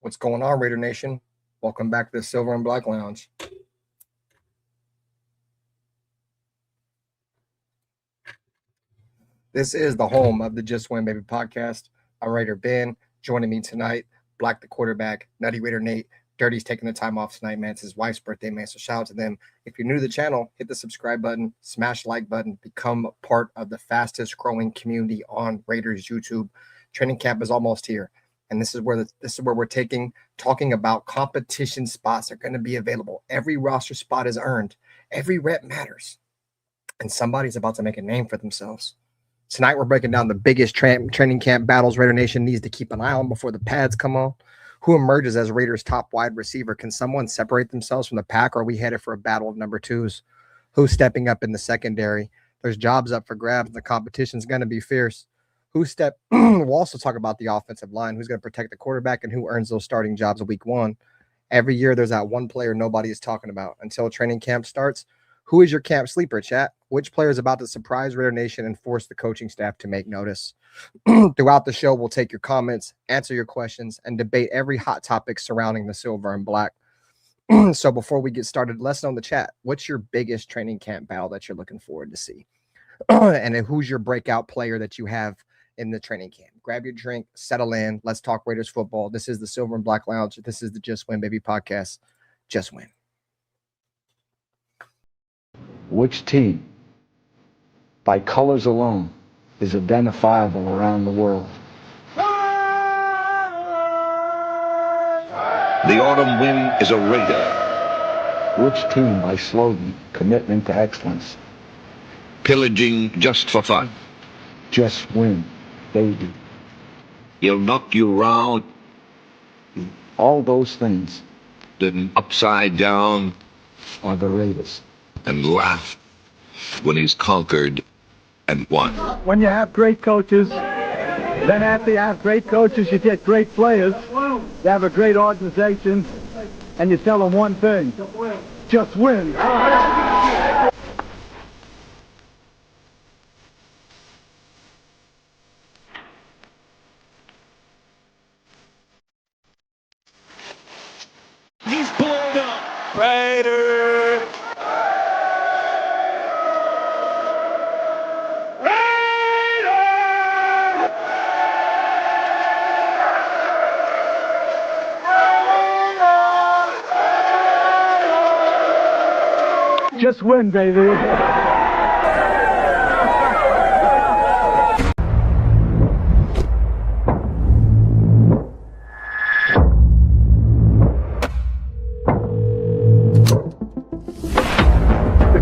What's going on, Raider Nation? Welcome back to the Silver and Black Lounge. This is the home of the Just Win Baby podcast. I'm Raider Ben. Joining me tonight, Black the quarterback, Nutty Raider Nate. Dirty's taking the time off tonight, man. It's his wife's birthday, man. So shout out to them. If you're new to the channel, hit the subscribe button, smash the like button, become part of the fastest growing community on Raiders YouTube. Training camp is almost here. And this is where we're talking about competition spots are going to be available. Every roster spot is earned. Every rep matters. And somebody's about to make a name for themselves. Tonight, we're breaking down the biggest training camp battles Raider Nation needs to keep an eye on before the pads come on. Who emerges as Raiders' top wide receiver? Can someone separate themselves from the pack, or are we headed for a battle of number twos? Who's stepping up in the secondary? There's jobs up for grabs, and the competition's going to be fierce. We'll also talk about the offensive line, who's going to protect the quarterback and who earns those starting jobs in week one. Every year, there's that one player nobody is talking about until training camp starts. Who is your camp sleeper, chat? Which player is about to surprise Raider Nation and force the coaching staff to make notice? Throughout the show, we'll take your comments, answer your questions, and debate every hot topic surrounding the silver and black. So before we get started, let's know in the chat, what's your biggest training camp battle that you're looking forward to see? And then who's your breakout player that you have in the training camp? Grab your drink, settle in. Let's talk Raiders football. This is the Silver and Black Lounge. This is the Just Win Baby podcast. Just win. Which team, by colors alone, is identifiable around the world? The autumn wind is a Raider. Which team, by slogan, commitment to excellence? Pillaging just for fun. Just win, baby. He'll knock you round, All those things then upside down, are the Raiders. and laugh when he's conquered and won. When you have great coaches, then after you have great coaches, you get great players. You have a great organization, and you tell them one thing: just win. He's blown up. Raider. Just win, baby. The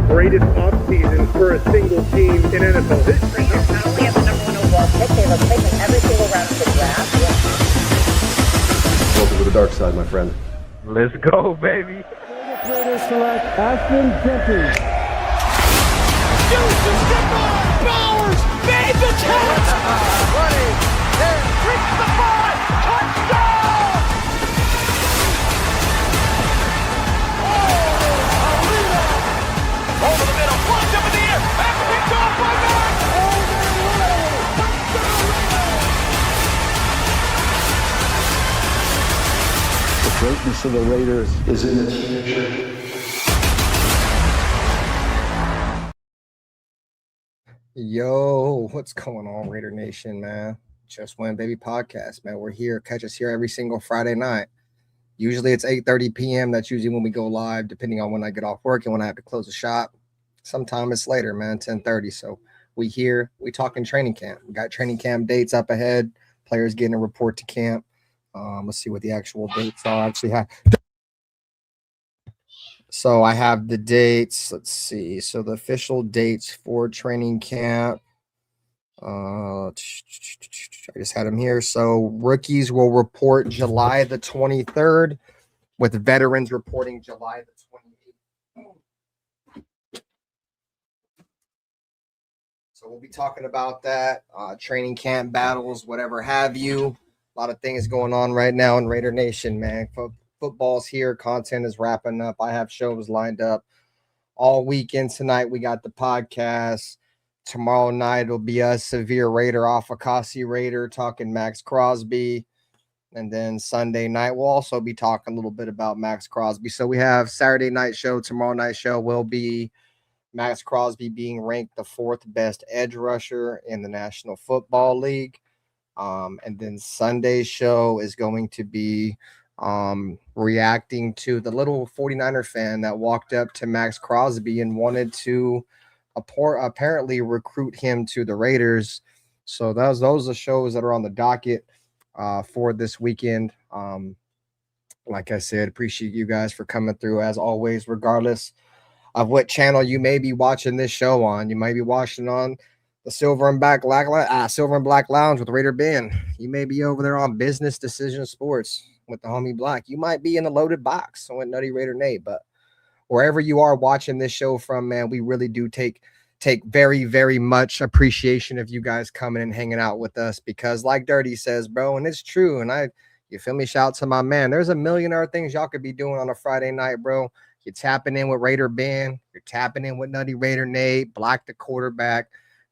greatest offseason for a single team in NFL history. Not only have the number one overall pick, they have a pick in every single round of the draft. Welcome to the dark side, my friend. Let's go, baby. Raiders select Ashton Jenkins. Houston, step on. Bowers made the catch. Running. There. Reach the 5. Touchdown. Oh, Alina. Over the middle. Plunge up in the air. Back picked off by Mack. The greatness of the Raiders is in the teenager. Yo, what's going on, Raider Nation, man? Just Win Baby podcast, man. We're here. Catch us here every single Friday night. Usually it's 8:30 p.m. That's usually when we go live, depending on when I get off work and when I have to close the shop. Sometimes it's later, man, 10:30. So we here. We talking training camp. We got training camp dates up ahead. Players getting a report to camp. Let's see what the actual dates are. I actually have. So I have the dates. Let's see. So the official dates for training camp. I just had them here. So rookies will report July the 23rd, with veterans reporting July the 28th. So we'll be talking about that, training camp battles, whatever have you. A lot of things going on right now in Raider Nation, man. Football's here. Content is wrapping up. I have shows lined up all weekend. Tonight we got the podcast. Tomorrow night it'll be us, Severe Raider, Afakasi Raider, talking Max Crosby. And then Sunday night, we'll also be talking a little bit about Max Crosby. So we have Saturday night show. Tomorrow night show will be Max Crosby being ranked the 4th best edge rusher in the National Football League. And then Sunday's show is going to be reacting to the little 49er fan that walked up to Max Crosby and wanted to apparently recruit him to the Raiders. So those are the shows that are on the docket for this weekend. Like I said, appreciate you guys for coming through as always, regardless of what channel you may be watching this show on. You might be watching on the Silver and Black Lounge with Raider Ben. You may be over there on Business Decision Sports with the homie Black. You might be in the Loaded Box with Nutty Raider Nate. But wherever you are watching this show from, man, we really do take very, very much appreciation of you guys coming and hanging out with us, because like Dirty says, bro, and it's true, and you feel me, shout out to my man, there's a million other things y'all could be doing on a Friday night, bro. You're tapping in with Raider Ben, you're tapping in with Nutty Raider Nate, Black the Quarterback,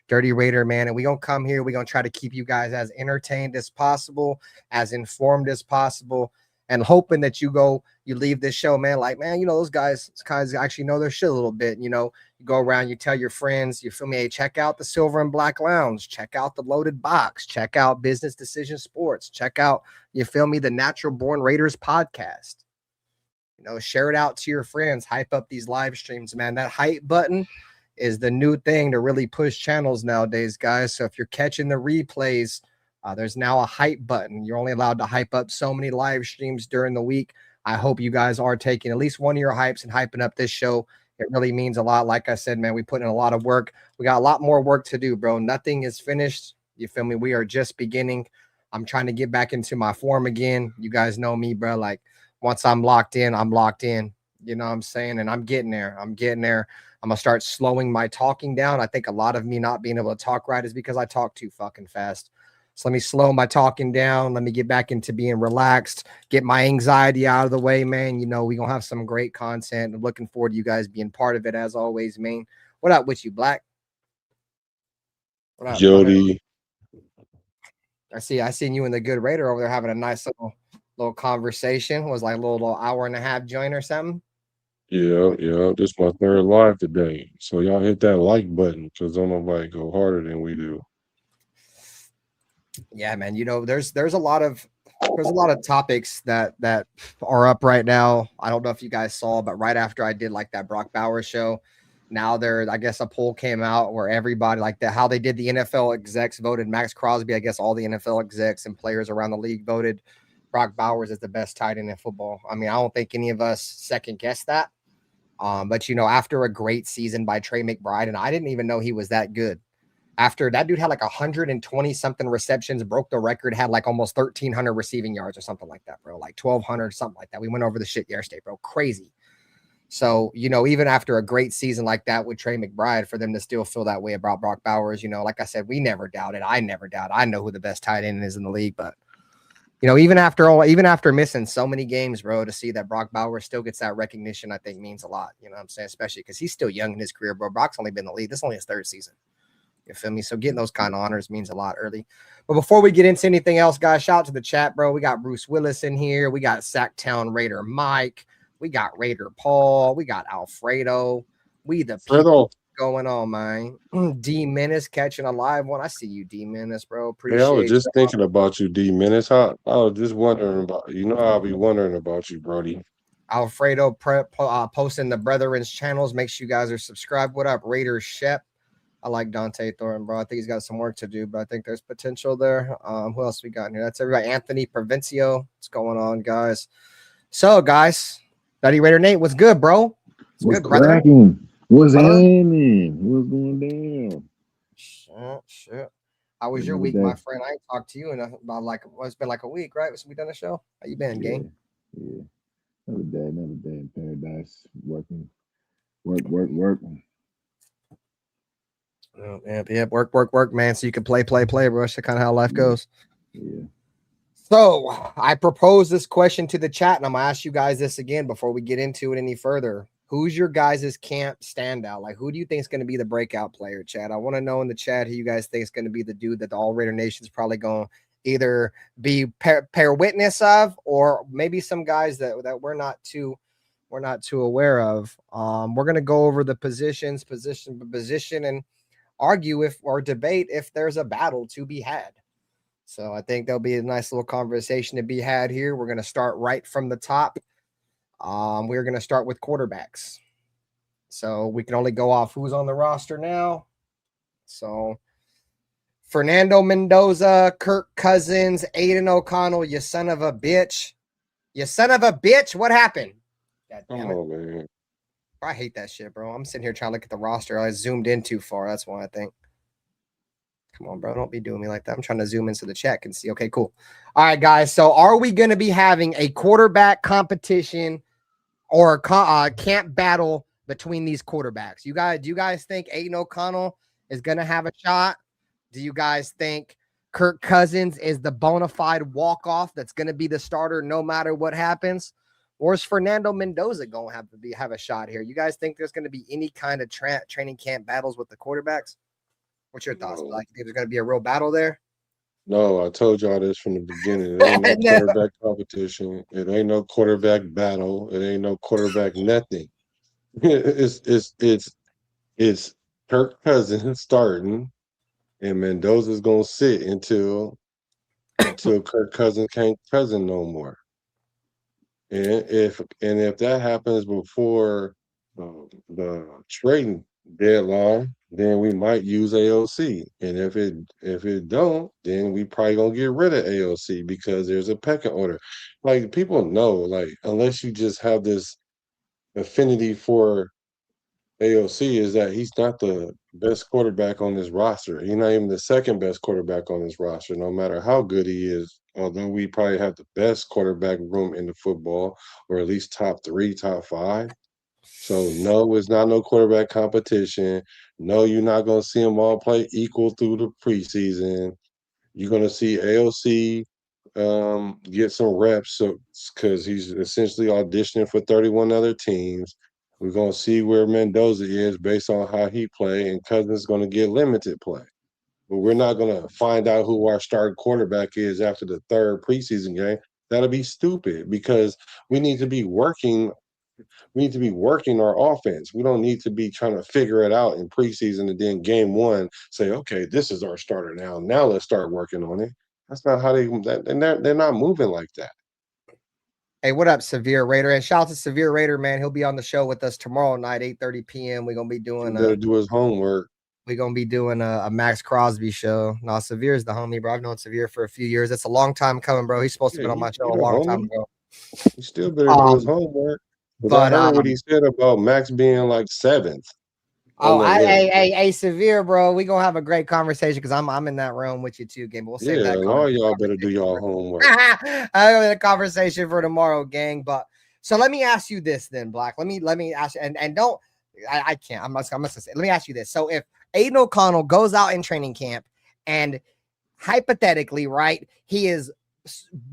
Dirty Raider, man, and we gonna come here, we gonna try to keep you guys as entertained as possible, as informed as possible, and hoping that you leave this show, man, like, man, those guys actually know their shit a little bit. You go around, you tell your friends, you feel me, hey, check out the Silver and Black Lounge, check out the Loaded Box, check out Business Decision Sports, check out, you feel me, the Natural Born Raiders podcast. Share it out to your friends, hype up these live streams, man. That hype button is the new thing to really push channels nowadays, guys. So if you're catching the replays, there's now a hype button. You're only allowed to hype up so many live streams during the week. I hope you guys are taking at least one of your hypes and hyping up this show. It really means a lot. Like I said, man, we put in a lot of work. We got a lot more work to do, bro. Nothing is finished. You feel me? We are just beginning. I'm trying to get back into my form again. You guys know me, bro. Like, once I'm locked in, I'm locked in. You know what I'm saying? And I'm getting there. I'm going to start slowing my talking down. I think a lot of me not being able to talk right is because I talk too fucking fast. So let me slow my talking down. Let me get back into being relaxed, get my anxiety out of the way, man. We're going to have some great content. I'm looking forward to you guys being part of it as always, man. What up with you, Black? What up, Jody? I seen you and the Good Raider over there having a nice little conversation. Was like a little hour and a half joint or something. Yeah. This is my third live today. So y'all hit that like button, because don't nobody go harder than we do. Yeah, man. There's a lot of topics that are up right now. I don't know if you guys saw, but right after I did like that Brock Bowers show, now I guess a poll came out where everybody how they did the NFL execs voted Max Crosby. I guess all the NFL execs and players around the league voted Brock Bowers is the best tight end in football. I mean, I don't think any of us second guessed that. But after a great season by Trey McBride, and I didn't even know he was that good. After that dude had like 120 something receptions, broke the record, had like almost 1,300 receiving yards or something like that, bro. Like 1,200, something like that. We went over the shit yesterday, bro. Crazy. So, even after a great season like that with Trey McBride, for them to still feel that way about Brock Bowers, like I said, we never doubted. I never doubt. I know who the best tight end is in the league, but even after missing so many games, bro, to see that Brock Bowers still gets that recognition, I think means a lot. You know what I'm saying? Especially because he's still young in his career, bro. Brock's only been in the league. This is only his 3rd season. You feel me? So getting those kind of honors means a lot early. But before we get into anything else, guys, shout out to the chat, bro. We got Bruce Willis in here. We got Sacktown Raider Mike. We got Raider Paul. We got Alfredo. We the people going on, man. D Menace catching a live one. I see you, D Menace, bro. Appreciate I was just that. thinking about you, D Menace. I was just wondering about I'll be wondering about you, Brody. Alfredo posting the Brethren's channels. Make sure you guys are subscribed. What up, Raider Shep? I like Dante Thornton, bro. I think he's got some work to do, but I think there's potential there. Who else we got in here? That's everybody. Anthony Provencio. What's going on, guys? So, guys, Nutty Raider Nate, what's good, bro? What's good, brother? What's happening? What's going down? Shit. How was your week, my friend? I ain't talked to you in about it's been like a week, right? Since we done the show. How you been, gang? Yeah. Another day in paradise. Working. Work. Yeah. Work, man. So you can play, bro. That's kind of how life goes. Yeah. So I proposed this question to the chat, and I'm gonna ask you guys this again before we get into it any further. Who's your guys' camp standout? Like, who do you think is going to be the breakout player, Chad? I want to know in the chat who you guys think is going to be the dude that the All Raider Nation is probably going to either be pair witness of, or maybe some guys that we're not too aware of. We're gonna go over the position, and argue or debate if there's a battle to be had. So I think there'll be a nice little conversation to be had here. We're gonna start right from the top. We're gonna start with quarterbacks. So we can only go off who's on the roster now. So Fernando Mendoza, Kirk Cousins, Aiden O'Connell, you son of a bitch. You son of a bitch. What happened? God damn it. Oh, man. I hate that shit, bro. I'm sitting here trying to look at the roster. I zoomed in too far. That's why I think. Come on, bro. Don't be doing me like that. I'm trying to zoom into the check and see. Okay, cool. All right, guys. So are we going to be having a quarterback competition or a camp battle between these quarterbacks? Do you guys think Aiden O'Connell is going to have a shot? Do you guys think Kirk Cousins is the bona fide walk-off that's going to be the starter no matter what happens? Or is Fernando Mendoza going to have a shot here? You guys think there's going to be any kind of training camp battles with the quarterbacks? What's your thoughts? Like, think there's going to be a real battle there? No, I told y'all this from the beginning. It ain't no quarterback competition. It ain't no quarterback battle. It ain't no quarterback nothing. It's Kirk Cousins starting, and Mendoza's gonna sit until Kirk Cousins can't cousin no more. And if that happens before the trading deadline, then we might use AOC. And if it don't, then we probably gonna get rid of AOC because there's a pecking order. Like, people know, like, unless you just have this affinity for AOC, is that he's not the best quarterback on this roster. He's not even the second best quarterback on this roster, no matter how good he is. Although we probably have the best quarterback room in the football, or at least top 3, top 5. So no, it's not no quarterback competition. No, you're not going to see them all play equal through the preseason. You're going to see AOC get some reps because he's essentially auditioning for 31 other teams. We're going to see where Mendoza is based on how he play, and Cousins is going to get limited play. But we're not going to find out who our starting quarterback is after the 3rd preseason game. That'll be stupid because we need to be working our offense. We don't need to be trying to figure it out in preseason and then game 1 say, okay, this is our starter now. Now let's start working on it. That's not how they're not moving like that. Hey, what up, Severe Raider? And shout out to Severe Raider, man. He'll be on the show with us tomorrow night, 8:30 p.m. We're gonna be doing do his homework. We're gonna be doing a Max Crosby show. No, Severe is the homie, bro. I've known Severe for a few years. It's a long time coming, bro. He's supposed to be on my show a long time ago. He still better do his homework. But I heard what he said about Max being like 7th. Hey, Severe, bro. We gonna have a great conversation because I'm in that room with you too, game. We'll save that. All y'all better do y'all homework. I have a conversation for tomorrow, gang. But so let me ask you this, then, Black. Let me ask you, and don't. I can't. I'm just gonna say. Let me ask you this. So if Aiden O'Connell goes out in training camp, and hypothetically, right, he is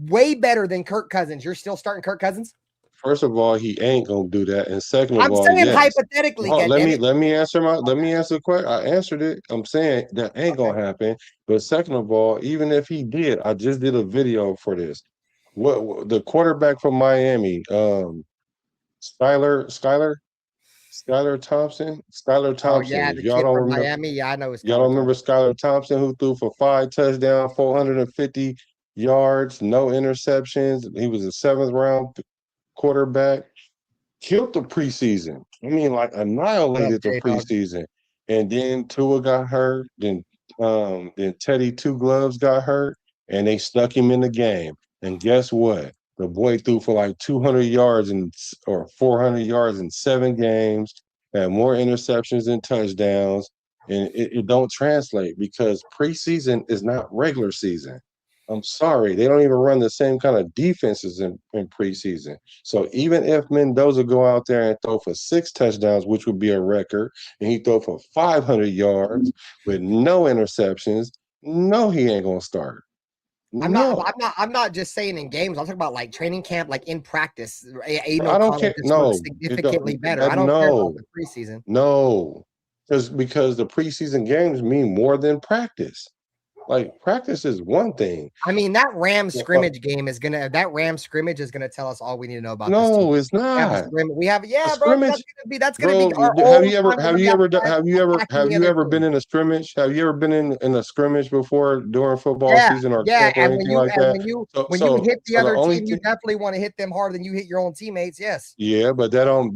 way better than Kirk Cousins, you're still starting Kirk Cousins? First of all, he ain't gonna do that, and second of all, I'm saying hypothetically. Let me answer the question. I answered it. I'm saying that ain't gonna happen. But second of all, even if he did, I just did a video for this. What the quarterback from Miami, Skylar Thompson. Oh yeah, the y'all kid don't from remember, Miami. Yeah, I know. Y'all don't remember Skylar Thompson, who threw for 5 touchdowns, 450 yards, no interceptions. He was a 7th round quarterback, killed the preseason. I mean, like, annihilated the preseason. And then Tua got hurt. Then Teddy Two Gloves got hurt, and they stuck him in the game. And guess what? The boy threw for like 200 yards or 400 yards in 7 games, had more interceptions than touchdowns, and it don't translate because preseason is not regular season. I'm sorry, they don't even run the same kind of defenses in preseason. So even if Mendoza go out there and throw for 6 touchdowns, which would be a record, and he throw for 500 yards with no interceptions, no, he ain't gonna start. I'm not just saying in games. I'm talking about like training camp, like in practice. I don't care. No, significantly better. I don't care about the preseason. No, because the preseason games mean more than practice. Like practice is one thing. I mean, that Ram Yeah, scrimmage is gonna tell us all we need to know about this team. No, it's We have a not. scrimmage. We have, A yeah, bro. scrimmage, That's gonna be bro. our Have old you ever time. We're have gonna you be ever done outside have you ever attacking have the you other ever been team. in a scrimmage? Have you ever been in a scrimmage before during football Yeah, season or yeah. camp or anything like that? When you hit the So the other only team, you thing, definitely want to hit them harder than you hit your own teammates. Yes. yeah, but that don't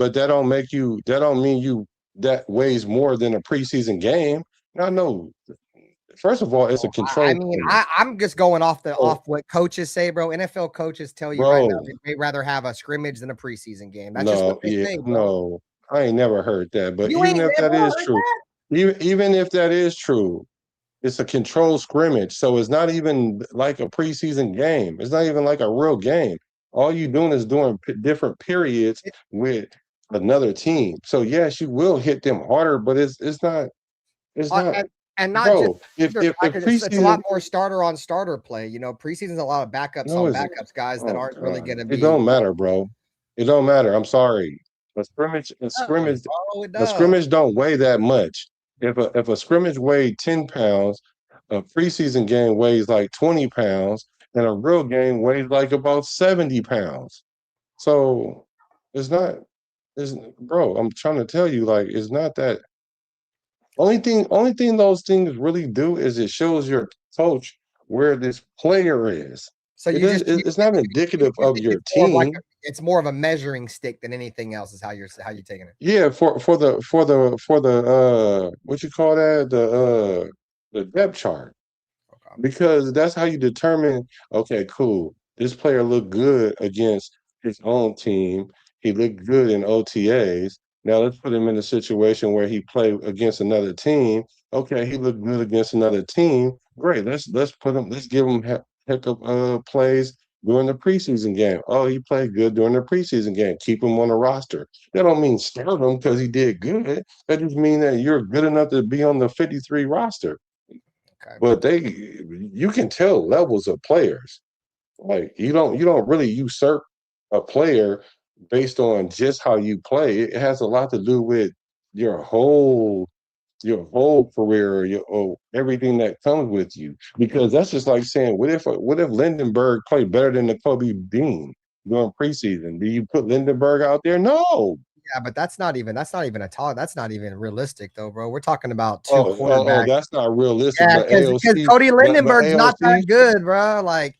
make you that don't mean you that weighs more than a preseason game. No. First of all, it's a I control mean, scrimmage. I'm just going off So, what coaches say, bro. NFL coaches tell you right now bro, they'd rather have a scrimmage than a preseason game. That's just what they say, bro. no. I ain't never heard that. But You even ain't if that never is heard true, even if that is true, it's a controlled scrimmage. So it's not even like a preseason game. It's not even like a real game. All you doing is doing different periods with another team. So yes, you will hit them harder, but it's not that. And not just bro. If either, if it's a lot preseason, more starter on starter play. You know, preseason's a lot of backups no, on it's backups, guys that oh aren't really god, going to it be. don't matter, bro. It don't matter. I'm sorry. It A does. scrimmage don't weigh that much. If a scrimmage weighed 10 pounds, a preseason game weighs like 20 pounds, and a real game weighs like about 70 pounds. So it's not, it's bro, I'm trying to tell you, like, it's not that only thing those things really do is it shows your coach where this player is. So It's not indicative you of think your it's more of like team. it's more of a measuring stick than anything else. Is how you're taking it. Yeah, for the what you call that? The depth chart. Okay. Because that's how you determine, okay, cool. This player looked good against his own team. He looked good in OTAs. Now let's put him in a situation where he played against another team. Okay, he looked good against another team. Great. Let's give him heck of plays during the preseason game. Oh, he played good during the preseason game. Keep him on the roster. That don't mean start him because he did good. That just mean that you're good enough to be on the 53 roster. Okay. But you can tell levels of players. Like you don't really usurp a player based on just how you play. It has a lot to do with your whole career, everything that comes with you. Because that's just like saying, what if Lindenberg played better than the Kobe Dean during preseason? Do you put Lindenberg out there? No. Yeah, but that's not even that's not even realistic though, bro. We're talking about two quarterbacks. That's not realistic. Yeah, But because Cody Lindenberg's not that AOC, good, bro. Like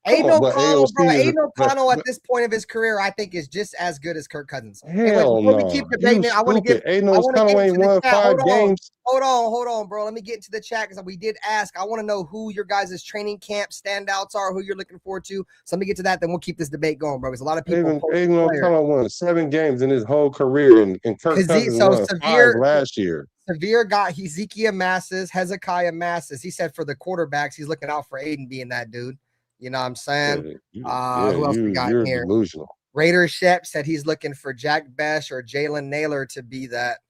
come on, but Aiden AOC O'Connell at this point of his career, I think, is just as good as Kirk Cousins. Anyway, hell before we no. keep debating it, I want to Stupid. Aiden O'Connell ain't won 5 games. Hold on, bro. Let me get into the chat because we did ask. I want to know who your guys' training camp standouts are, who you're looking forward to. So let me get to that, then we'll keep this debate going, bro. Because a lot of people. Aiden O'Connell won 7 games in his whole career, and Kirk Cousins won 5 last year. Severe got Hezekiah Masses, Hezekiah Masses. He said for the quarterbacks, he's looking out for Aiden being that dude. You know what I'm saying? Who else we got here? Delusional. Raider Shep said he's looking for Jack Besh or Jalen Naylor to be that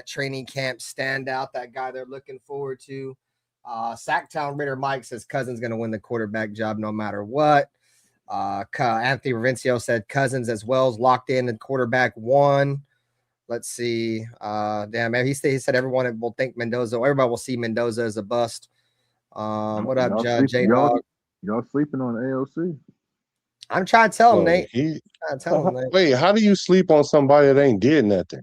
training camp standout, that guy they're looking forward to. Sacktown Raider Mike says Cousins going to win the quarterback job no matter what. Anthony Ravencio said Cousins as well is locked in and quarterback 1. Let's see. He said everyone will think Mendoza. Everybody will see Mendoza as a bust. What up, J-Dog? Y'all sleeping on AOC? I'm trying to tell him, Nate. Wait, how do you sleep on somebody that ain't did nothing?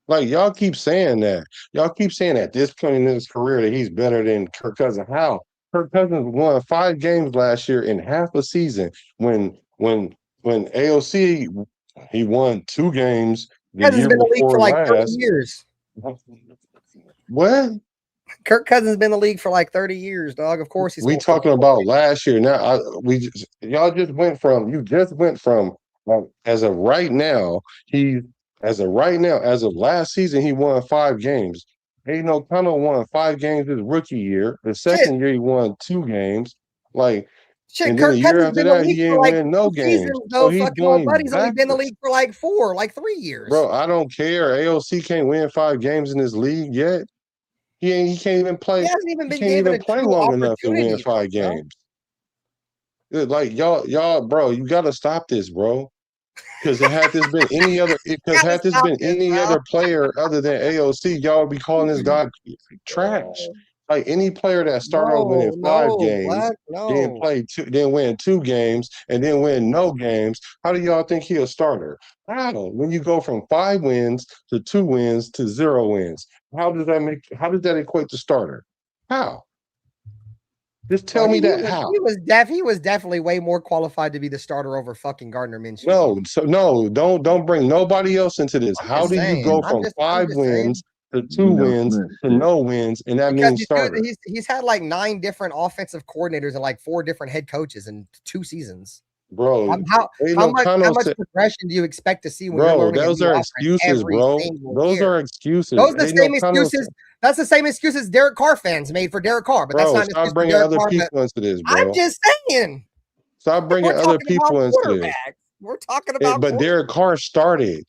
Like y'all keep saying that. Y'all keep saying at this point in his career that he's better than Kirk Cousins. How? Kirk Cousins won 5 games last year in half a season. When AOC he won 2 games the year been in the league for like 30 last. years. What? Kirk Cousins been in the league for like 30 years, dog. Of course he's. We talking about last year now. You just went from as of right now, as of last season, he won 5 games. Aiden O'Connell won 5 games his rookie year. The second year he won 2 games. Like shit, and Kirk then the year Cousins after been in the that, league he ain't for like win no games. Though, So fucking old buddy's only been in the league for like 3 years. Bro, I don't care. AOC can't win 5 games in this league yet. He can't even play. He hasn't even been given a play long enough to win 5 bro. games. Like y'all, bro, you gotta stop this, bro. Because had this been any other player other than AOC, y'all would be calling this guy trash. Like any player that started off winning 5 games, Black, then play 2, then win 2 games, and then win no games. How do y'all think he a starter? How? When you go from 5 wins to 2 wins to 0 wins, how does that equate to starter? How? Just tell me that. How? He was definitely way more qualified to be the starter over fucking Gardner Minshew. No, don't bring nobody else into this. How do you go from 5 wins to 2 wins to no wins, and that means starter? He's had like 9 different offensive coordinators and like 4 different head coaches in 2 seasons. Bro, how much progression do you expect to see when you're learning? Those are excuses, bro. Those are excuses. Those are the same excuses. That's the same excuses Derek Carr fans made for Derek Carr, but that's not stop bringing other people into this, bro. I'm just saying. Stop bringing other people into this. We're talking about, but Derek Carr started.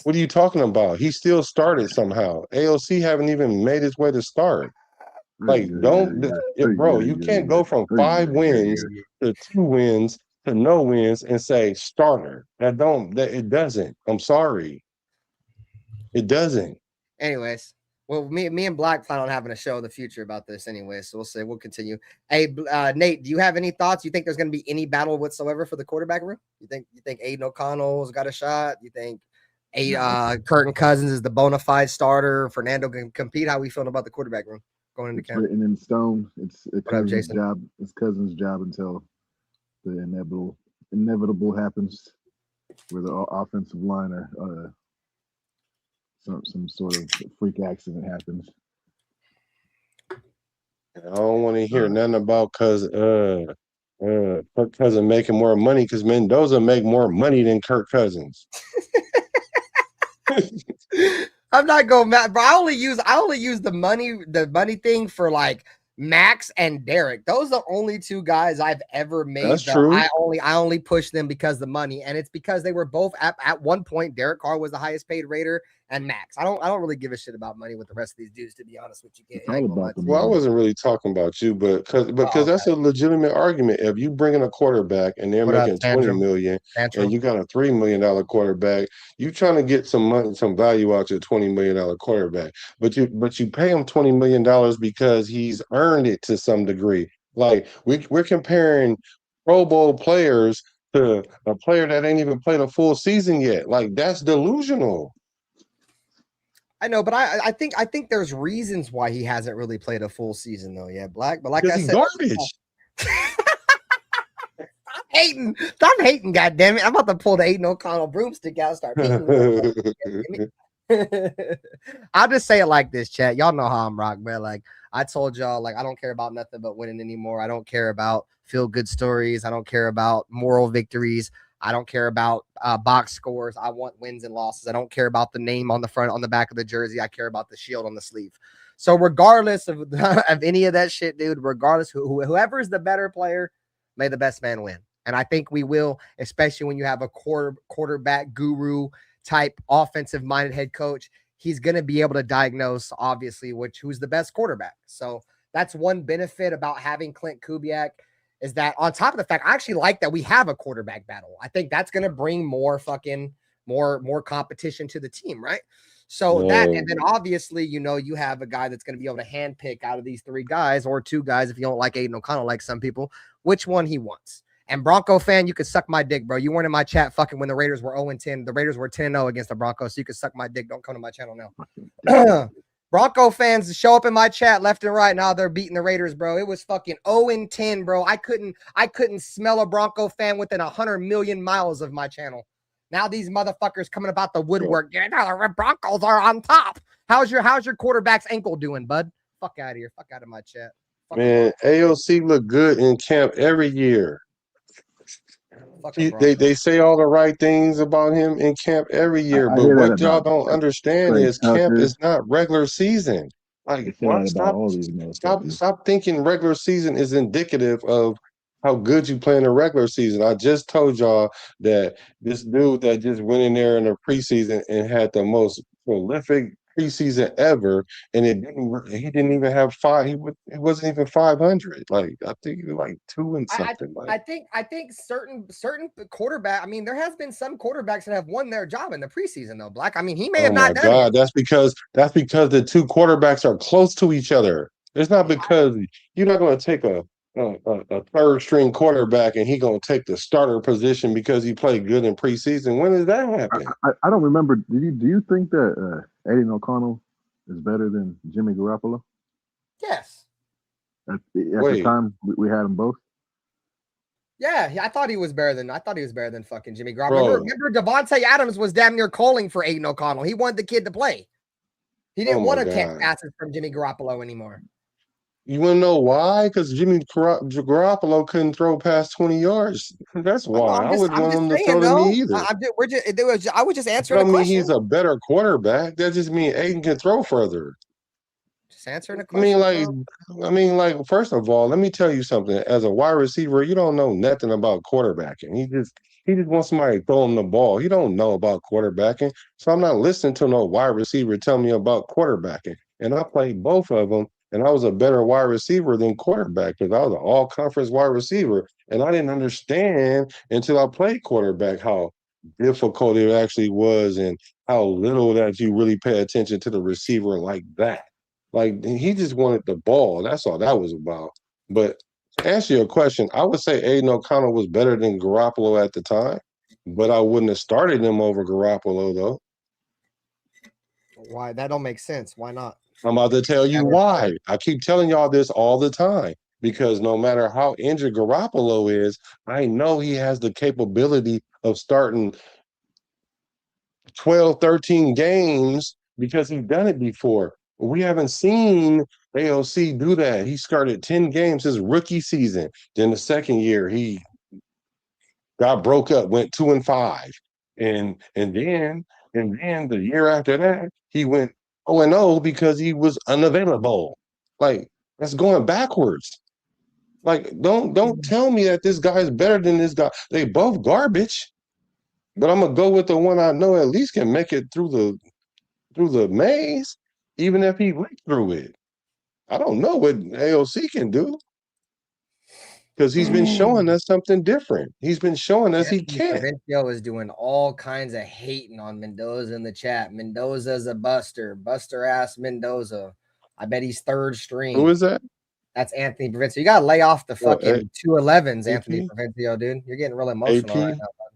What are you talking about? He still started somehow. AOC haven't even made his way to start. Like, bro, you can't go from 5 wins to 2 wins to no wins and say starter. It doesn't. I'm sorry. It doesn't. Anyways, well, me and Black plan on having a show in the future about this anyway, so we'll see. We'll continue. Hey, Nate, do you have any thoughts? You think there's going to be any battle whatsoever for the quarterback room? You think Aiden O'Connell's got a shot? You think Kirk Cousins is the bona fide starter? Fernando can compete? How are we feeling about the quarterback room going into camp? Written in stone. It's Cousins' Jason? job. It's Cousins' job until the inevitable happens, where the offensive line or some sort of freak accident happens. I don't want to hear nothing about Kirk Cousins making more money, because Mendoza make more money than Kirk Cousins. I'm not going mad, bro. I only use the money thing for like Max and Derek. Those are the only 2 guys I've ever made. That's true. I only push them because of the money, and it's because they were both at one point. Derek Carr was the highest paid Raider, and Max. I don't really give a shit about money with the rest of these dudes, to be honest with you. Well, I wasn't really talking about you, but because that's a legitimate argument. If you bring in a quarterback and they're making $20 million, and you got a $3 million quarterback, you trying to get some money, some value out your $20 million quarterback. But you pay him $20 million because he's earned it to some degree. Like we're comparing Pro Bowl players to a player that ain't even played a full season yet. Like, that's delusional. I know, but I think there's reasons why he hasn't really played a full season though. Yeah, Black. But like I said, garbage. Stop hating, goddammit. I'm about to pull the Aiden O'Connell broomstick out and start beating. I'll just say it like this, chat. Y'all know how I'm rock, man. Like I told y'all, like I don't care about nothing but winning anymore. I don't care about feel good stories. I don't care about moral victories. I don't care about box scores. I want wins and losses. I don't care about the name on the front, on the back of the jersey. I care about the shield on the sleeve. So regardless of any of that shit, dude, regardless whoever is the better player, may the best man win. And I think we will, especially when you have a quarterback guru type offensive minded head coach. He's going to be able to diagnose, obviously, who's the best quarterback. So that's one benefit about having Clint Kubiak, is that on top of the fact, I actually like that we have a quarterback battle. I think that's going to bring more competition to the team, right? So that, and then obviously, you have a guy that's going to be able to handpick out of these 3 guys or 2 guys, if you don't like Aiden O'Connell, like some people, which one he wants. And Bronco fan, you could suck my dick, bro. You weren't in my chat fucking when the Raiders were 0-10. The Raiders were 10-0 against the Broncos, so you could suck my dick. Don't come to my channel now. Bronco fans show up in my chat left and right. Now they're beating the Raiders, bro. It was fucking 0-10, bro. I couldn't smell a Bronco fan within 100 million miles of my channel. Now these motherfuckers coming about the woodwork. Yeah, the Broncos are on top. How's your quarterback's ankle doing, bud? Fuck out of here. Fuck out of my chat. Man, AOC look good in camp every year. They say all the right things about him in camp every year, but what y'all don't understand is camp is not regular season. Like, stop thinking regular season is indicative of how good you play in the regular season. I just told y'all that this dude that just went in there in the preseason and had the most prolific preseason ever, and he didn't even have 5. He wasn't even 500. Like, I think he was like 2 and something. I think certain quarterback. I mean, there has been some quarterbacks that have won their job in the preseason though. Black. I mean, he may have not done it. That's because the 2 quarterbacks are close to each other. It's not because you're not going to take a third string quarterback and he going to take the starter position because he played good in preseason. When does that happen? I don't remember. Do you think that Aiden O'Connell is better than Jimmy Garoppolo? Yes. At the time we had them both. Yeah, I thought he was better than fucking Jimmy Garoppolo. Remember Devontae Adams was damn near calling for Aiden O'Connell. He wanted the kid to play. He didn't want to take passes from Jimmy Garoppolo anymore. You want to know why? Because Jimmy Garoppolo couldn't throw past 20 yards. That's why. I wouldn't want him to throw to me either. I was just answering a question. I mean, he's a better quarterback. That just means Aiden can throw further. Just answering a question. I mean, first of all, let me tell you something. As a wide receiver, you don't know nothing about quarterbacking. He just wants somebody to throw him the ball. He don't know about quarterbacking. So I'm not listening to no wide receiver tell me about quarterbacking. And I played both of them. And I was a better wide receiver than quarterback because I was an all-conference wide receiver. And I didn't understand until I played quarterback how difficult it actually was and how little that you really pay attention to the receiver like that. Like, he just wanted the ball. That's all that was about. But to answer your question, I would say Aiden O'Connell was better than Garoppolo at the time. But I wouldn't have started him over Garoppolo, though. Why? That don't make sense. Why not? I'm about to tell you why. I keep telling y'all this all the time because no matter how injured Garoppolo is, I know he has the capability of starting 12, 13 games because he's done it before. We haven't seen AOC do that. He started 10 games his rookie season. Then the second year, he got broke up, went 2-5. And then the year after that, he went 0-0 because he was unavailable. Like, that's going backwards. Like, don't tell me that this guy is better than this guy. They both garbage, but I'm gonna go with the one I know at least can make it through the maze, even if he went through it. I don't know what AOC can do because he's been showing us something different. He's been showing us he can't. Provencio is doing all kinds of hating on Mendoza in the chat. Mendoza's a buster ass Mendoza. I bet he's third string. Who is that? That's Anthony Provencio. You gotta lay off the fucking 211s, Anthony Provencio, dude. You're getting real emotional right now, bud.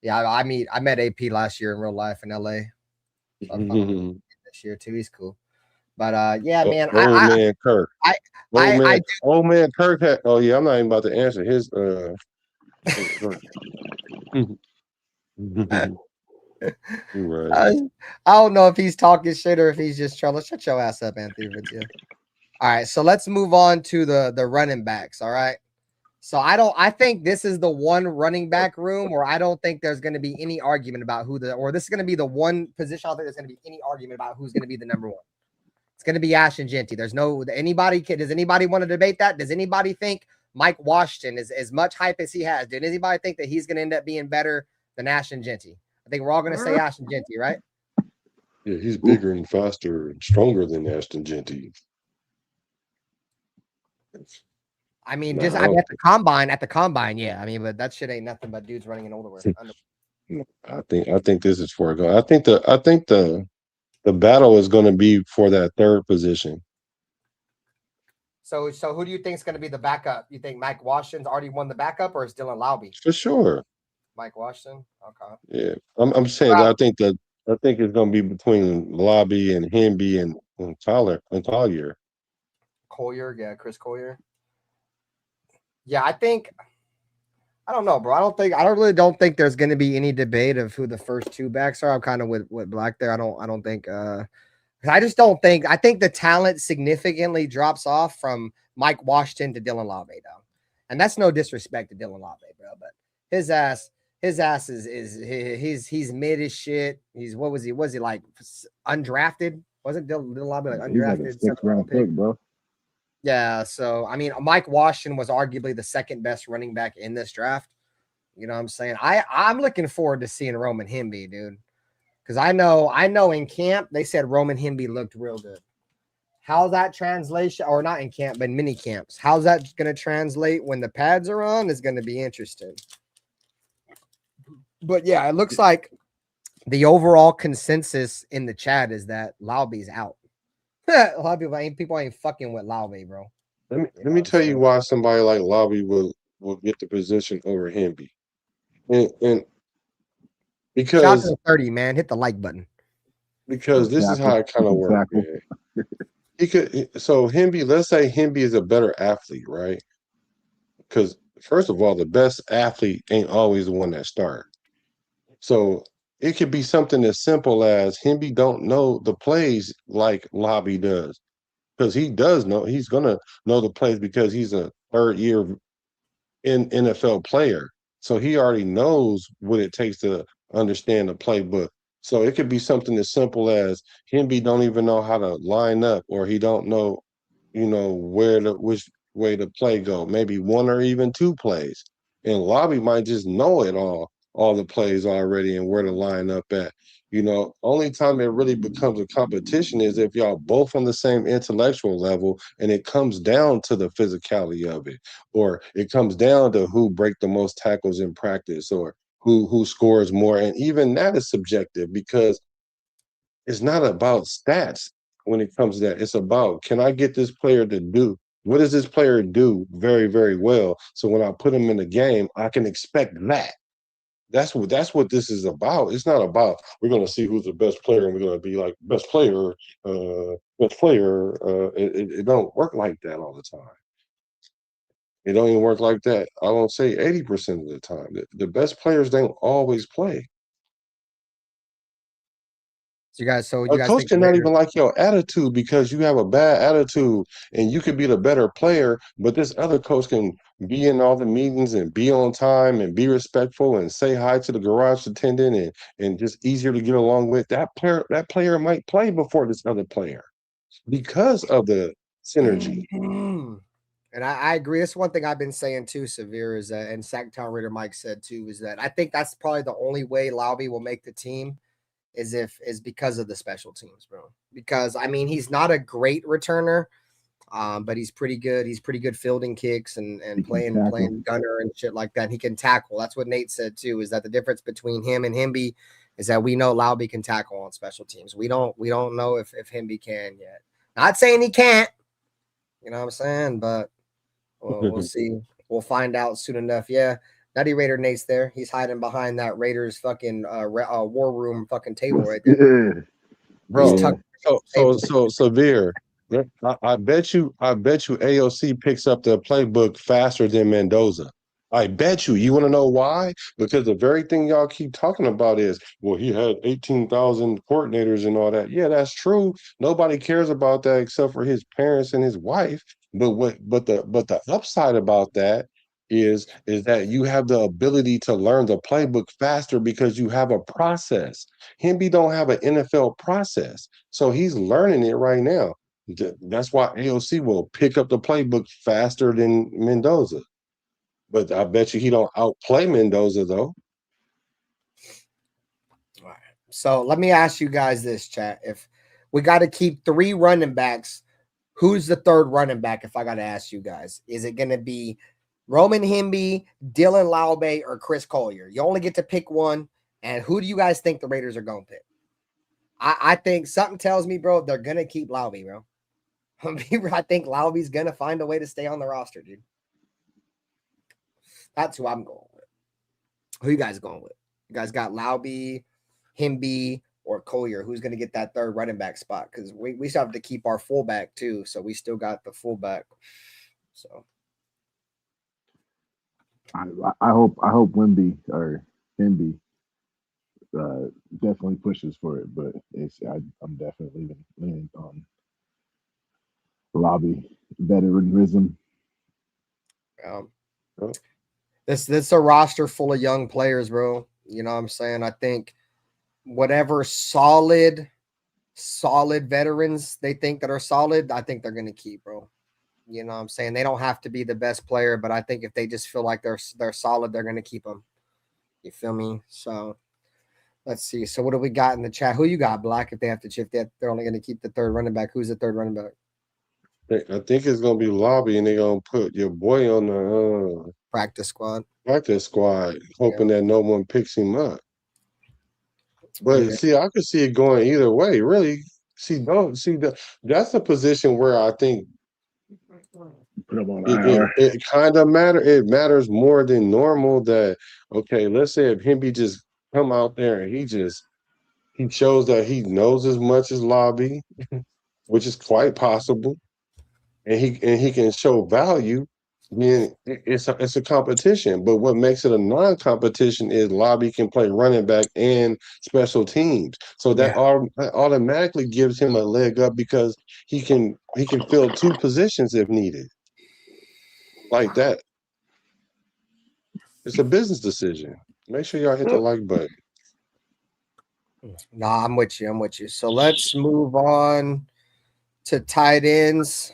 Yeah, I met AP last year in real life in LA. So this year too. He's cool. But yeah, man. Old man Kirk. Old man Kirk had, oh yeah, I'm not even about to answer his right. I don't know if he's talking shit or if he's just trying to shut your ass up, Anthony Provencio. All right, so let's move on to the running backs. All right. So I think this is the one running back room where I don't think there's going to be any argument about this is going to be the one position I don't think there's going to be any argument about who's going to be the number one. It's going to be Ashton Jeanty. Does anybody want to debate that? Does anybody think Mike Washington is as much hype as he has? Did anybody think that he's going to end up being better than Ashton Jeanty? I think we're all going to say Ashton Jeanty, right? Yeah, he's bigger and faster and stronger than Ashton Jeanty. I mean, at the combine, yeah. I mean, but that shit ain't nothing but dudes running in older. I think this is for a go. I think the battle is going to be for that third position. So who do you think is going to be the backup? You think Mike Washington's already won the backup, or is Dylan Laube? For sure. Mike Washington. Okay. Yeah, I'm saying that I think it's going to be between Laube and Hemby and Collier. Collier, yeah, Chris Collier. Yeah, I don't know, bro. I really don't think there's going to be any debate of who the first two backs are. I'm kind of with Black there. I don't think I just don't think. I think the talent significantly drops off from Mike Washington to Dylan Laube, though, and that's no disrespect to Dylan Laube, bro. But his ass is he's mid as shit. He's what was he like undrafted? Wasn't Dylan Laube like undrafted? He's like a 6th round pick, bro. Yeah, so I mean, Mike Washington was arguably the second best running back in this draft. You know what I'm saying? I'm looking forward to seeing Roman Hemby, dude. Because I know in camp they said Roman Hemby looked real good. How's that translation, or not in camp, but mini camps? How's that going to translate when the pads are on is going to be interesting. But yeah, it looks like the overall consensus in the chat is that Laube's out. A lot of people ain't fucking with Laube, bro. Let me tell you why somebody like Lobby will get the position over Hemby. And Shout out because to 30, man. Hit the like button. this is how it kind of works, man. So Hemby, let's say Hemby is a better athlete, right? Because first of all, the best athlete ain't always the one that starts. So it could be something as simple as Hemby don't know the plays like Lobby does. Because he does know, he's gonna know the plays because he's a third year in NFL player. So he already knows what it takes to understand the playbook. So it could be something as simple as Hemby don't even know how to line up, or he don't know, which way the play go. Maybe one or even two plays. And Lobby might just know it all the plays already and where to line up at. Only time it really becomes a competition is if y'all both on the same intellectual level and it comes down to the physicality of it, or it comes down to who break the most tackles in practice, or who scores more. And even that is subjective because it's not about stats when it comes to that. It's about, can I get this player to do? What does this player do very, very well? So when I put him in the game, I can expect that. That's what this is about. It's not about we're going to see who's the best player and we're going to be like best player. It don't work like that all the time. It don't even work like that. I won't say 80% of the time. The best players don't always play. So you guys A coach think cannot even like your attitude because you have a bad attitude and you could be the better player, but this other coach can be in all the meetings and be on time and be respectful and say hi to the garage attendant and just easier to get along with. That player might play before this other player because of the synergy. And I agree. That's one thing I've been saying too, Severe, is that, and Sacktown Raider Mike said too, is that I think that's probably the only way Laube will make the team is because of the special teams, bro. Because I mean, he's not a great returner, but he's pretty good. He's pretty good fielding kicks and playing gunner and shit like that. He can tackle. That's what Nate said too. Is that the difference between him and Hemby is that we know Laube can tackle on special teams. We don't know if Hemby can yet. Not saying he can't. You know what I'm saying? But we'll see. We'll find out soon enough. Yeah. Nutty Raider Nate's there. He's hiding behind that Raiders fucking war room fucking table right there. Bro, so Severe. I bet you AOC picks up the playbook faster than Mendoza. I bet you. You want to know why? Because the very thing y'all keep talking about is, well, he had 18,000 coordinators and all that. Yeah, that's true. Nobody cares about that except for his parents and his wife. But the upside about that is that you have the ability to learn the playbook faster because you have a process. Hemby don't have an NFL process, so he's learning it right now. That's why AOC will pick up the playbook faster than Mendoza. But I bet you he don't outplay Mendoza though. All right. So let me ask you guys this, chat. If we got to keep 3 running backs, who's the third running back? If I got to ask you guys, is it going to be Roman Hemby, Dylan Laube, or Chris Collier? You only get to pick one. And who do you guys think the Raiders are going to pick? I think something tells me, bro, they're going to keep Laube, bro. I think Laube's going to find a way to stay on the roster, dude. That's who I'm going with. Who you guys going with? You guys got Laube, Hemby, or Collier? Who's going to get that third running back spot? Because we still have to keep our fullback too. So we still got the fullback. So I hope Hemby definitely pushes for it, but I'm definitely leaning on Laube veteranism. This is a roster full of young players, bro. You know what I'm saying? I think whatever solid veterans they think that are solid, I think they're going to keep, bro. You know what I'm saying? They don't have to be the best player, but I think if they just feel like they're solid, they're going to keep them. You feel me? So let's see. So what do we got in the chat? Who you got, Black? If they have to shift that, they're only going to keep the third running back. Who's the third running back? I think it's gonna be Laube, and they're gonna put your boy on the practice squad, hoping that no one picks him up. But see, I could see it going either way, really. That's a position where I think Put him on it IR. it kind of matter. It matters more than normal. That okay? Let's say if Hemby just come out there and he shows that he knows as much as Lobby, which is quite possible, and he can show value. Then it's a competition. But what makes it a non-competition is Lobby can play running back and special teams. So that automatically gives him a leg up because he can fill two positions if needed. Like that. It's a business decision. Make sure y'all hit the like button. No, I'm with you. I'm with you. So let's move on to tight ends.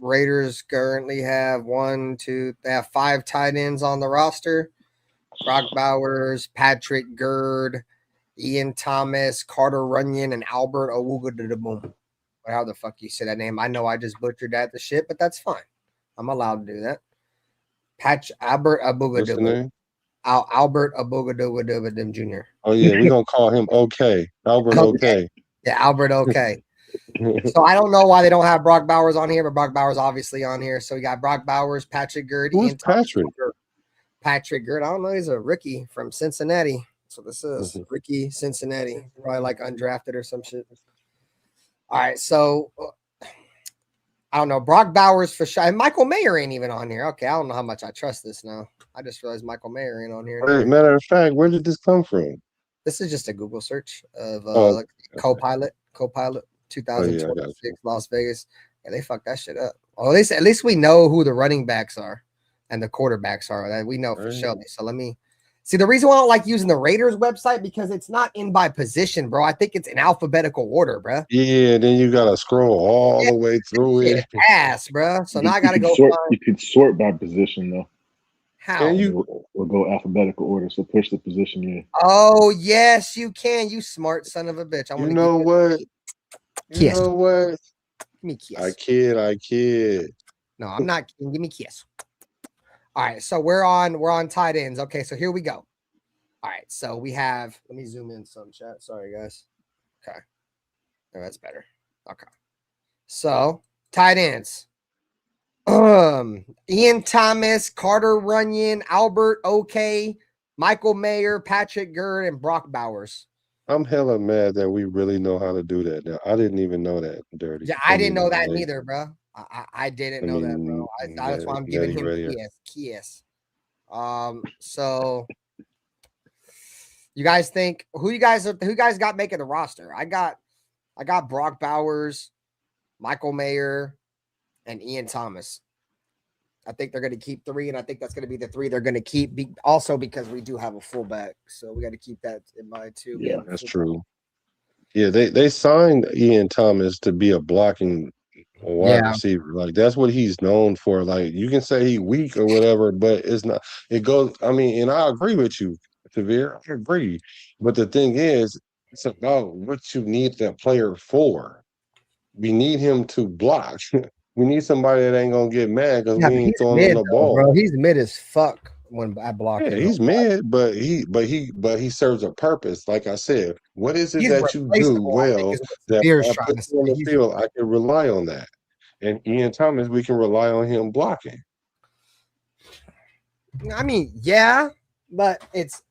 Raiders currently have they have 5 tight ends on the roster. Brock Bowers, Patrick Gurd, Ian Thomas, Carter Runyon, and Albert Owugadeboom. How the fuck you say that name? I know I just butchered that the shit, but that's fine. I'm allowed to do that. Albert Owugadeboom. Albert Owugadeboom Jr. Oh yeah, we're gonna call him OK. Albert OK. Yeah, Albert OK. So I don't know why they don't have Brock Bowers on here, but Brock Bowers obviously on here. So we got Brock Bowers, Patrick Gurd. Who's Patrick? Patrick Gurd. I don't know. He's a rookie from Cincinnati. So this is Ricky Cincinnati. Probably like undrafted or some shit. All right. So I don't know. Brock Bowers for sure. And Michael Mayer ain't even on here. Okay. I don't know how much I trust this now. I just realized Michael Mayer ain't on here. Matter of fact, where did this come from? This is just a Google search of Copilot 2026 Las Vegas. Yeah, they fucked that shit up. Well, at least we know who the running backs are and the quarterbacks are. That we know for sure. So let me see. The reason why I don't like using the Raiders website because it's not in by position, bro. I think it's in alphabetical order, bro. Yeah, then you gotta scroll all the way through it. Ass, bro. So now I gotta go. You could sort by position though. How? We'll go alphabetical order. So push the position in. Oh yes, you can. You smart son of a bitch. You know what? Kiss. You know what? Give me kiss. I kid. No, I'm not kidding. Give me kiss. All right, so we're on tight ends. Okay, so here we go. All right, so we have. Let me zoom in some chat. Sorry, guys. Okay, no, that's better. Okay, so tight ends. Ian Thomas, Carter Runyon, Albert OK, Michael Mayer, Patrick Gurd, and Brock Bowers. I'm hella mad that we really know how to do that now. I didn't even know that, Dirty. Yeah, I didn't know that neither, bro. I didn't know that, bro. That's why I'm giving him kiss. So you guys think who you guys got making the roster? I got Brock Bowers, Michael Mayer, and Ian Thomas. I think they're going to keep 3, and I think that's going to be the 3 they're going to keep. Also, because we do have a fullback, so we got to keep that in mind too. Yeah, that's true. Yeah, they signed Ian Thomas to be a blocking wide receiver. Like that's what he's known for. Like you can say he's weak or whatever, but it's not. It goes. I mean, and I agree with you, Tavir. I agree. But the thing is, it's about what you need that player for. We need him to block. We need somebody that ain't gonna get mad because we ain't throwing him the ball. Bro, he's mid as fuck when I block him. Yeah, he's mid, but he serves a purpose. Like I said, what is it that you do well that I put on the field? I can rely on that. And Ian Thomas, we can rely on him blocking. I mean, yeah, but it's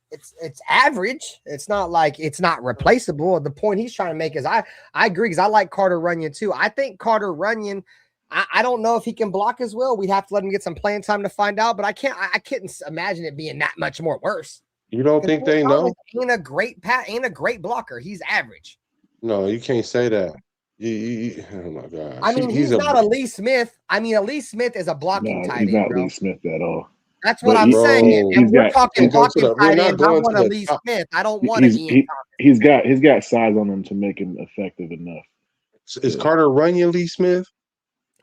average. It's not like it's not replaceable. The point he's trying to make is I agree because I like Carter Runyon too. I think Carter Runyon. I don't know if he can block as well. We'd have to let him get some playing time to find out. But I couldn't imagine it being that much more worse. You don't think they know? Ain't a great blocker. He's average. No, you can't say that. Oh my God! I mean, he's not Lee Smith. I mean, Lee Smith is a blocking tight end. He's not Lee Smith at all. That's what I'm saying. And we're talking blocking tight ends. I want a Lee Smith. I don't want an Ian Thomas. He's got size on him to make him effective enough. Is Carter Runyon Lee Smith?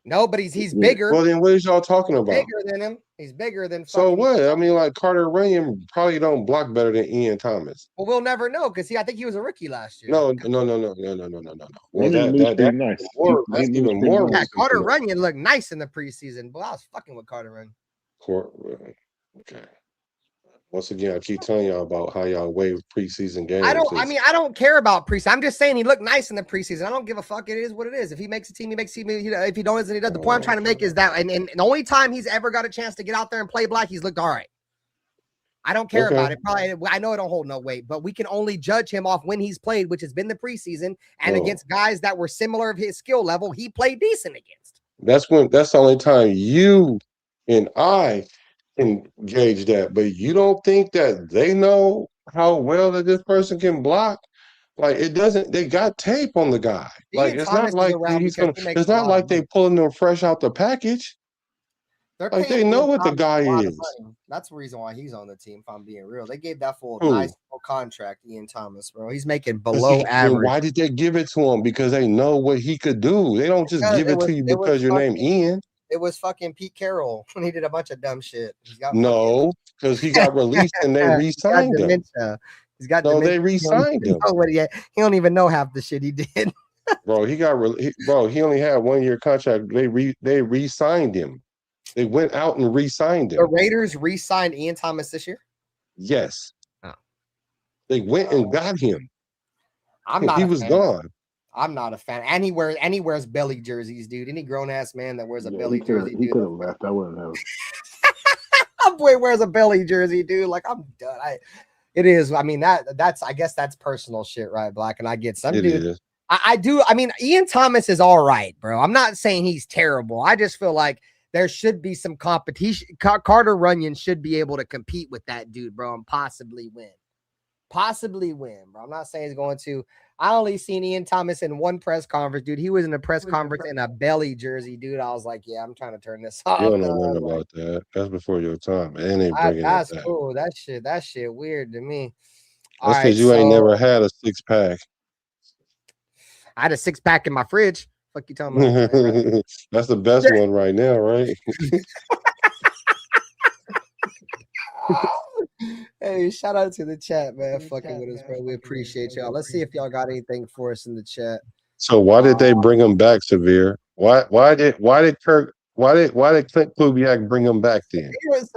No, but he's bigger. Well, then what is y'all talking about? Bigger than him. He's bigger than. So what? I mean, like Carter Runyon probably don't block better than Ian Thomas. Well, we'll never know because I think he was a rookie last year. No. Well, that's nice. That's even more. Yeah, Carter Runyon looked nice in the preseason. Boy, I was fucking with Carter Runyon. Okay. Once again, I keep telling y'all about how y'all waive preseason games. I don't care about preseason. I'm just saying he looked nice in the preseason. I don't give a fuck. It is what it is. If he makes a team, he makes a team. If he don't, he does. The point I'm trying to make is that, and the only time he's ever got a chance to get out there and play black, he's looked all right. I don't care about it. Probably, I know it don't hold no weight, but we can only judge him off when he's played, which has been the preseason, and against guys that were similar of his skill level, he played decent against. That's the only time you and I can gauge that. But you don't think that they know how well that this person can block? Like it doesn't. They got tape on the guy. Like it's not like he's gonna. It's not like they pulling them fresh out the package. Like they know what the guy is. That's the reason why he's on the team. If I'm being real, they gave that full nice full contract, Ian Thomas, bro. He's making below average. Why did they give it to him? Because they know what he could do. They don't just give it to you because your name Ian. It was fucking Pete Carroll when he did a bunch of dumb shit. No, because he got released and they re-signed him. He's got no, they re-signed him. He don't even know half the shit he did. Bro, he only had 1 year contract. They re-signed him. They went out and re-signed him. The Raiders re-signed Ian Thomas this year? Yes. Oh. They went and got him. He was gone. I'm not a fan. And he wears belly jerseys, dude. Any grown-ass man that wears a belly jersey, he could have left. I wouldn't have. My boy wears a belly jersey, dude. Like, I'm done. It is. I mean, that's I guess that's personal shit, right, Black? And I get some dude. I do. I mean, Ian Thomas is all right, bro. I'm not saying he's terrible. I just feel like there should be some competition. Carter Runyon should be able to compete with that dude, bro, and possibly win. Bro. I'm not saying he's going to. I only seen Ian Thomas in one press conference, dude. He was in a press conference in a belly jersey, dude. I was like, yeah, I'm trying to turn this off. You don't know nothing about that. That's before your time. And they bringing that's cool. That shit weird to me. That's because you ain't never had a 6-pack. I had a 6-pack in my fridge. Fuck you talking about? That's the best one right now, right? Hey, shout out to the chat, man. Fucking with us, bro. We appreciate y'all. Let's see if y'all got anything for us in the chat. So why did they bring him back, Severe? Why did Clint Kubiak bring him back then?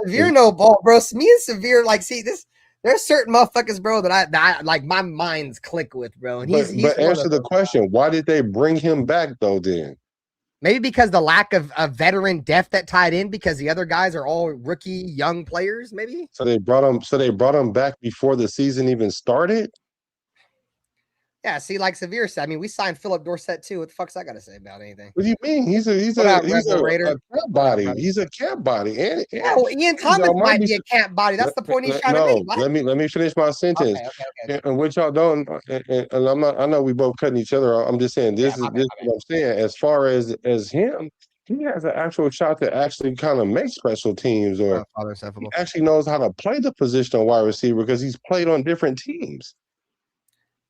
Severe no ball, bro. Me and Severe, like, see this. There's certain motherfuckers, bro, that I like my mind's click with, bro. And he's but answer the question. Why did they bring him back though? Then maybe because the lack of veteran depth that tied in, because the other guys are all rookie young players. Maybe. So they brought him back before the season even started. Yeah, see, like Severe said, I mean, we signed Philip Dorsett too. What the fuck's I got to say about anything? What do you mean? He's a camp body. He's a camp body. And Ian Thomas might be a camp body. That's the point he's trying to make. Let me finish my sentence. Okay. And what y'all don't, and I'm not. I know we both cutting each other off. I'm just saying this is what I'm saying. As far as him, he has an actual shot to actually kind of make special teams, or he actually knows how to play the position of wide receiver because he's played on different teams.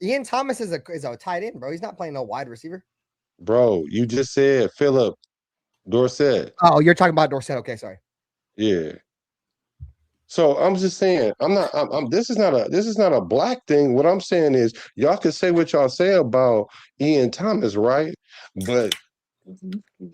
Ian Thomas is a tight end, bro. He's not playing no wide receiver. Bro, you just said Philip Dorsett. Oh, you're talking about Dorsett. Okay, sorry. Yeah. So I'm just saying, this is not a black thing. What I'm saying is y'all can say what y'all say about Ian Thomas, right? But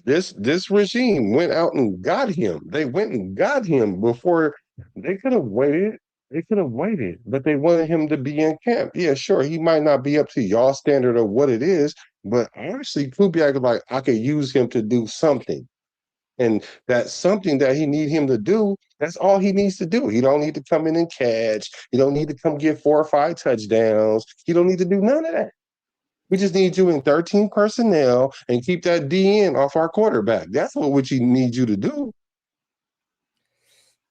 this regime went out and got him. They went and got him before they could have waited. They could have waited, but they wanted him to be in camp. Yeah, sure. He might not be up to y'all standard of what it is, but honestly, Kubiak is like, I could use him to do something. And that's something that he need him to do. That's all he needs to do. He don't need to come in and catch. He don't need to come get 4 or 5 touchdowns. He don't need to do none of that. We just need you in 13 personnel and keep that DN off our quarterback. That's what we need you to do.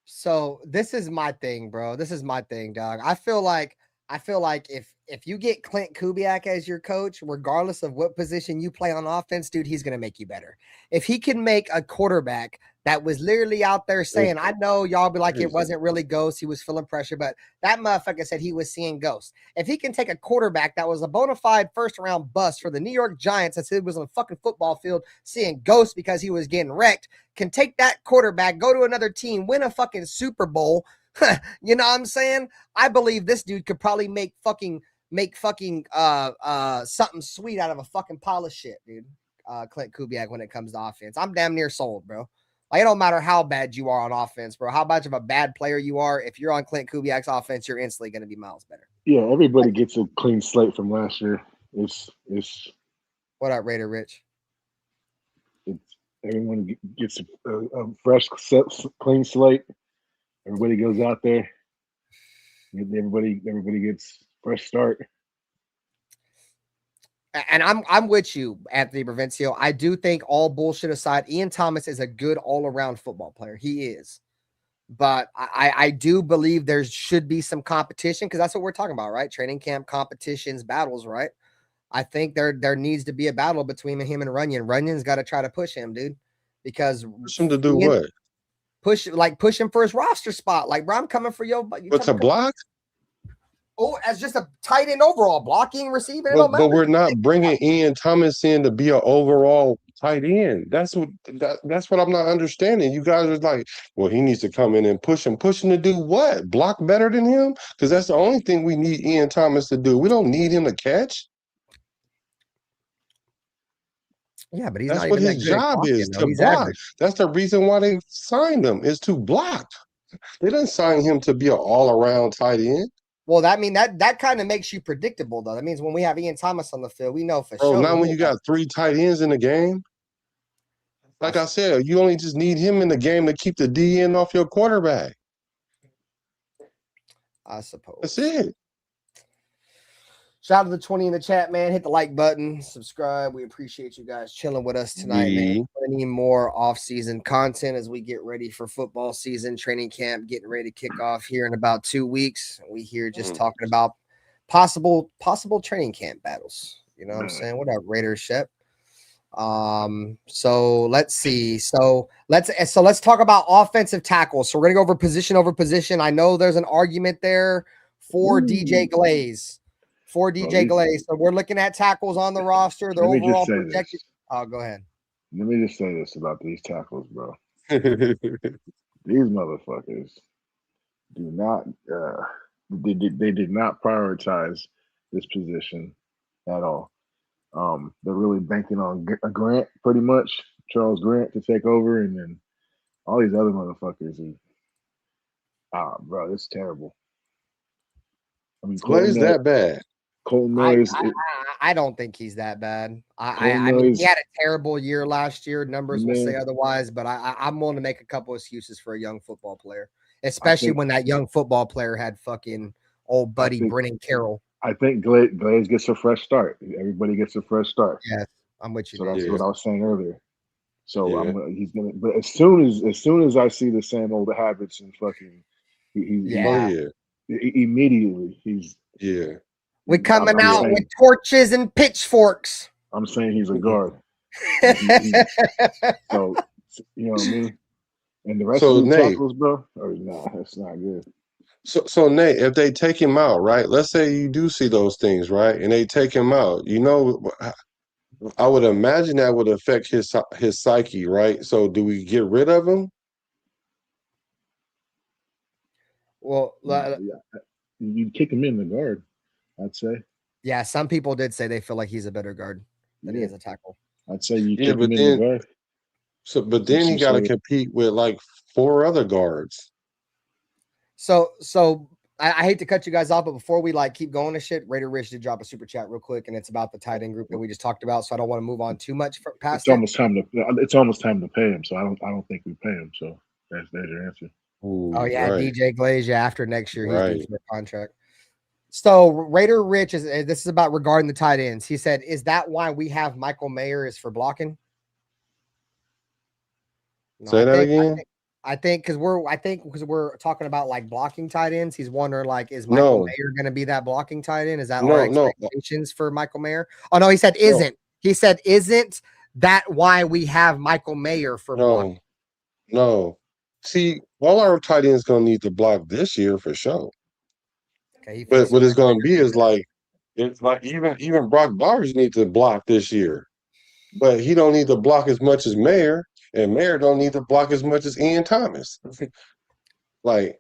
So this is my thing, bro. This is my thing, dog. I feel like if you get Clint Kubiak as your coach, regardless of what position you play on offense, dude, he's gonna make you better. If he can make a quarterback that was literally out there saying, I know y'all be like, it wasn't really ghosts, he was feeling pressure, but that motherfucker said he was seeing ghosts. If he can take a quarterback that was a bona fide first-round bust for the New York Giants that said he was on a fucking football field seeing ghosts because he was getting wrecked, can take that quarterback, go to another team, win a fucking Super Bowl, you know what I'm saying? I believe this dude could probably make fucking something sweet out of a fucking pile of shit, dude. Clint Kubiak when it comes to offense. I'm damn near sold, bro. Like, it don't matter how bad you are on offense, bro. How much of a bad player you are. If you're on Clint Kubiak's offense, you're instantly going to be miles better. Yeah, everybody gets a clean slate from last year. It's What up, Raider Rich? everyone gets a fresh, clean slate. Everybody goes out there. Everybody gets fresh start. And I'm with you, Anthony Provencio. I do think, all bullshit aside, Ian Thomas is a good all-around football player. He is. But I do believe there should be some competition, because that's what we're talking about, right? Training camp competitions, battles, right? I think there needs to be a battle between him and Runyon. Runyon's got to try to push him, dude, because Push him to do what? Push him for his roster spot. Like, bro, I'm coming for you. But to block? Oh, as just a tight end overall, blocking, receiving. But we're not bringing Ian Thomas in to be an overall tight end. That's what I'm not understanding. You guys are like, well, he needs to come in and push him. Push him to do what? Block better than him? Because that's the only thing we need Ian Thomas to do. We don't need him to catch. Yeah, but that's what his job is, to block. Average. That's the reason why they signed him, is to block. They didn't sign him to be an all-around tight end. Well, that kind of makes you predictable, though. That means when we have Ian Thomas on the field, we know for sure. Now when you got 3 tight ends in the game, like I said, you only just need him in the game to keep the DN off your quarterback. I suppose. That's it. Shout out to the 20 in the chat, man. Hit the like button, subscribe. We appreciate you guys chilling with us tonight, man. Plenty more off-season content as we get ready for football season, training camp, getting ready to kick off here in about 2 weeks. We here just talking about possible training camp battles. You know what I'm saying? What up, Raiders, Shep? So let's see. So let's talk about offensive tackles. So we're gonna go over position. I know there's an argument there for DJ Glaze. Glaze. So we're looking at tackles on the roster. They're overall projected. Oh, go ahead. Let me just say this about these tackles, bro. These motherfuckers do not they did not prioritize this position at all. They're really banking on Grant, pretty much, Charles Grant, to take over, and then all these other motherfuckers bro, it's terrible. I mean, what is that bad? Colton Miller. I don't think he's that bad. I mean, he had a terrible year last year. Numbers will say otherwise, but I'm willing to make a couple excuses for a young football player, especially when that young football player had fucking old buddy Brennan Carroll. I think Glaze gets a fresh start. Everybody gets a fresh start. Yes, I'm with you. So that's what I was saying earlier. So he's gonna. But as soon as I see the same old habits and fucking, immediately he's We're coming out with torches and pitchforks. I'm saying he's a guard. So you know what I mean. And the rest of the tackles, bro, that's not good. So Nate, if they take him out, right? Let's say you do see those things, right? And they take him out. You know, I would imagine that would affect his psyche, right? So do we get rid of him? Well, you kick him in the guard, I'd say. Yeah, some people did say they feel like he's a better guard than he is a tackle. I'd say you kick him in the guard. But then he got to compete with like 4 other guards. So I hate to cut you guys off, but before we keep going to shit, Raider Rich did drop a super chat real quick, and it's about the tight end group that we just talked about. So I don't want to move on too much past. It's almost time to pay him. So I don't think we pay him. So there's your answer. Ooh, oh yeah, right. DJ Glaze. Yeah, after next year he's due for a contract. So Raider Rich this is about regarding the tight ends. He said, "Is that why we have Michael Mayer is for blocking?" No, Say that again. I think because we're talking about blocking tight ends. He's wondering is Michael Mayer going to be that blocking tight end? Is that our expectations for Michael Mayer? Oh no, he said isn't. No. He said isn't that why we have Michael Mayer for blocking? No. See, all our tight ends going to need to block this year for sure. Okay, but what it's going to be is it's like even Brock Bowers needs to block this year, but he don't need to block as much as Mayer. And Mayer don't need to block as much as Ian Thomas. But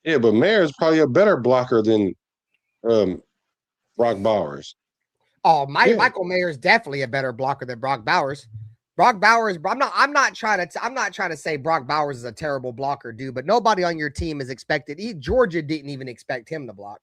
Mayer is probably a better blocker than Brock Bowers. Oh, Michael Mayer is definitely a better blocker than Brock Bowers. Brock Bowers, I'm not trying to say Brock Bowers is a terrible blocker, dude, but nobody on your team is expected. Georgia didn't even expect him to block.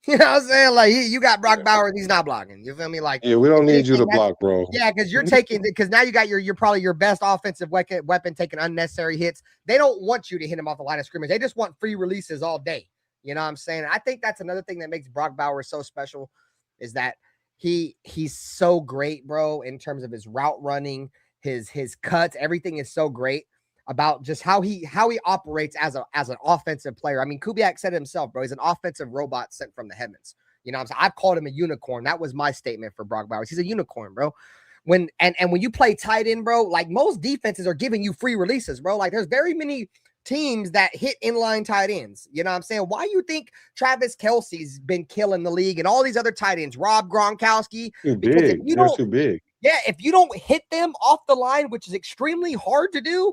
You know what I'm saying? Like you got Brock Bowers, he's not blocking. You feel me? Like Yeah, we don't need you to block, bro. Yeah, because now you got you're probably your best offensive weapon taking unnecessary hits. They don't want you to hit him off the line of scrimmage. They just want free releases all day. You know what I'm saying? I think that's another thing that makes Brock Bowers so special is that he's so great, bro, in terms of his route running. His cuts, everything is so great about just how he operates as an offensive player. I mean, Kubiak said it himself, bro. He's an offensive robot sent from the heavens. You know what I'm saying? I've called him a unicorn. That was my statement for Brock Bowers. He's a unicorn, bro. When you play tight end, bro, like most defenses are giving you free releases, bro. Like there's very many teams that hit inline tight ends. You know what I'm saying? Why you think Travis Kelce's been killing the league and all these other tight ends, Rob Gronkowski? Too big. They're too big. Yeah, if you don't hit them off the line, which is extremely hard to do,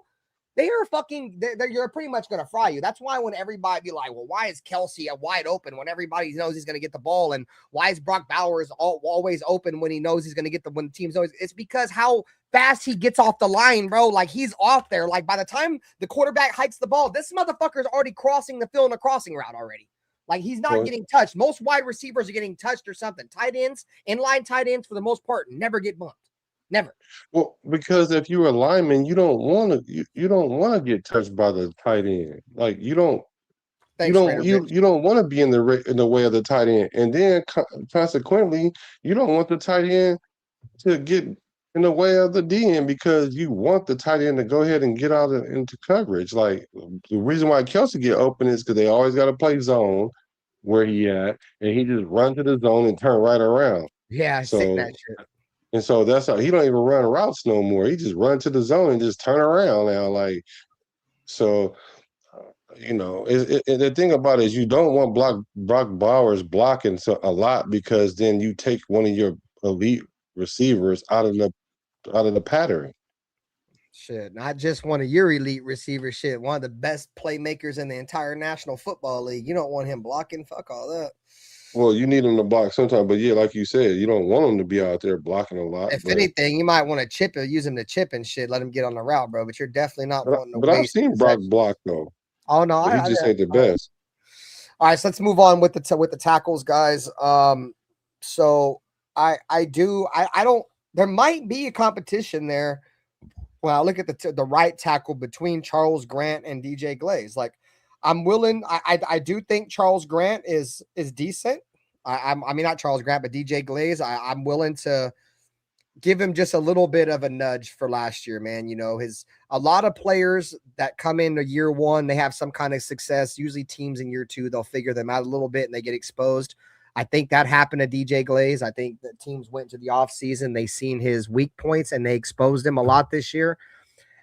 you're pretty much going to fry you. That's why when everybody be like, well, why is Kelce wide open when everybody knows he's going to get the ball? And why is Brock Bowers always open when he knows he's going to get when the team's always, it's because how fast he gets off the line, bro. Like he's off there. Like by the time the quarterback hikes the ball, this motherfucker is already crossing the field in a crossing route already. Like he's not getting touched. Most wide receivers are getting touched or something. Tight ends, inline tight ends for the most part, never get bumped. Never. Well, because if you're a lineman, you don't want to get touched by the tight end. Like you don't want to be in the way of the tight end, and then consequently, you don't want the tight end to get in the way of the DN because you want the tight end to go ahead and get out into coverage. Like the reason why Kelce get open is because they always got to play zone where he at, and he just run to the zone and turn right around. Yeah, so that shit. And so that's how he don't even run routes no more. He just run to the zone and just turn around now. Like, so, the thing about it is you don't want Brock Bowers blocking a lot because then you take one of your elite receivers out of the pattern. Shit, not just one of your elite receivers. Shit, one of the best playmakers in the entire National Football League. You don't want him blocking. Fuck all that. Well, you need him to block sometimes, but yeah, like you said, you don't want him to be out there blocking a lot. If anything, you might want to use him to chip and shit, let him get on the route, bro. But you're definitely not wanting to. But I've seen Brock block though. Oh no, he just ain't the best. All right, so let's move on with the tackles, guys. So I don't. There might be a competition there. When I look at the right tackle between Charles Grant and DJ Glaze, like. I'm willing. I do think Charles Grant is decent. I mean not Charles Grant, but DJ Glaze. I'm willing to give him just a little bit of a nudge for last year, man. You know, a lot of players that come into year one, they have some kind of success. Usually teams in year two, they'll figure them out a little bit and they get exposed. I think that happened to DJ Glaze. I think that teams went to the offseason, they seen his weak points and they exposed him a lot this year.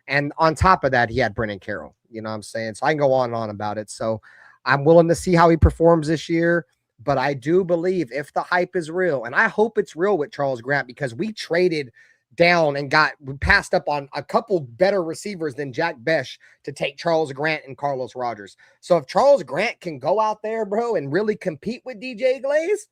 And on top of that, he had Brennan Carroll. You know what I'm saying? So I can go on and on about it. So I'm willing to see how he performs this year. But I do believe if the hype is real, and I hope it's real with Charles Grant because we traded down and we passed up on a couple better receivers than Jack Besh to take Charles Grant and Carlos Rogers. So if Charles Grant can go out there, bro, and really compete with DJ Glaze,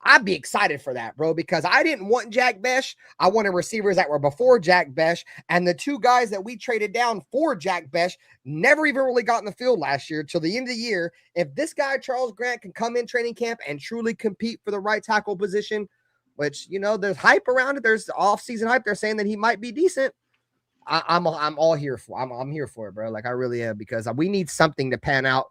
I'd be excited for that, bro, because I didn't want Jack Besh. I wanted receivers that were before Jack Besh, and the two guys that we traded down for Jack Besh never even really got in the field last year till the end of the year. If this guy, Charles Grant, can come in training camp and truly compete for the right tackle position, which, you know, there's hype around it. There's off-season hype. They're saying that he might be decent. I'm all here for. I'm here for it, bro. Like I really am, because we need something to pan out.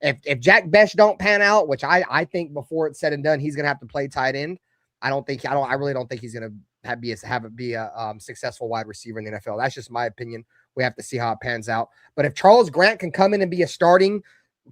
If Jack Besh don't pan out, which I think before it's said and done, he's gonna have to play tight end. I really don't think he's gonna be a successful wide receiver in the NFL. That's just my opinion. We have to see how it pans out. But if Charles Grant can come in and be a starting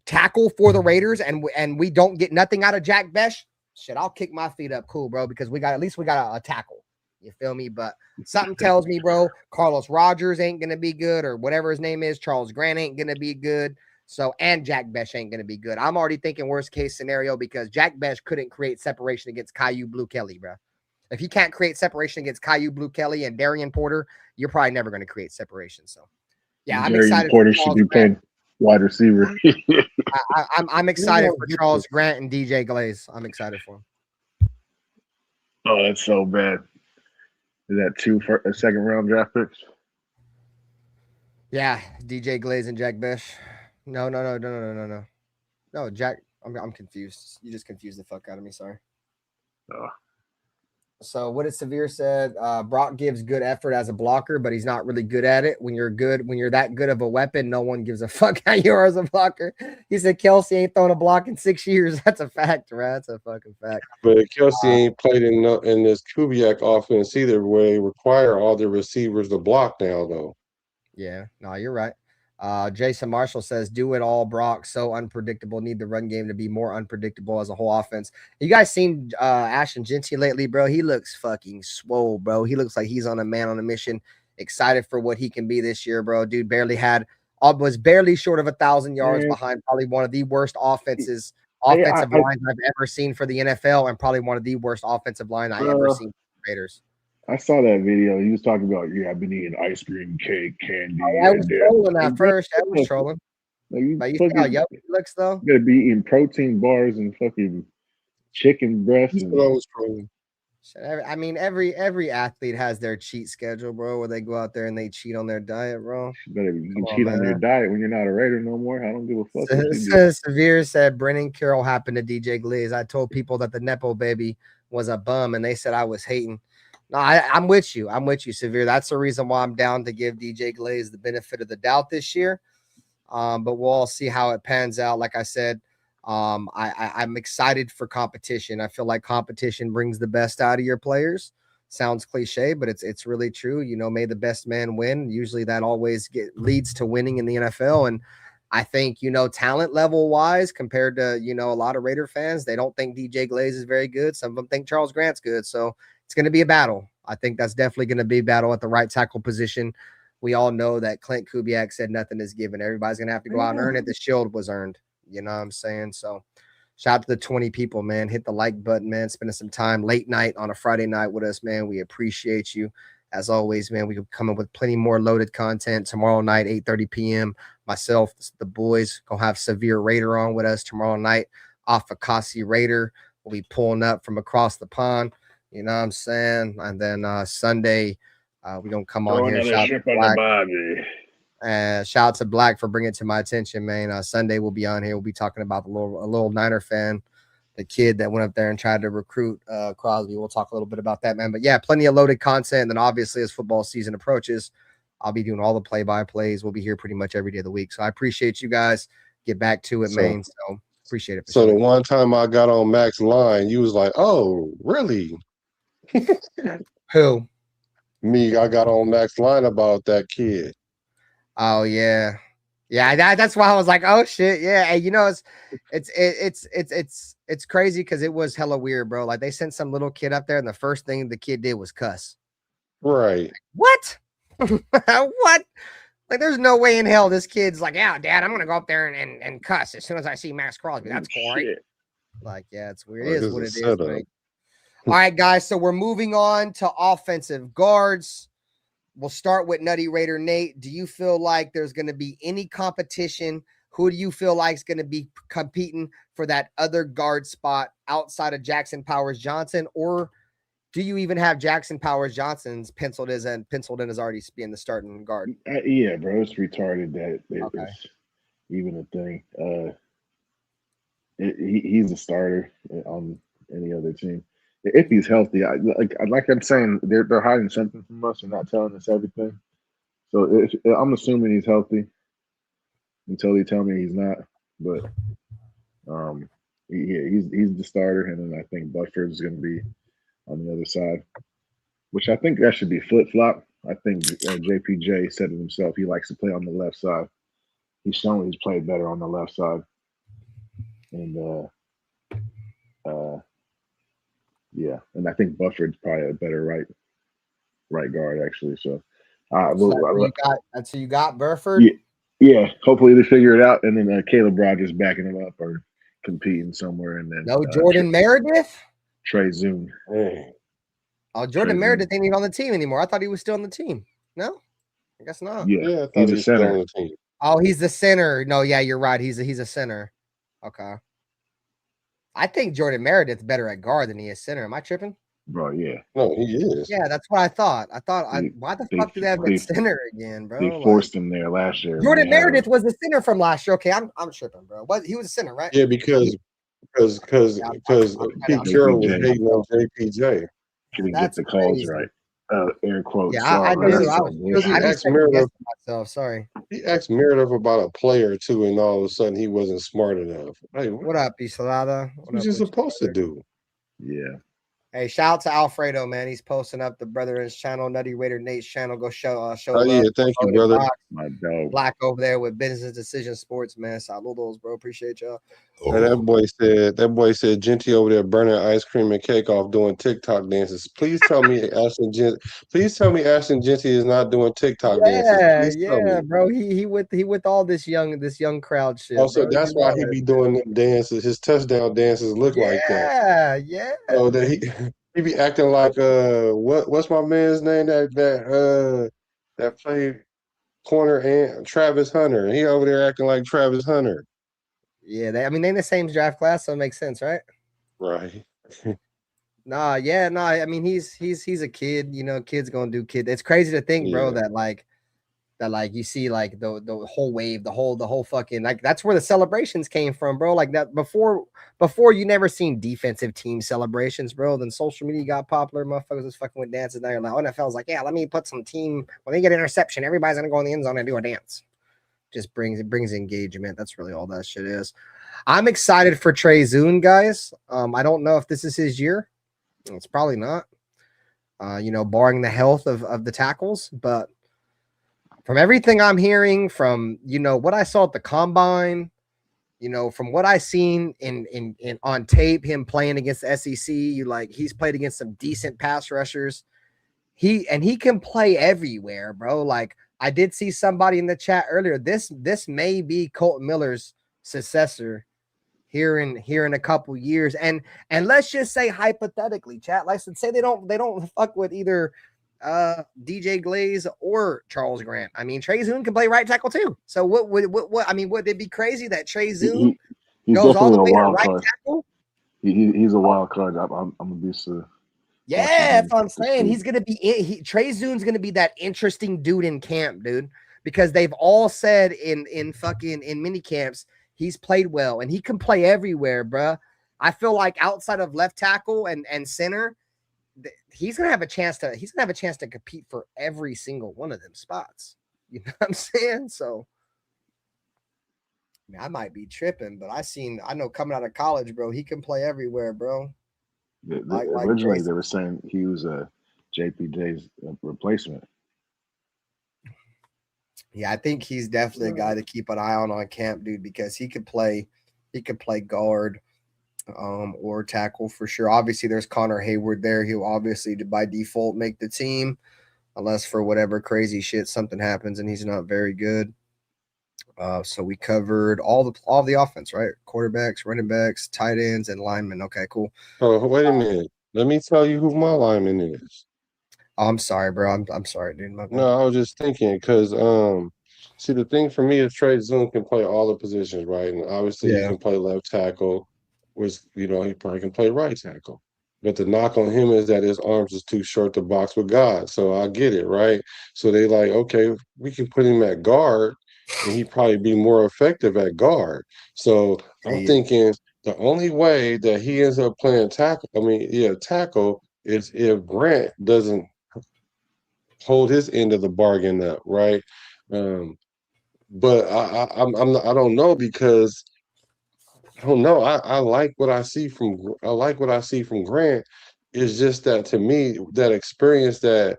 tackle for the Raiders, and we don't get nothing out of Jack Besh, shit, I'll kick my feet up, cool, bro, because at least we got a tackle. You feel me? But something tells me, bro, Carlos Rogers ain't gonna be good, or whatever his name is. Charles Grant ain't gonna be good. So, and Jack Besh ain't going to be good. I'm already thinking worst case scenario because Jack Besh couldn't create separation against Caillou Blue Kelly, bro. If he can't create separation against Caillou Blue Kelly and Darian Porter, you're probably never going to create separation. So, yeah, I'm excited. Porter should be playing wide receiver. I'm excited for Charles Grant and DJ Glaze. I'm excited for him. Oh, that's so bad. Is that 2 second round draft picks? Yeah, DJ Glaze and Jack Bish. No. No, Jack. I'm confused. You just confused the fuck out of me. Sorry. Oh. So what did Severe said? Brock gives good effort as a blocker, but he's not really good at it. When you're that good of a weapon, no one gives a fuck how you are as a blocker. He said Kelsey ain't thrown a block in 6 years. That's a fact, right? That's a fucking fact. But Kelsey ain't played in this Kubiak offense either, where they require all the receivers to block now, though. Yeah, no, you're right. Jason Marshall says, do it all, Brock. So unpredictable. Need the run game to be more unpredictable as a whole offense. You guys seen Ashton Jinty lately, bro? He looks fucking swole, bro. He looks like he's on a man on a mission. Excited for what he can be this year, bro. Dude was barely short of 1,000 yards behind probably one of the worst offensive lines I've ever seen for the NFL, and probably one of the worst offensive line I ever seen for the Raiders. I saw that video. He was talking about, I've been eating ice cream, cake, candy. I was trolling at first. I was trolling. Like, you see how yummy it looks, though? You gotta be eating protein bars and fucking chicken breast. That's what I was trolling. I mean, every athlete has their cheat schedule, bro, where they go out there and they cheat on their diet, bro. You can cheat on your diet when you're not a Raider no more. I don't give a fuck. Severe said Brennan Carroll happened to DJ Glaze. I told people that the Nepo baby was a bum, and they said I was hating. No, I'm with you. I'm with you, Severe. That's the reason why I'm down to give DJ Glaze the benefit of the doubt this year. But we'll all see how it pans out. Like I said, I'm excited for competition. I feel like competition brings the best out of your players. Sounds cliche, but it's really true. May the best man win. Usually that always leads to winning in the NFL. And I think, talent level wise, compared to, a lot of Raider fans, they don't think DJ Glaze is very good. Some of them think Charles Grant's good. So it's going to be a battle. I think that's definitely going to be a battle at the right tackle position. We all know that Clint Kubiak said nothing is given. Everybody's going to have to go out and earn it. The shield was earned. You know what I'm saying? So shout out to the 20 people, man. Hit the like button, man. Spending some time late night on a Friday night with us, man. We appreciate you. As always, man, we could come up with plenty more loaded content tomorrow night, 8:30 p.m. Myself, the boys, going to have Severe Raider on with us tomorrow night off of Kasi Raider. We'll be pulling up from across the pond. You know what I'm saying? And then Sunday, we're going to come on here. Shout out to Black for bringing it to my attention, man. Sunday we'll be on here. We'll be talking about a little Niner fan, the kid that went up there and tried to recruit Crosby. We'll talk a little bit about that, man. But yeah, plenty of loaded content. And then obviously as football season approaches, I'll be doing all the play-by-plays. We'll be here pretty much every day of the week. So I appreciate you guys. Get back to it, man. So appreciate it. So the one time I got on Mac's line, you was like, "Oh, really?" Who? Me. I got on Mac's line about that kid. Oh yeah. That's why I was like, oh shit, yeah. And it's crazy because it was hella weird, bro. Like they sent some little kid up there, and the first thing the kid did was cuss. Right. Like, what? What? Like, there's no way in hell this kid's like, yeah, Dad, I'm gonna go up there and cuss as soon as I see Max Crosby. That's cool, right? Like, yeah, it's weird. It is what it is. Right? All right, guys. So we're moving on to offensive guards. We'll start with Nutty Raider Nate. Do you feel like there's going to be any competition? Who do you feel like is going to be competing for that other guard spot outside of Jackson Powers Johnson? Or do you even have Jackson Powers Johnson's penciled in as already being the starting guard? Yeah, bro. It's retarded that it's even a thing. He's a starter on any other team. If he's healthy, like I'm saying, they're hiding something from us and not telling us everything. So I'm assuming he's healthy until they tell me he's not. But he's the starter, and then I think Butford is going to be on the other side, which I think that should be flip flop. I think JPJ said it himself. He likes to play on the left side. He's shown he's played better on the left side, and yeah, and I think Buffer's probably a better right guard actually. So, you got Burford. Yeah. Hopefully they figure it out, and then Caleb Rogers backing him up or competing somewhere, and then no Jordan Meredith. Trey Zoom. Oh, Jordan Meredith ain't even on the team anymore. I thought he was still on the team. No, I guess not. Yeah, he's a center. On the team. Oh, he's the center. No, yeah, you're right. He's a center. Okay. I think Jordan Meredith's better at guard than he is center. Am I tripping? bro. Yeah, No, he is. Yeah, that's what I thought. They- Why the they- fuck do they have they- a center again, they bro? Like, forced him there last year. when Jordan they had Meredith him. was the center from last year. Okay, I'm tripping, bro. What he was a center, right? Yeah, because Yeah, Pete I'm Carroll was JPJ. hating on JPJ. Couldn't get That's the calls crazy. right. Air quotes. Yeah, I sorry, knew. some Because he I be asked second Meredith, guessing myself. Sorry. he asked Meredith about a player or two, and all of a sudden he wasn't smart enough. Hey, What up, Isolada? What was up you with supposed to brother? do? Yeah. Hey, shout out to Alfredo, man. He's posting up the Brethren's channel, Nutty Raider Nate's channel. Go show Oh love. yeah, thank you, Loaded brother. Box. My dog. Black over there with Business Decision Sports, man. Saludos, bro. Appreciate y'all. And that boy said Genty over there burning ice cream and cake off doing TikTok dances. Please tell me Ashton Genty is not doing TikTok dances. Yeah, Please tell me. bro. He with all this young crowd shit. Also, bro. that's You know why he that be shit. doing them dances. His touchdown dances look like that. Yeah. So that he be acting like what's my man's name that played corner and Travis Hunter. He over there acting like Travis Hunter. Yeah, they in the same draft class, so it makes sense, right? Right. Nah, I mean, he's a kid, kid's gonna do kid. It's crazy to think, bro, Yeah. that you see like the whole wave, the whole fucking like that's where the celebrations came from, bro. Like that before you never seen defensive team celebrations, bro. Then social media got popular, motherfuckers was fucking with dances. Now you're like, NFL's like, yeah, let me put some team when they get interception, everybody's gonna go in the end zone and do a dance. Just brings engagement. That's really all that shit is. I'm excited for Trey Zune, guys. I don't know if this is his year. It's probably not. Barring the health of the tackles, but from everything I'm hearing, from what I saw at the combine, from what I seen in on tape, him playing against the SEC, he's played against some decent pass rushers. He can play everywhere, bro. Like I did see somebody in the chat earlier. This may be Colton Miller's successor here in a couple years. And let's just say hypothetically, chat, let's say they don't fuck with either DJ Glaze or Charles Grant. I mean, Trey Zune can play right tackle too. So what I mean, would it be crazy that Trey Zune He's goes all the way definitely a to wild right card. tackle? He's a wild card. I'm gonna be Yeah, that's what I'm saying. He's gonna be Trey Zune's gonna be that interesting dude in camp, dude, because they've all said in mini camps he's played well and he can play everywhere, bruh. I feel like outside of left tackle and center, he's gonna have a chance to compete for every single one of them spots. You know what I'm saying? So I might be tripping, but I know coming out of college, bro, he can play everywhere, bro. Originally, they were saying he was a JPJ's replacement. Yeah, I think he's definitely a guy to keep an eye on camp, dude, because he could play guard or tackle for sure. Obviously, there's Connor Hayward there. He'll obviously by default make the team, unless for whatever crazy shit something happens and he's not very good. So we covered all the offense, right? Quarterbacks, running backs, tight ends, and linemen. Okay, cool. Oh, wait a minute. Let me tell you who my lineman is. Oh, I'm sorry, bro. I'm sorry, dude. My bad. No, I was just thinking because see the thing for me is Trey Zune can play all the positions, right? And obviously he can play left tackle, which he probably can play right tackle. But the knock on him is that his arms is too short to box with God. So I get it, right? So they like, okay, we can put him at guard and he'd probably be more effective at guard. So I'm thinking the only way that he ends up playing tackle, tackle is if Grant doesn't hold his end of the bargain up, right? But I don't know because I don't know. I like what I see from Grant. It's just that to me, that experience that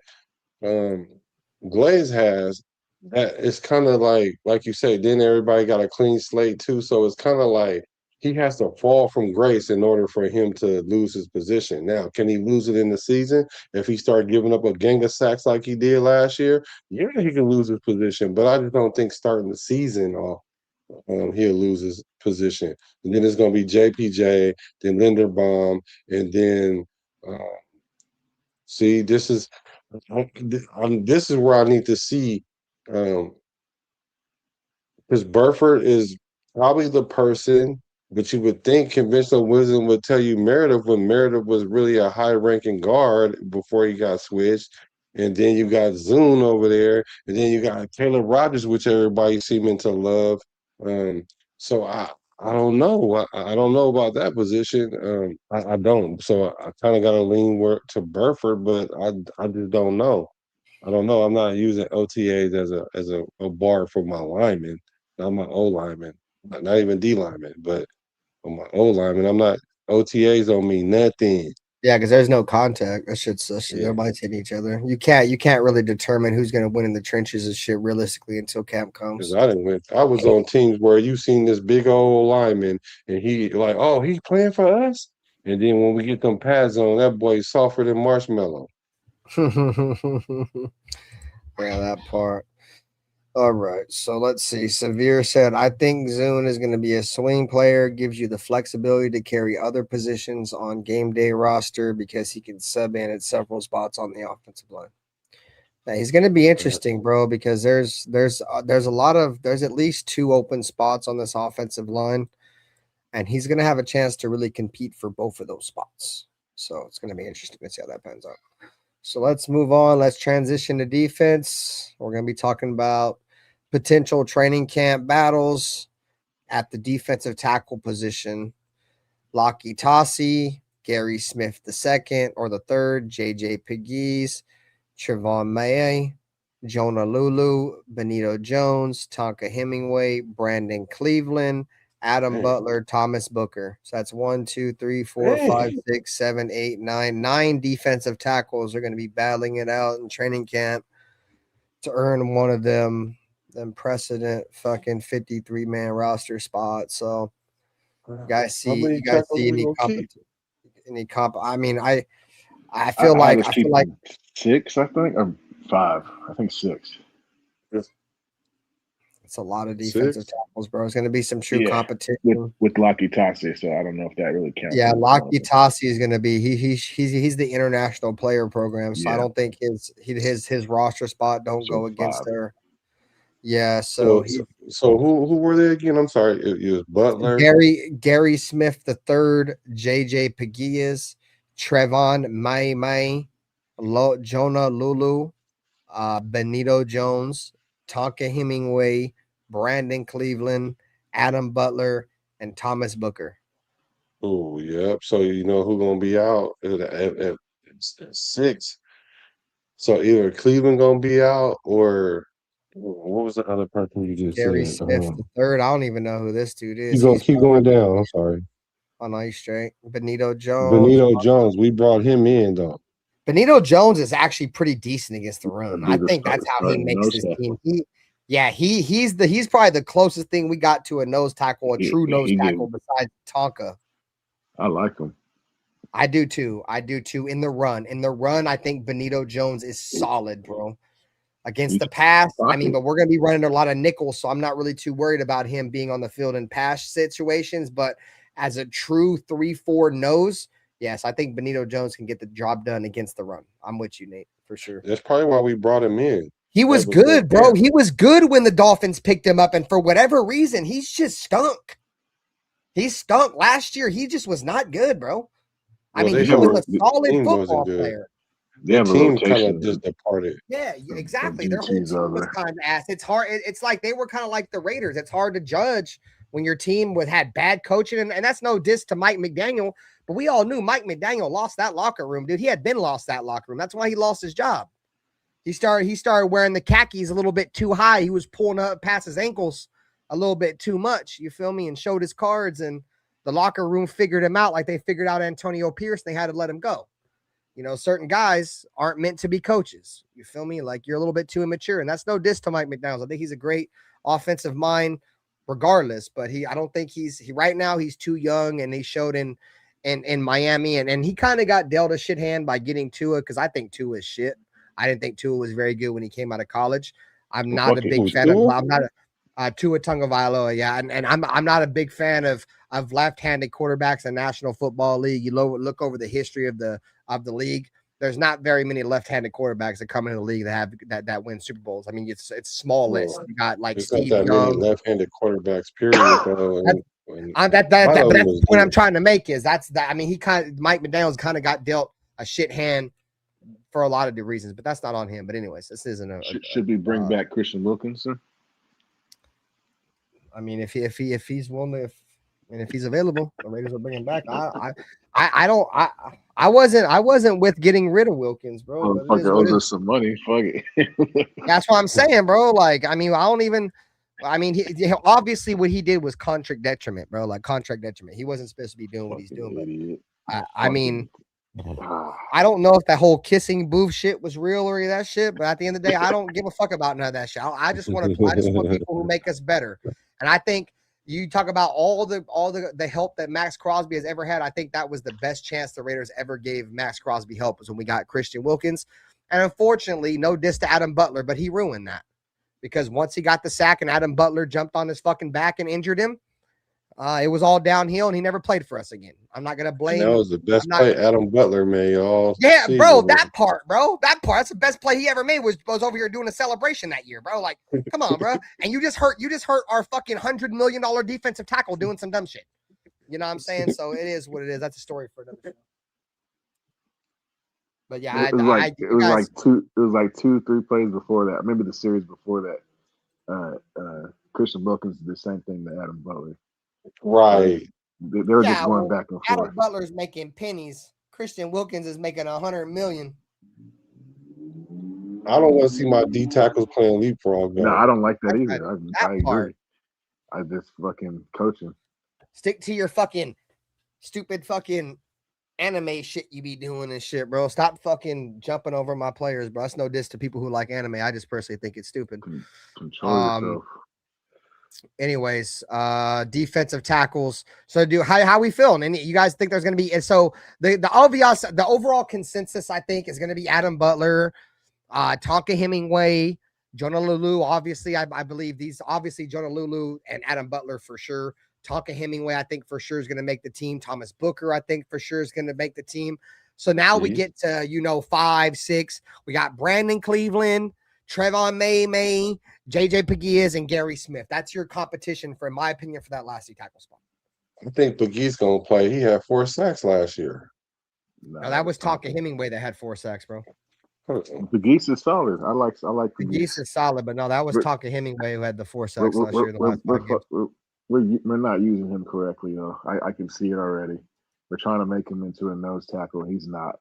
Glaze has, that it's kind of like you say, then everybody got a clean slate too. So it's kind of like he has to fall from grace in order for him to lose his position. Now, can he lose it in the season? If he started giving up a gang of sacks like he did last year, yeah, he can lose his position. But I just don't think starting the season off, he'll lose his position. And then it's going to be JPJ, then Linderbaum, and then see, this is where I need to see, because Burford is probably the person But you would think conventional wisdom would tell you Meredith when Meredith was really a high-ranking guard before he got switched. And then you got Zune over there, and then you got Taylor Rogers, which everybody seeming to love. So I don't know. I don't know about that position. I don't. So I kind of got to lean to Burford, but I just don't know. I don't know. I'm not using OTAs as a bar for my lineman, not my O lineman, not even D lineman, but on my O lineman. I'm not OTAs don't mean nothing. Yeah, because there's no contact. That shit, Yeah. everybody's hitting each other. You can't really determine who's gonna win in the trenches and shit realistically until camp comes. Because I was on teams where you seen this big old lineman and he like, oh, he's playing for us. And then when we get them pads on, that boy's softer than marshmallow. Yeah, that part. All right, so let's see. Severe said, I think Zune is going to be a swing player, gives you the flexibility to carry other positions on game day roster because he can sub in at several spots on the offensive line. Now, he's going to be interesting, bro, because there's at least 2 open spots on this offensive line, and he's going to have a chance to really compete for both of those spots. So it's going to be interesting to see how that pans out. So let's move on. Let's transition to defense. We're going to be talking about potential training camp battles at the defensive tackle position. Lockie Tassi, Gary Smith II or the third, JJ Pegues, Trevon May, Jonah Lulu, Benito Jones, Tonka Hemingway, Brandon Cleveland, Adam Butler, Thomas Booker. So that's 1, 2, 3, 4, 5, 6, 7, 8, 9. 9 defensive tackles are going to be battling it out in training camp to earn one of them precedent fucking 53-man roster spots. So you guys see any comp? I mean, I feel like 6, I think, or 5. I think 6. It's a lot of defensive tackles, bro. It's going to be some true competition with Lockie Tassi. So I don't know if that really counts. Yeah, Lockie Tassi is going to be he's the international player program, so I don't think his roster spot don't go against her. Yeah, so who were they again? I'm sorry, it was Butler, Gary Smith III, JJ Pegues, Trevon May, Jonah Lulu, Benito Jones, Tonka Hemingway, Brandon Cleveland, Adam Butler, and Thomas Booker. Oh, yep. So you know who's gonna be out at 6. So either Cleveland gonna be out or what was the other person you just Gary said? Smith III. I don't even know who this dude is. He's gonna keep going down. I'm sorry. On ice straight. Benito Jones. Benito Jones. We brought him in though. Benito Jones is actually pretty decent against the run. I think that's how he makes his team. He's probably the closest thing we got to a nose tackle, true nose tackle besides Tonka. I like him. I do too. In the run, I think Benito Jones is solid, bro. Against the pass, I mean, but we're going to be running a lot of nickels, so I'm not really too worried about him being on the field in pass situations. But as a true 3-4 nose, yes, I think Benito Jones can get the job done against the run. I'm with you, Nate, for sure. That's probably why we brought him in. He was good, bro. He was good when the Dolphins picked him up, and for whatever reason, he's just stunk. He stunk last year. He just was not good, bro. I mean, he was a solid football player. The team kind of just departed. Yeah, exactly. Their whole team was kind of ass. It's hard. It's like they were kind of like the Raiders. It's hard to judge when your team had bad coaching, and that's no diss to Mike McDaniel, but we all knew Mike McDaniel lost that locker room, dude. He had been lost that locker room. That's why he lost his job. He started wearing the khakis a little bit too high. He was pulling up past his ankles a little bit too much. You feel me? And showed his cards, and the locker room figured him out like they figured out Antonio Pierce. They had to let him go. You know, certain guys aren't meant to be coaches. You feel me? Like, you're a little bit too immature, and that's no diss to Mike McDaniel. I think he's a great offensive mind regardless, but I don't think right now he's too young, and he showed in Miami, and he kind of got dealt a shit hand by getting Tua, because I think Tua is shit. I didn't think Tua was very good when he came out of college. I'm not a big fan of Tua Tagovailoa, yeah, and I'm not a big fan of left-handed quarterbacks in the National Football League. You look over the history of the league. There's not very many left-handed quarterbacks that come into the league that win Super Bowls. I mean, it's small list. You got like Steve Young, left-handed quarterbacks. Period. when That's Milo the was point I'm good. trying to make is I mean, Mike McDaniels kind of got dealt a shit hand for a lot of the reasons, but that's not on him. But anyways, this isn't Should we bring back Christian Wilkinson? I mean, if he's willing to, if he's available, the Raiders will bring him back. I wasn't with getting rid of Wilkins, bro. But it is Motherfucker what owes it us is. some money. Fuck it. That's what I'm saying, bro. Like, I mean, he obviously what he did was contract detriment, bro. Like contract detriment. He wasn't supposed to be doing what he's doing. Idiot. But I mean, Ah. I don't know if that whole kissing booth shit was real or any of that shit, but at the end of the day, I don't give a fuck about none of that shit. I just want people who make us better. And I think you talk about all the help that Max Crosby has ever had. I think that was the best chance the Raiders ever gave Max Crosby help was when we got Christian Wilkins. And unfortunately, no diss to Adam Butler, but he ruined that because once he got the sack and Adam Butler jumped on his fucking back and injured him, it was all downhill and he never played for us again. I'm not gonna blame. And that was the best play Adam Butler made all Yeah, season, bro, that part, that's the best play he ever made was over here doing a celebration that year, bro. Like, come on, bro. And you just hurt our fucking $100 million defensive tackle doing some dumb shit. You know what I'm saying? So it is what it is. That's a story for another show. But yeah, it was like 2-3 plays before that. Maybe the series before that. Christian Wilkins did the same thing to Adam Butler. Right. They were just going back and forth. Adam Butler's making pennies. Christian Wilkins is making $100 million. I don't want to see my D tackles playing leapfrog. No, I don't like that either. I agree. Part. I just fucking coaching. Stick to your fucking stupid fucking anime shit you be doing and shit, bro. Stop fucking jumping over my players, bro. That's no diss to people who like anime. I just personally think it's stupid. Control yourself. Anyways, defensive tackles. So how we feeling? And you guys think there's gonna be so the overall consensus I think is gonna be Adam Butler, Tonka Hemingway, Jonah Lulu. Obviously, I believe obviously Jonah Lulu and Adam Butler for sure. Tonka Hemingway, I think for sure is gonna make the team. Thomas Booker, I think for sure is gonna make the team. So now we get to 5, 6. We got Brandon Cleveland, Trevon May, JJ Pegues, and Gary Smith. That's your competition, in my opinion, for that last tackle spot. I think Pegues gonna play. He had 4 sacks last year. No, that was Tonka Hemingway that had 4 sacks, bro. Pegues is solid. I like Pegues is solid, but no, that was Tonka Hemingway who had the 4 sacks last year. We're not using him correctly, though. I can see it already. We're trying to make him into a nose tackle. He's not.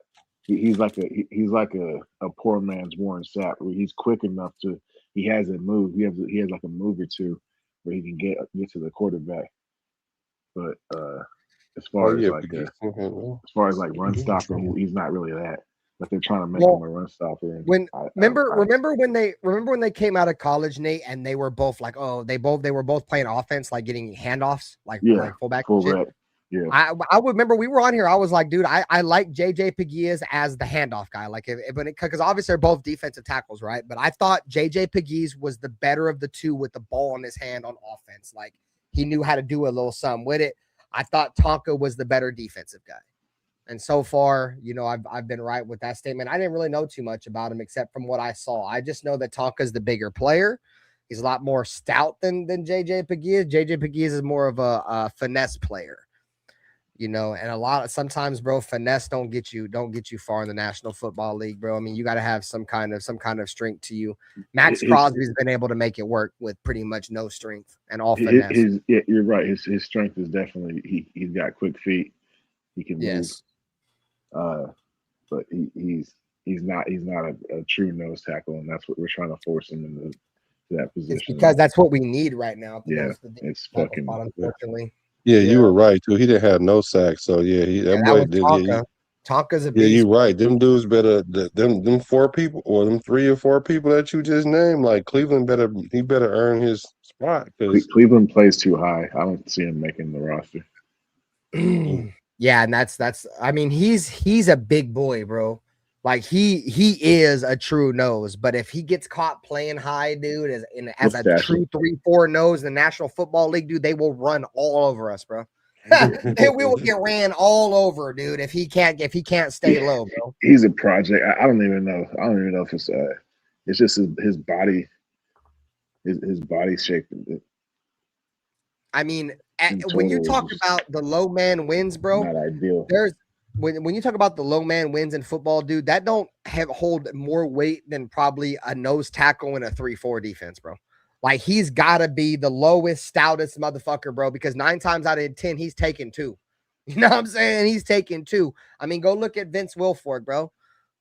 He's like a poor man's Warren Sapp. Where he's quick enough to. He has a move. He has like a move or two where he can get to the quarterback. But as far as run stopper, he's not really that. But they're trying to make him a run stopper. Remember when they came out of college, Nate, and they were both like, they were both playing offense, like getting handoffs, like fullback. Yeah, I would remember we were on here. I was like, dude, I like JJ Pegues as the handoff guy, like because obviously they're both defensive tackles, right? But I thought JJ Pegues was the better of the two with the ball in his hand on offense. Like he knew how to do a little something with it. I thought Tonka was the better defensive guy. And so far, I've been right with that statement. I didn't really know too much about him except from what I saw. I just know that Tonka's the bigger player. He's a lot more stout than JJ Pegues. JJ Pegues is more of a finesse player. And sometimes, bro, finesse don't get you far in the National Football League, bro. I mean, you got to have some kind of strength to you. Max Crosby's been able to make it work with pretty much no strength and all finesse. You're right. His strength is definitely he's got quick feet. He can move. But he's not a true nose tackle, and that's what we're trying to force him into that position. It's because that's what we need right now. It's fucking unfortunately. Yeah, you were right too. He didn't have no sacks, so that boy did. Tonka's a beast. Yeah, you're right. Them dudes better. Them 4 people, or them 3 or 4 people that you just named. Like Cleveland better earn his spot. Cleveland plays too high. I don't see him making the roster. Yeah, and that's. I mean, he's a big boy, bro. Like he is a true nose, but if he gets caught playing high, dude, as a true 3-4 nose in the National Football League, dude, they will run all over us, bro. We will get ran all over, dude. If he can't stay low, bro. He's a project. I don't even know. If it's just his body, his body shape. I mean, total when you talk is about the low man wins, bro, not ideal. there's when you talk about the low man wins in football, dude, that don't hold more weight than probably a nose tackle in a 3-4 defense, bro. Like he's got to be the lowest, stoutest motherfucker, bro, because 9 times out of 10 he's taking 2. You know what I'm saying? He's taking 2. I mean, go look at Vince Wilfork, bro.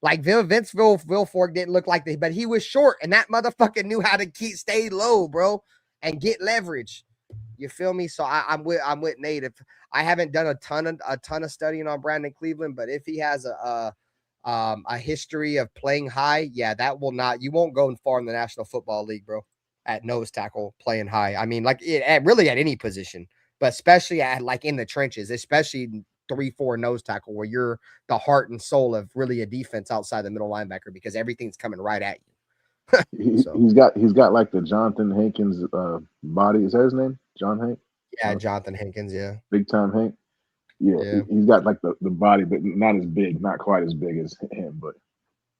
Like Vince Wilfork didn't look like that, but he was short, and that motherfucker knew how to stay low, bro, and get leverage. You feel me? So I'm with Nate. If I haven't done a ton of studying on Brandon Cleveland, but if he has a history of playing high, yeah, you won't go far in the National Football League, bro, at nose tackle playing high. I mean, like really at any position, but especially at like in the trenches, especially 3-4 nose tackle where you're the heart and soul of really a defense outside the middle linebacker because everything's coming right at you. He's got like the Jonathan Hankins body. Is that his name? John Hank? Yeah, Jonathan Hankins, yeah. Big time Hank. Yeah. He's got like the body, but not as big, not quite as big as him, but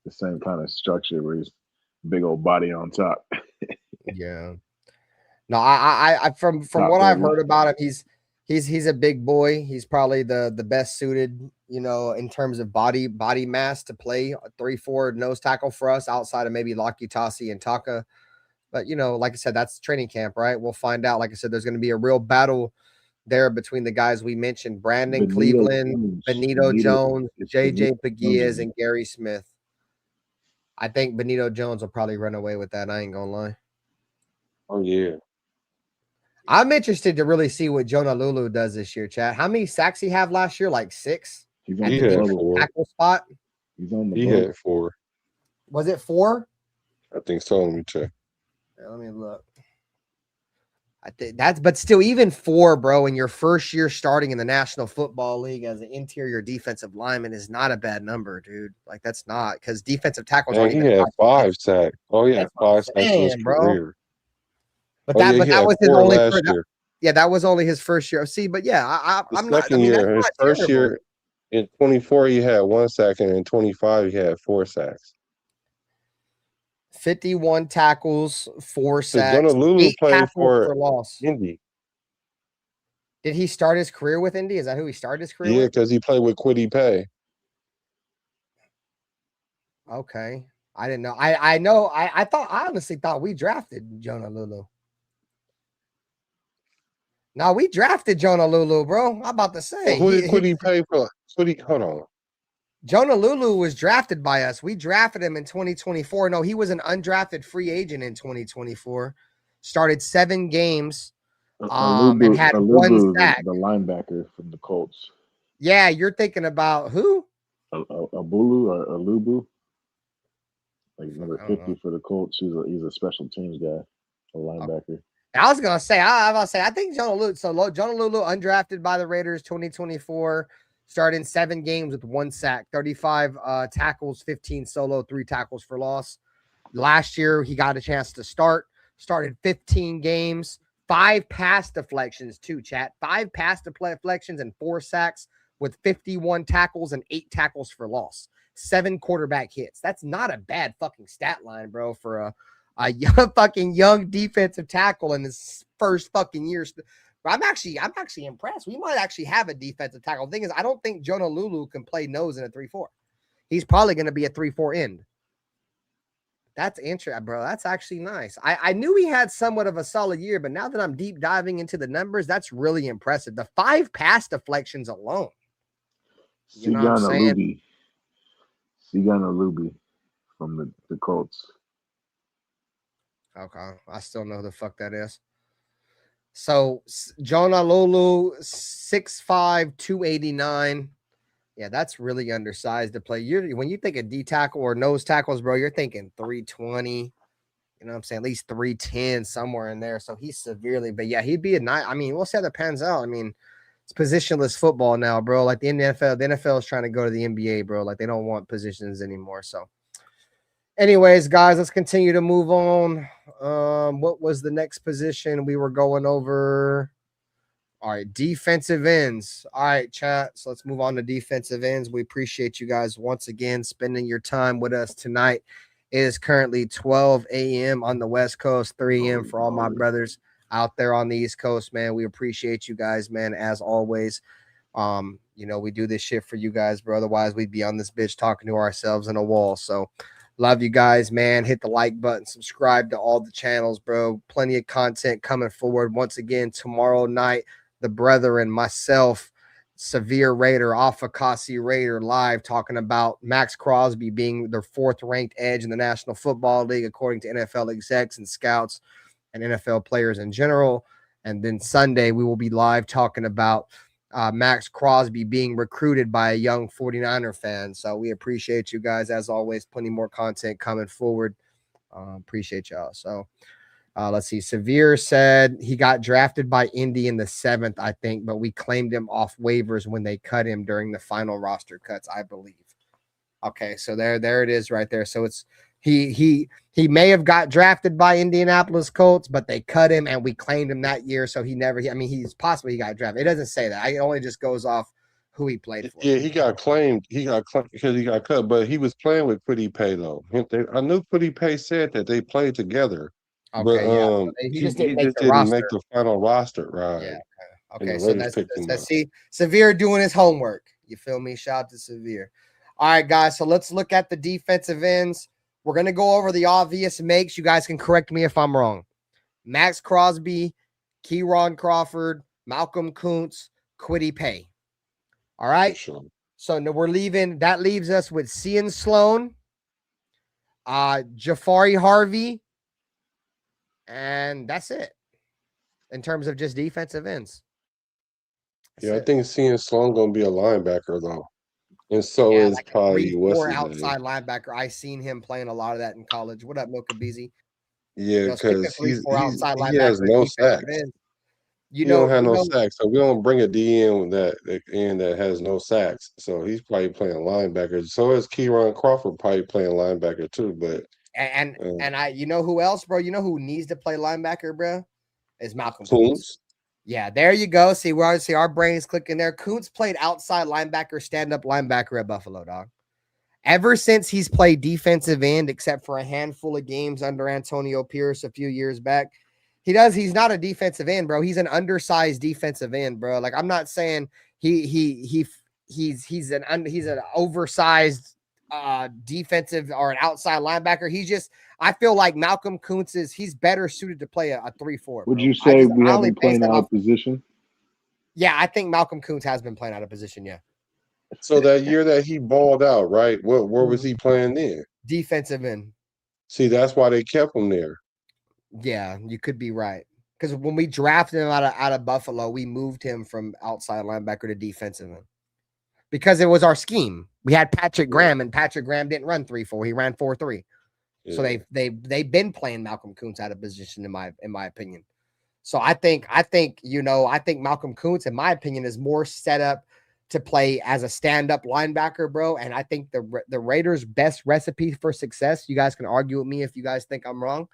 the same kind of structure where he's big old body on top. Yeah. No, I from what I've heard about him, he's a big boy. He's probably the best suited, you know, in terms of body mass to play a 3-4 nose tackle for us outside of maybe Laki Tasi and Taka. But, you know, like I said, that's training camp, right? We'll find out. Like I said, there's going to be a real battle there between the guys we mentioned, Brandon Cleveland, Benito Jones, JJ Pegues, and Gary Smith. I think Benito Jones will probably run away with that. I ain't going to lie. Oh, yeah. I'm interested to really see what Jonah Lulu does this year, Chad. How many sacks he have last year? Like 6? He's on He the had bubble. 4. Tackle spot? He's on the He bubble. had 4. Was it 4? I think so. Let me check. Let me look. I think but still, even 4, bro, in your first year starting in the National Football League as an interior defensive lineman is not a bad number, dude. Like that's not because defensive tackles Man, aren't he even had 5 sacks. Oh, he had That's what 5 I'm sacks in his saying, bro. career. But Oh, that, yeah, but he that had was his 4 only. last year. Yeah, that was only his first year. See, but yeah, The I'm not. I second mean, year, that's his not first terrible. year in 24, he had 1 sack, and in 25, he had 4 sacks. 51 tackles, 4 So sacks, Jonah Lulu 8 played tackles for for loss. Indy. Did he start his career with Indy? Is that who he started his career Yeah, with? because he played with Quiddy Pay. Okay, I didn't know. I honestly thought we drafted Jonah Lulu. No, we drafted Jonah Lulu, bro. I'm about to say. Well, who did Quiddy pay for? Hold on. Jonah Lulu was drafted by us. We drafted him in 2024. No, he was an undrafted free agent in 2024. Started 7 games and had 1 sack. The linebacker from the Colts. Yeah, you're thinking about who? Abulu or Alubu. Like number 50 for the Colts. He's a special teams guy, a linebacker. I was gonna say, I think Jonah Lulu. So Jonah Lulu undrafted by the Raiders 2024, starting 7 games with 1 sack, 35 tackles, 15 solo, 3 tackles for loss. Last year he got a chance to started 15 games, 5 pass deflections too, chat. 5 pass deflections and 4 sacks with 51 tackles and 8 tackles for loss. 7 quarterback hits. That's not a bad fucking stat line, bro, for a young defensive tackle in his first fucking year. I'm actually impressed. We might actually have a defensive tackle. The thing is, I don't think Jonah Lulu can play nose in a 3-4. He's probably going to be a 3-4 end. That's interesting, bro. That's actually nice. I knew he had somewhat of a solid year, but now that I'm deep diving into the numbers, that's really impressive. The 5 pass deflections alone. You know what I'm saying? Sigana Luby from the Colts. Okay, I still know who the fuck that is. So Jonah Lulu, 6'5", 289. Yeah, that's really undersized to play. When you think of D tackle or nose tackles, bro, you're thinking 320. You know what I'm saying? At least 310, somewhere in there. So he's severely, but yeah, he'd be a nice. I mean, we'll see how that pans out. I mean, it's positionless football now, bro. Like the NFL is trying to go to the NBA, bro. Like they don't want positions anymore. So, anyways, guys, let's continue to move on. What was the next position we were going over? All right, defensive ends. All right, chat. So let's move on to defensive ends. We appreciate you guys once again spending your time with us tonight. It is currently 12 a.m. on the West Coast, 3 a.m. for all my brothers out there on the East Coast, man. We appreciate you guys, man, as always. We do this shit for you guys, bro. Otherwise, we'd be on this bitch talking to ourselves in a wall. So love you guys, man. Hit the like button, subscribe to all the channels, bro. Plenty of content coming forward. Once again, tomorrow night, the brethren, myself, Severe Raider, Alpha Kasi Raider live talking about Max Crosby being their 4th ranked edge in the National Football League, according to NFL execs and scouts and NFL players in general. And then Sunday, we will be live talking about Max Crosby being recruited by a young 49er fan. So we appreciate you guys as always. Plenty more content coming forward. Appreciate y'all. So let's see. Severe said he got drafted by Indy in the 7th, I think, but we claimed him off waivers when they cut him during the final roster cuts, I believe. Okay, so there it is right there. So it's he may have got drafted by Indianapolis Colts, but they cut him and we claimed him that year. So he's possibly he got drafted. It doesn't say that. It only just goes off who he played for. Yeah, he got claimed. He got because he got cut, but he was playing with Kwity Paye though. I knew Kwity Paye said that they played together. Okay, but so he just didn't make the final roster, right? Yeah. Okay. So that's Severe doing his homework. You feel me? Shout out to Severe. All right, guys. So let's look at the defensive ends. We're gonna go over the obvious makes. You guys can correct me if I'm wrong. Max Crosby, Kieron Crawford, Malcolm Kuntz, Kwity Paye. All right. Sure. So we're leaving. That leaves us with Cian Sloan, Jafari Harvey. And that's it in terms of just defensive ends. I think Cian Sloan gonna be a linebacker though, and so is like probably or outside linebacker. I seen him playing a lot of that in college. What up, Milka Beezy? Yeah, because he has no sacks. He don't have no sacks, so we don't bring a DN that has no sacks. So he's probably playing linebacker. So is Kieron Crawford probably playing linebacker too, but. And who else, bro? You know who needs to play linebacker, bro? Is Malcolm Kuntz. Yeah, there you go. See, our brains clicking there. Kuntz played outside linebacker, stand-up linebacker at Buffalo, dog. Ever since he's played defensive end, except for a handful of games under Antonio Pierce a few years back, he's not a defensive end, bro. He's an undersized defensive end, bro. Like I'm not saying he's an oversized defensive or an outside linebacker. I feel like Malcolm Kuntz he's better suited to play a 3-4. Would you say we have been playing out of position? Yeah, I think Malcolm Kuntz has been playing out of position. Yeah. So that year that he balled out, right? Where was he playing then? Defensive end. See, that's why they kept him there. Yeah, you could be right. Because when we drafted him out of Buffalo, we moved him from outside linebacker to defensive end. Because it was our scheme. We had Patrick Graham, and Patrick Graham didn't run 3-4. He ran 4-3. Yeah. So they've been playing Malcolm Kuntz out of position in my opinion. So I think Malcolm Kuntz, in my opinion, is more set up to play as a stand-up linebacker, bro. And I think the Raiders' best recipe for success, you guys can argue with me if you guys think I'm wrong,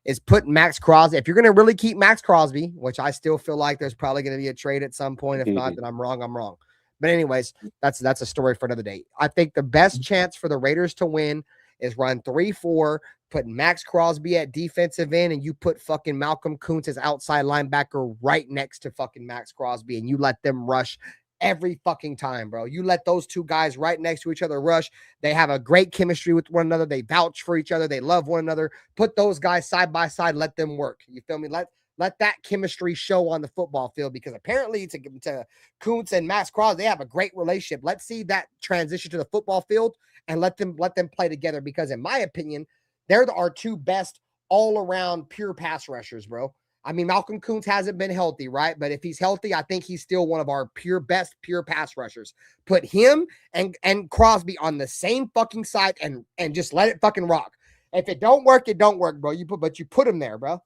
is putting Max Crosby. If you're going to really keep Max Crosby, which I still feel like there's probably going to be a trade at some point. If not, then I'm wrong. But anyways, that's a story for another day. I think the best chance for the Raiders to win is run 3-4, put Max Crosby at defensive end, and you put fucking Malcolm Kuntz as outside linebacker right next to fucking Max Crosby, and you let them rush every fucking time, bro. You let those two guys right next to each other rush. They have a great chemistry with one another. They vouch for each other. They love one another. Put those guys side by side. Let them work. You feel me? Let that chemistry show on the football field, because apparently to Kuntz and Max Crosby, they have a great relationship. Let's see that transition to the football field and let them play together, because in my opinion, they're our two best all-around pure pass rushers, bro. I mean, Malcolm Kuntz hasn't been healthy, right? But if he's healthy, I think he's still one of our best pure pass rushers. Put him and Crosby on the same fucking side and just let it fucking rock. If it don't work, it don't work, bro. But you put him there, bro.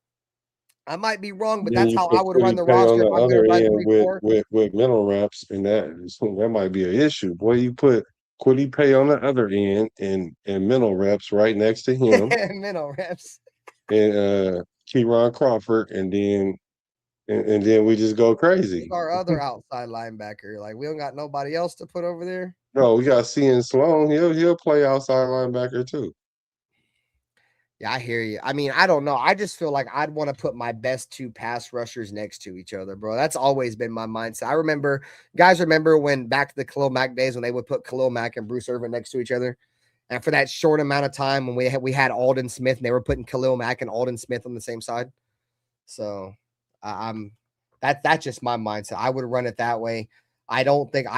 I might be wrong, but that's how I would run the roster. On the other end with mental reps, and that might be an issue. Boy, you put Kwity Paye on the other end and mental reps right next to him. Mental reps. And Kieron Crawford, and then we just go crazy. Our other outside linebacker, like we don't got nobody else to put over there. No, we got Cian Sloan. He'll play outside linebacker too. Yeah, I hear you. I mean, I don't know. I just feel like I'd want to put my best 2 pass rushers next to each other, bro. That's always been my mindset. I remember, guys, remember when back to the Khalil Mack days when they would put Khalil Mack and Bruce Irvin next to each other, and for that short amount of time when we had Alden Smith and they were putting Khalil Mack and Alden Smith on the same side. So that's just my mindset. I would run it that way. I don't think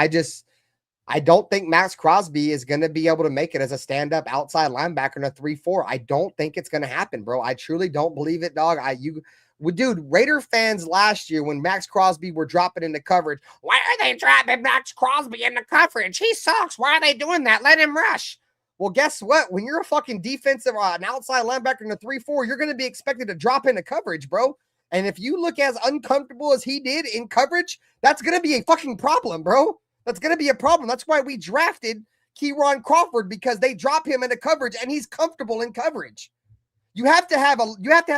Max Crosby is going to be able to make it as a stand-up outside linebacker in a 3-4. I don't think it's going to happen, bro. I truly don't believe it, dog. Dude, Raider fans last year when Max Crosby were dropping into coverage, why are they dropping Max Crosby into coverage? He sucks. Why are they doing that? Let him rush. Well, guess what? When you're a fucking defensive, an outside linebacker in a 3-4, you're going to be expected to drop into coverage, bro. And if you look as uncomfortable as he did in coverage, that's going to be a fucking problem, bro. That's going to be a problem. That's why we drafted Kieron Crawford, because they drop him into coverage and he's comfortable in coverage. You have to have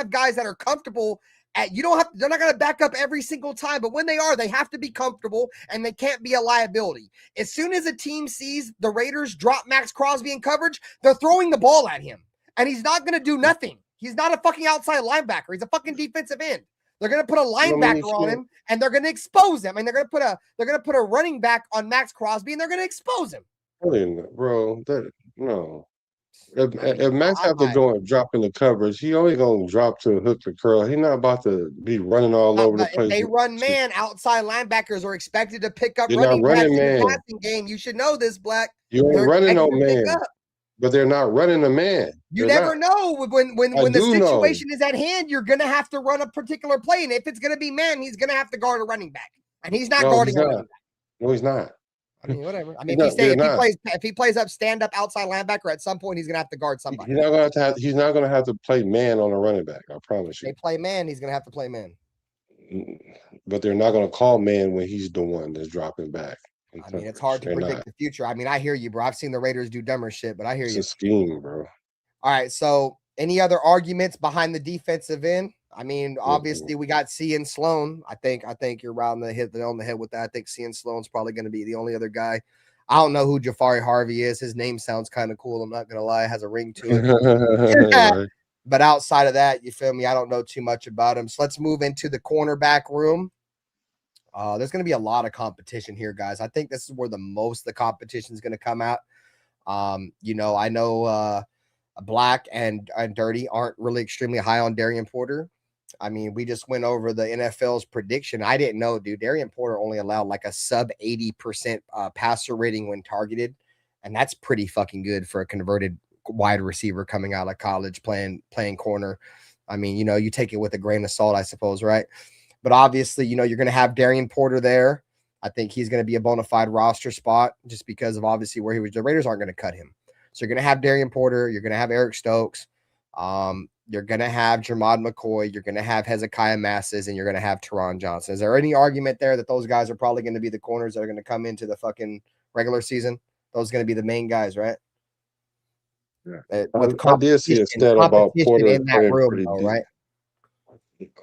guys that are comfortable they're not going to back up every single time, but when they are, they have to be comfortable and they can't be a liability. As soon as a team sees the Raiders drop Max Crosby in coverage, they're throwing the ball at him and he's not going to do nothing. He's not a fucking outside linebacker. He's a fucking defensive end. They're going to put a linebacker on him and they're going to expose him. And they're going to put a running back on Max Crosby and they're going to expose him. Bro, no. If Max have to go and drop in the coverage, he only going to drop to a hook to curl. He's not about to be running all over the place. If they run man, outside linebackers are expected to pick up You're not running man. In the passing game. You should know this, Black. You ain't running no man. But they're not running a man. You never know when the situation is at hand. You're going to have to run a particular play, and if it's going to be man, he's going to have to guard a running back, and he's not guarding a running back. No, he's not. I mean, whatever. I mean, if he plays up stand up outside linebacker, at some point he's going to have to guard somebody. He's not going to have to play man on a running back. I promise you. They play man. He's going to have to play man. But they're not going to call man when he's the one that's dropping back. I mean, it's hard to predict the future. I mean, I hear you, bro. I've seen the Raiders do dumber shit, but I hear you. It's a scheme, bro. All right. So, any other arguments behind the defensive end? I mean, obviously, we got Cian Sloan. I think you're right on the head with that. I think Cian Sloan's probably going to be the only other guy. I don't know who Jafari Harvey is. His name sounds kind of cool. I'm not going to lie. It has a ring to it. Right. But outside of that, you feel me? I don't know too much about him. So let's move into the cornerback room. There's going to be a lot of competition here, guys. I think this is where the most of the competition is going to come out. I know Black and Dirty aren't really extremely high on Darian Porter. I mean, we just went over the NFL's prediction. I didn't know, dude. Darian Porter only allowed like a sub 80% passer rating when targeted, and that's pretty fucking good for a converted wide receiver coming out of college playing corner. I mean, you take it with a grain of salt, I suppose, right? But obviously, you're going to have Darian Porter there. I think he's going to be a bona fide roster spot just because of obviously where he was. The Raiders aren't going to cut him. So you're going to have Darian Porter. You're going to have Eric Stokes. You're going to have Jermod McCoy. You're going to have Hezekiah Masses, and you're going to have Teron Johnson. Is there any argument there that those guys are probably going to be the corners that are going to come into the fucking regular season? Those are going to be the main guys, right? Yeah. I did see a stat about Porter in that room, though, right?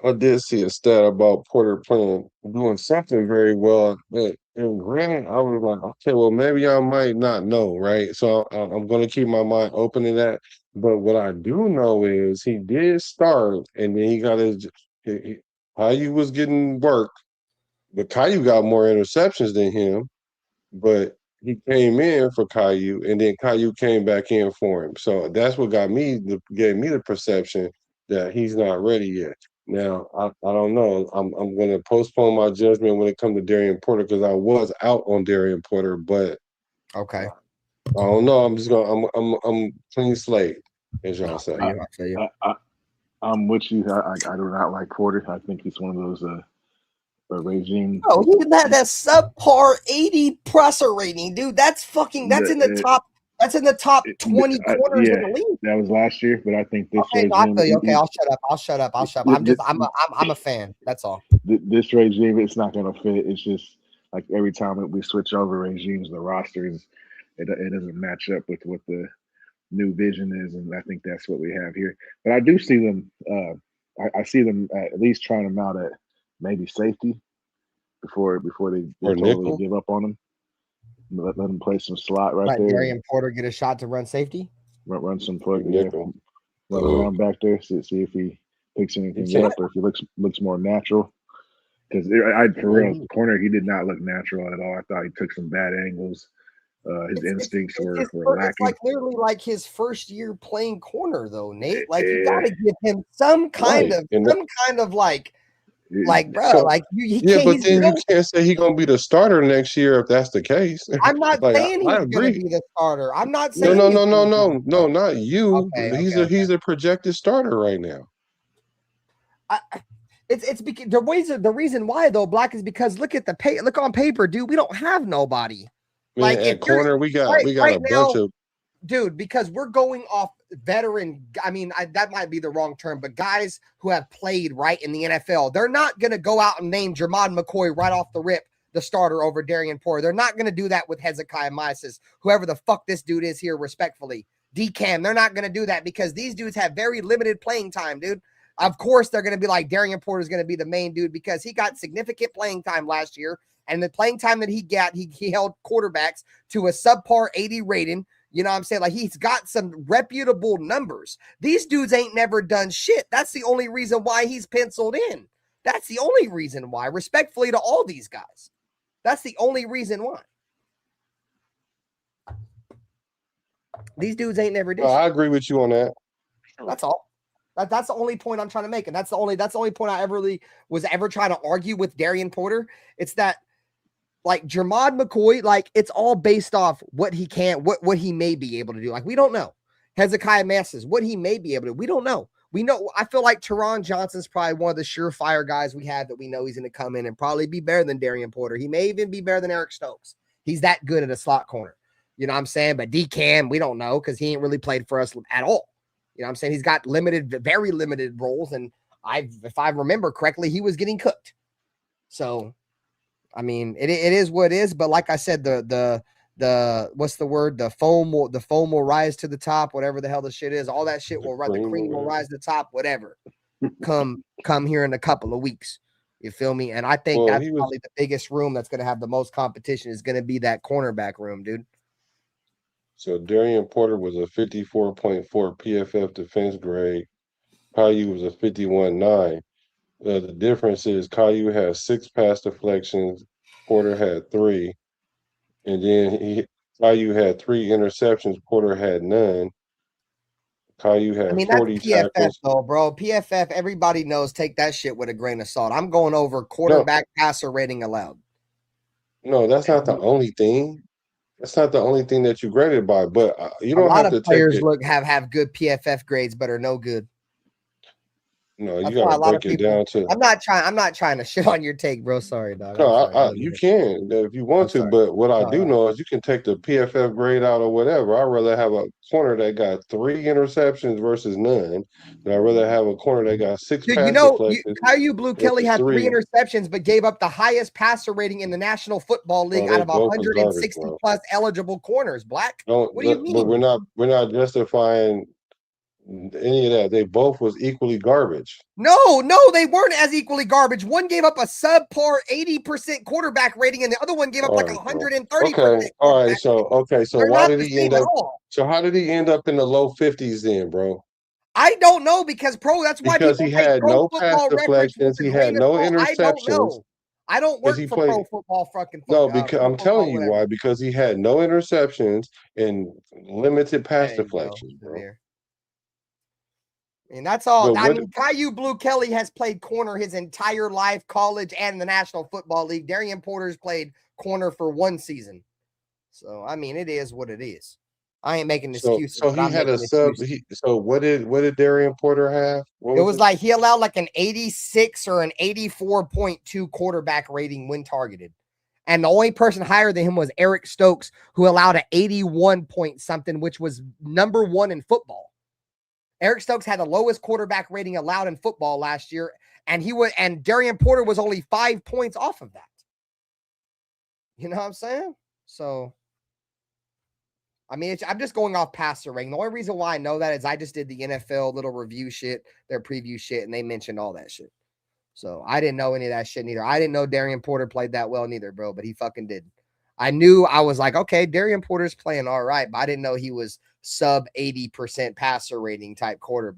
I did see a stat about Porter doing something very well. And granted, I was like, okay, well, maybe I might not know, right? So I'm going to keep my mind open to that. But what I do know is he did start, and then he got Caillou was getting work, but Caillou got more interceptions than him. But he came in for Caillou, and then Caillou came back in for him. So that's what gave me the perception that he's not ready yet. Now, I don't know. I'm going to postpone my judgment when it comes to Darian Porter because I was out on Darian Porter, but okay. I don't know. I'm just going. I'm clean slate, as y'all say. I'm with you. I do not like Porter. I think he's one of those regime. Oh, he had that subpar 80 presser rating, dude. That's in the top. That's in the top 20 corners in the league. That was last year, but I think this regime. I feel you. Okay, I'll shut up. I'm a fan. That's all. This regime, it's not going to fit. It's just like every time we switch over regimes, the rosters, it doesn't match up with what the new vision is, and I think that's what we have here. But I do see them. I see them at least trying them out at maybe safety before they totally give up on them. Let them play some slot right there. Darian Porter get a shot to run safety. Run some plug. around back there, see if he picks anything up or if he looks more natural. Because for real, corner, he did not look natural at all. I thought he took some bad angles. His instincts were lacking. It's like literally like his first year playing corner, though, Nate. Like you got to give him some kind of like, bro, like he can't. But then you can't say he's gonna be the starter next year if that's the case. I'm not saying he's gonna be the starter. I'm not saying no, not you. Okay, He's a projected starter right now. It's because the reason why though, Black, is because look on paper, dude. We don't have nobody. Man, at corner, we got a bunch of dude, because we're going off veteran. I mean, that might be the wrong term, but guys who have played right in the NFL, they're not going to go out and name Jermod McCoy right off the rip the starter over Darian Porter. They're not going to do that with Hezekiah Mysis, whoever the fuck this dude is here, respectfully. D-Cam, they're not going to do that because these dudes have very limited playing time, dude. Of course, they're going to be like Darian Porter is going to be the main dude because he got significant playing time last year. And the playing time that he got, he held quarterbacks to a subpar 80 rating. You know what I'm saying? Like, he's got some reputable numbers. These dudes ain't never done shit. That's the only reason why he's penciled in. That's the only reason why, respectfully to all these guys. That's the only reason why. These dudes ain't never did shit. I agree with you on that. That's all. That's the only point I'm trying to make. And that's the only point I was ever trying to argue with Darian Porter. It's that, like, Jermod McCoy, like, it's all based off what he can, what he may be able to do. Like, we don't know. Hezekiah Mysis, what he may be able to do. We don't know. We know, I feel like Teron Johnson's probably one of the surefire guys we have that we know he's going to come in and probably be better than Darian Porter. He may even be better than Eric Stokes. He's that good at a slot corner. You know what I'm saying? But D-Cam, we don't know because he ain't really played for us at all. You know what I'm saying? He's got very limited roles. And if I remember correctly, he was getting cooked. So, I mean, it is what it is. But like I said, the what's the word? The foam will rise to the top, whatever the hell the shit is. All that shit will rise. The cream will rise to the top, whatever. Come here in a couple of weeks. You feel me? And I think that's probably the biggest room that's going to have the most competition is going to be that cornerback room, dude. So Darian Porter was a 54.4 PFF defense grade. Caillou was a 51.9. The difference is Caillou had 6 pass deflections, Porter had 3, and then Caillou had 3 interceptions, Porter had none. Caillou had 40 that's PFF tackles. though, bro. PFF, everybody knows, take that shit with a grain of salt. I'm going over quarterback passer rating allowed. No, that's not the only thing. That's not the only thing that you graded by, but you don't have to. A lot to of players take it. have good PFF grades, but are no good. No, you got to break it down to. I'm not trying to shit on your take, bro. Sorry, dog. No, you can if you want to, but what I do know is you can take the PFF grade out or whatever. I'd rather have a corner that got 3 interceptions versus none, and I'd rather have a corner that got 6 pass deflections. Caillou Blue Kelly had 3 interceptions, but gave up the highest passer rating in the National Football League out of 160 plus eligible corners. Black. What do you mean? But we're not justifying any of that. They both was equally garbage. No, they weren't as equally garbage. One gave up a subpar 80% quarterback rating, and the other one gave up like 130%. Okay, all right. So why did he end up? So how did he end up in the low 50s then, bro? I don't know because that's why he had no pass deflections, he had no interceptions. I don't work for Pro Football fucking. No, because I'm telling you why. Because he had no interceptions and limited pass deflections, bro. And that's all. I mean, Caillou Blue Kelly has played corner his entire life, college and the National Football League. Darian Porter's played corner for 1 season. So, I mean, it is what it is. I ain't making excuses. So he had a sub. So what did Darian Porter have? It was like he allowed like an 86 or an 84.2 quarterback rating when targeted. And the only person higher than him was Eric Stokes, who allowed an 81 point something, which was number 1 in football. Eric Stokes had the lowest quarterback rating allowed in football last year, and Darian Porter was only 5 points off of that. You know what I'm saying? So, I mean, I'm just going off passer rating. The only reason why I know that is I just did the NFL little review shit, their preview shit, and they mentioned all that shit. So I didn't know any of that shit neither. I didn't know Darian Porter played that well neither, bro, but he fucking did. I knew, I was like, okay, Darian Porter's playing all right, but I didn't know he was sub 80% passer rating type corner,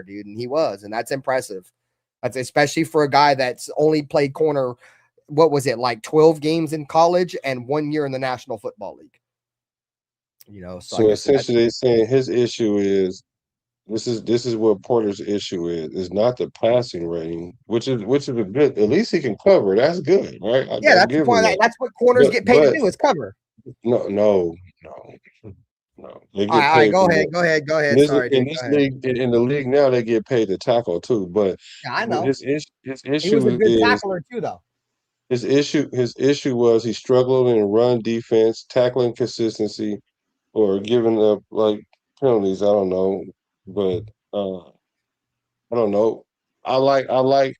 dude. And he was, and that's impressive. That's especially for a guy that's only played corner, what was it, like 12 games in college and 1 year in the National Football League. You know, so So like I said, essentially, they're saying his issue is this is what Porter's issue is not the passing rating, which is a good. At least he can cover. That's good, right? yeah, I that's the give him point. that. That's what corners get paid to do, is cover. No. They All get right, paid go for ahead, what? go ahead, go In ahead. this Sorry, in dude. this Go ahead. league in the league now, they get paid to tackle too. But Yeah, I know. his He was a issue good is tackler too, though. his issue was he struggled in run defense, tackling consistency, or giving up like penalties. I don't know, but I don't know. I like.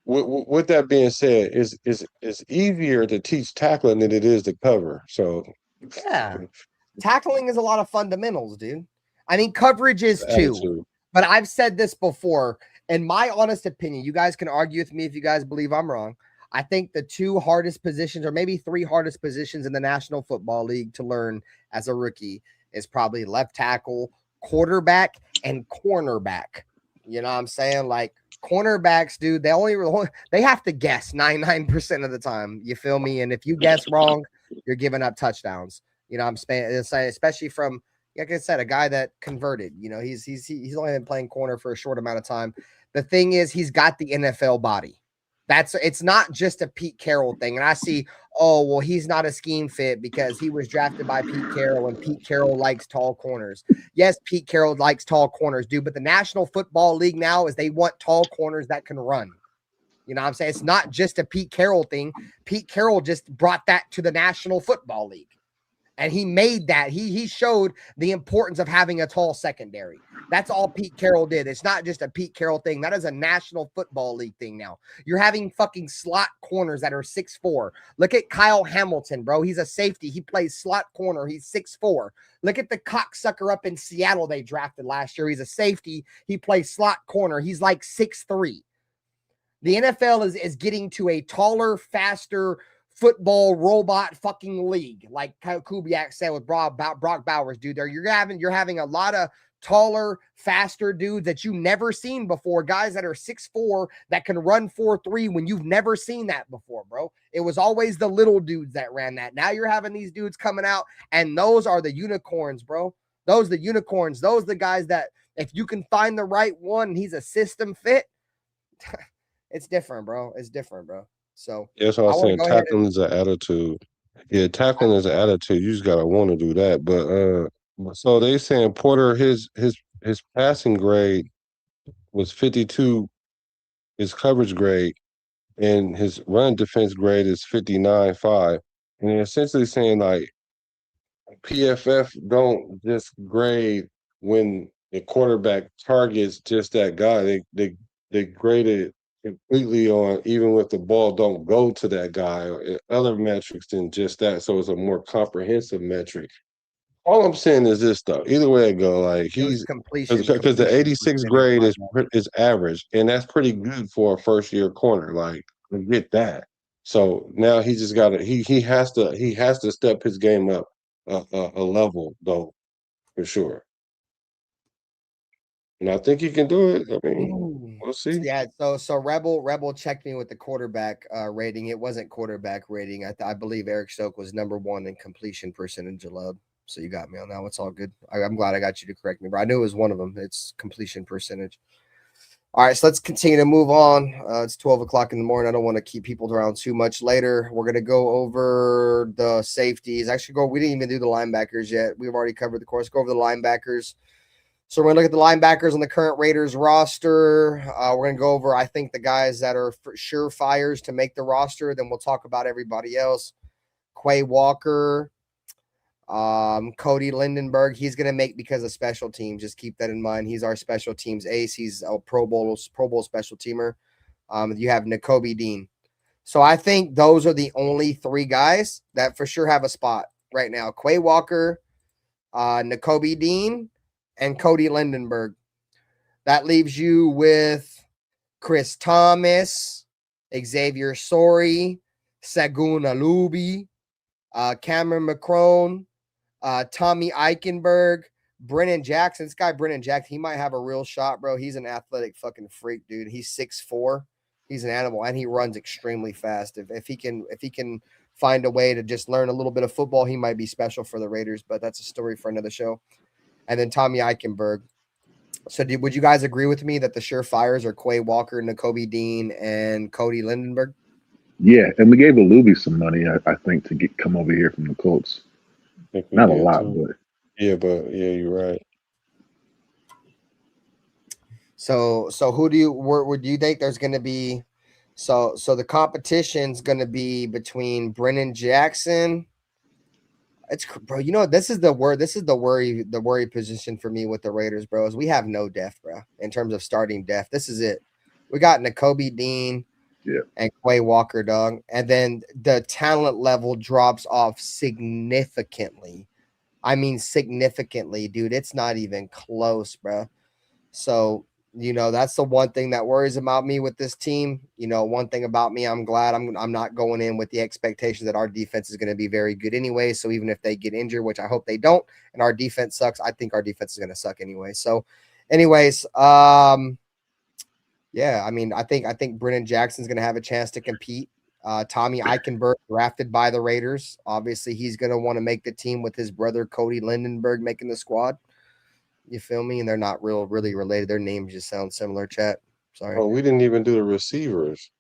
With that being said, it's easier to teach tackling than it is to cover. So Yeah. Tackling is a lot of fundamentals, dude. I mean, coverage is too. attitude. But I've said this before. In my honest opinion, you guys can argue with me if you guys believe I'm wrong. I think the 2 hardest positions, or maybe 3 hardest positions in the National Football League to learn as a rookie, is probably left tackle, quarterback, and cornerback. You know what I'm saying? Like cornerbacks, dude, they have to guess 99% of the time. You feel me? And if you guess wrong, you're giving up touchdowns. You know what I'm saying? Especially from, like I said, a guy that converted. You know, he's only been playing corner for a short amount of time. The thing is, he's got the NFL body. It's not just a Pete Carroll thing. And I see, oh, well, he's not a scheme fit because he was drafted by Pete Carroll, and Pete Carroll likes tall corners. Yes, Pete Carroll likes tall corners, dude, but the National Football League now is they want tall corners that can run. You know what I'm saying? It's not just a Pete Carroll thing. Pete Carroll just brought that to the National Football League. And he made that. He showed the importance of having a tall secondary. That's all Pete Carroll did. It's not just a Pete Carroll thing. That is a National Football League thing now. You're having fucking slot corners that are 6'4". Look at Kyle Hamilton, bro. He's a safety. He plays slot corner. He's 6'4". Look at the cocksucker up in Seattle they drafted last year. He's a safety. He plays slot corner. He's like 6'3". The NFL is getting to a taller, faster football robot fucking league, like Kubiak said with Brock Bowers, dude. You're having a lot of taller, faster dudes that you've never seen before, guys that are 6'4" that can run 4.3 when you've never seen that before, bro. It was always the little dudes that ran that. Now you're having these dudes coming out, and those are the unicorns, bro. Those are the unicorns. Those are the guys that if you can find the right one and he's a system fit, it's different, bro. It's different, bro. So That's what I'm saying. Tackling is an attitude. Yeah, tackling is an attitude. You just gotta want to do that. But so they saying Porter, his passing grade was 52, his coverage grade, and his run defense grade is 59.5. And they're essentially saying like PFF don't just grade when the quarterback targets just that guy. They grade it completely on even if the ball don't go to that guy or other metrics than just that. So it's a more comprehensive metric. All I'm saying is this though. Either way it go, like he's completion because the 86 grade is average, and that's pretty good for a first year corner. Like I get that. So now he just got to he has to step his game up a level though, for sure. And I think he can do it. I mean, we'll see. Yeah, so Rebel checked me with the quarterback rating. It wasn't quarterback rating. I believe Eric Stokes was number 1 in completion percentage allowed. So you got me on that. It's all good. I'm glad I got you to correct me, bro. I knew it was one of them. It's completion percentage. All right, so let's continue to move on. It's 12 o'clock in the morning. I don't want to keep people around too much later. We're gonna go over the safeties. Actually, we didn't even do the linebackers yet. We've already covered the course. Go over the linebackers. So we're going to look at the linebackers on the current Raiders roster. We're going to go over, I think, the guys that are for sure fires to make the roster. Then we'll talk about everybody else. Quay Walker, Cody Lindenberg. He's going to make because of special teams. Just keep that in mind. He's our special teams ace. He's a Pro Bowl special teamer. You have Nakobe Dean. So I think those are the only 3 guys that for sure have a spot right now. Quay Walker, Nakobe Dean, and Cody Lindenberg. That leaves you with Chris Thomas, Xavier Sori, Segun Alubi, Cameron McCrone, Tommy Eichenberg, Brennan Jackson. This guy, Brennan Jackson, he might have a real shot, bro. He's an athletic fucking freak, dude. He's 6'4". He's an animal, and he runs extremely fast. If he can find a way to just learn a little bit of football, he might be special for the Raiders, but that's a story for another show. And then Tommy Eichenberg. So would you guys agree with me that the surefires are Quay Walker, Nakobe Dean, and Cody Lindenberg? Yeah, and we gave Alubi some money, I think, to come over here from the Colts. Not a lot, but yeah, you're right. So who do you think there's going to be? So the competition's going to be between Brennan Jackson. It's bro, you know, this is the worry position for me with the Raiders, bro, is we have no depth, bro, in terms of starting depth. This is it. We got Nakobe Dean and Quay Walker, dog. And then the talent level drops off significantly. I mean, significantly, dude. It's not even close, bro. So, you know, that's the one thing that worries about me with this team. You know, one thing about me, I'm glad I'm not going in with the expectation that our defense is going to be very good anyway. So even if they get injured, which I hope they don't, and our defense sucks, I think our defense is going to suck anyway. So anyways, yeah, I mean, I think Brennan Jackson's going to have a chance to compete. Tommy Eichenberg, drafted by the Raiders. Obviously, he's going to want to make the team with his brother Cody Lindenberg making the squad. You feel me? And they're not really related. Their names just sound similar, chat. Sorry. Oh, we didn't even do the receivers.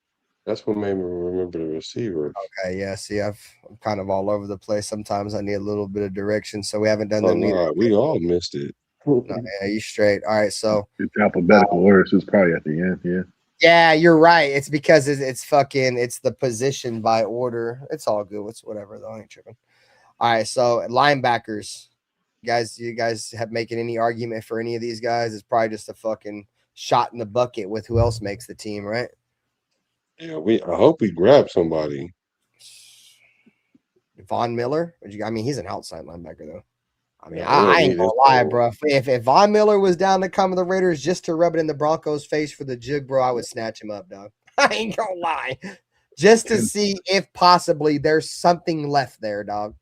That's what made me remember the receivers. Okay, yeah. See, I'm kind of all over the place. Sometimes I need a little bit of direction, so we haven't done them either. We all missed it. No, yeah, you straight. All right, so it's alphabetical order, so it's probably at the end. Yeah. Yeah, you're right. It's because it's the position by order. It's all good. It's whatever though. I ain't tripping. All right, so linebackers. You guys have making any argument for any of these guys? It's probably just a fucking shot in the bucket with who else makes the team, right? Yeah, I hope we grab somebody. Von Miller? I mean, he's an outside linebacker though. I mean, I ain't gonna lie, bro. If Von Miller was down to come to the Raiders just to rub it in the Broncos' face for the jig, bro, I would snatch him up, dog. I ain't gonna lie. Just to see if possibly there's something left there, dog.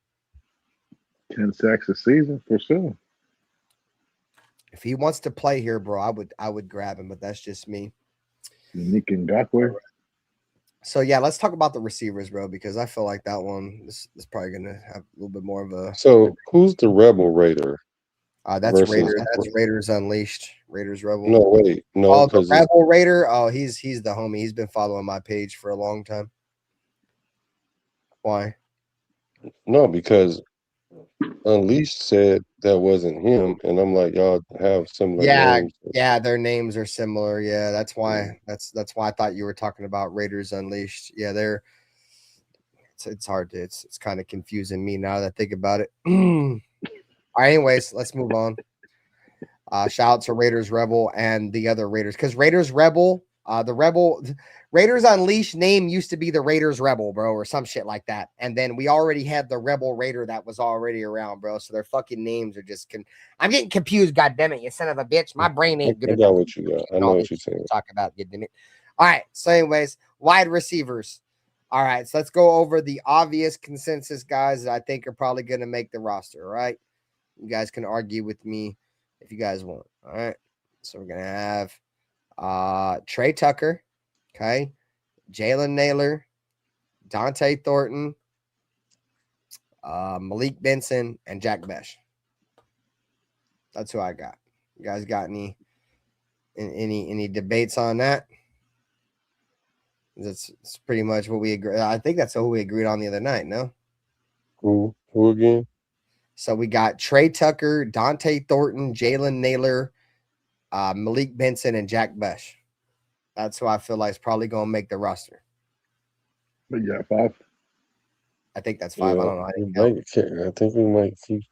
10 sacks a season for sure. If he wants to play here, bro, I would grab him, but that's just me. Nick Ngakoue. So yeah, let's talk about the receivers, bro, because I feel like that one is probably gonna have a little bit more of a. So who's the Rebel Raider? That's Raiders. That's Raiders Unleashed. Raiders Rebel. No, wait, no. Oh, the Rebel Raider. Oh, he's the homie. He's been following my page for a long time. Why? No, because Unleashed said that wasn't him, and I'm like, y'all have similar names. Yeah, their names are similar. Yeah, that's why. That's why I thought you were talking about Raiders Unleashed. Yeah, it's hard to it's kind of confusing me now that I think about it. All right, anyways, let's move on. Shout out to Raiders Rebel and the other Raiders, because Raiders Rebel, Raiders Unleashed name used to be the Raiders Rebel, bro, or some shit like that. And then we already had the Rebel Raider that was already around, bro. So their fucking names are just I'm getting confused, goddammit, you son of a bitch. My brain ain't good. I got what you got. I know what you're saying. Talk about goddammit. All right. So, anyways, wide receivers. All right. So let's go over the obvious consensus guys that I think are probably going to make the roster. All right. You guys can argue with me if you guys want. All right. So we're gonna have Trey Tucker. Okay. Jalen Naylor, Dante Thornton, Malik Benson, and Jack Besh. That's who I got. You guys got any debates on that? That's pretty much what we agree. I think that's what we agreed on the other night. No. Who again? So we got Trey Tucker, Dante Thornton, Jalen Naylor, Malik Benson, and Jack Besh. That's who I feel like is probably going to make the roster. But you got 5? I think that's 5. Yeah, I don't know. I think we might keep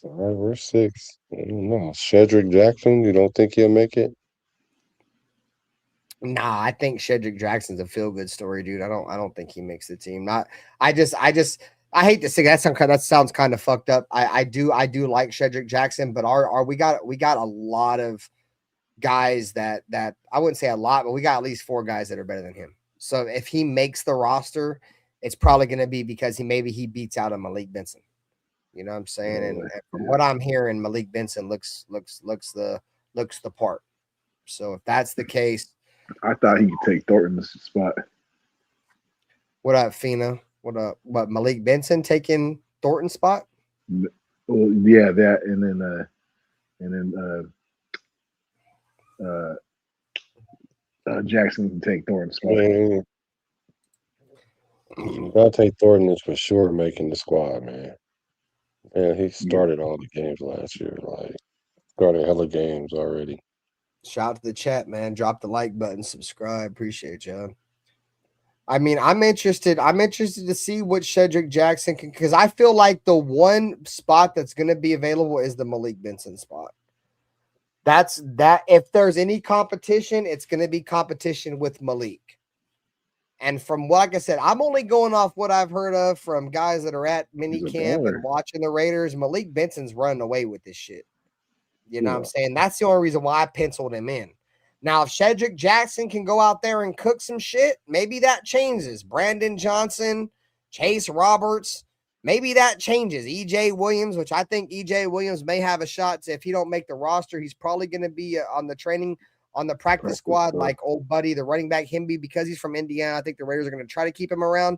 5 or 6. I don't know. Shedrick Jackson, you don't think he'll make it? Nah, I think Shedrick Jackson's a feel-good story, dude. I don't think he makes the team. I hate to say that sounds kind of fucked up. I do like Shedrick Jackson, but we got a lot of guys that I wouldn't say a lot, but we got at least 4 guys that are better than him. So if he makes the roster it's probably going to be because he beats out a Malik Benson. You know what I'm saying? And from what I'm hearing, Malik Benson looks the part. So if that's the case, I thought he could take Thornton's spot. what up, Fina? What up? What, Malik Benson taking Thornton's spot? Well, yeah, that, and then Jackson can take Thornton's spot. Man, Dante Thornton is for sure making the squad, man. Man, he started all the games last year. Like, started hella games already. Shout out to the chat, man. Drop the like button, subscribe. Appreciate y'all. I mean, I'm interested to see what Shedrick Jackson can, because I feel like the one spot that's going to be available is the Malik Benson spot. That's that. If there's any competition, it's going to be competition with Malik. And from what, like I said, I'm only going off what I've heard of from guys that are at minicamp and watching the Raiders. Malik Benson's running away with this shit. You know what I'm saying? That's the only reason why I penciled him in. Now, if Shedrick Jackson can go out there and cook some shit, maybe that changes. Brandon Johnson, Chase Roberts, maybe that changes. EJ Williams, which I think EJ Williams may have a shot to, if he don't make the roster, he's probably going to be on the practice squad, like old buddy, the running back Himby, because he's from Indiana. I think the Raiders are going to try to keep him around.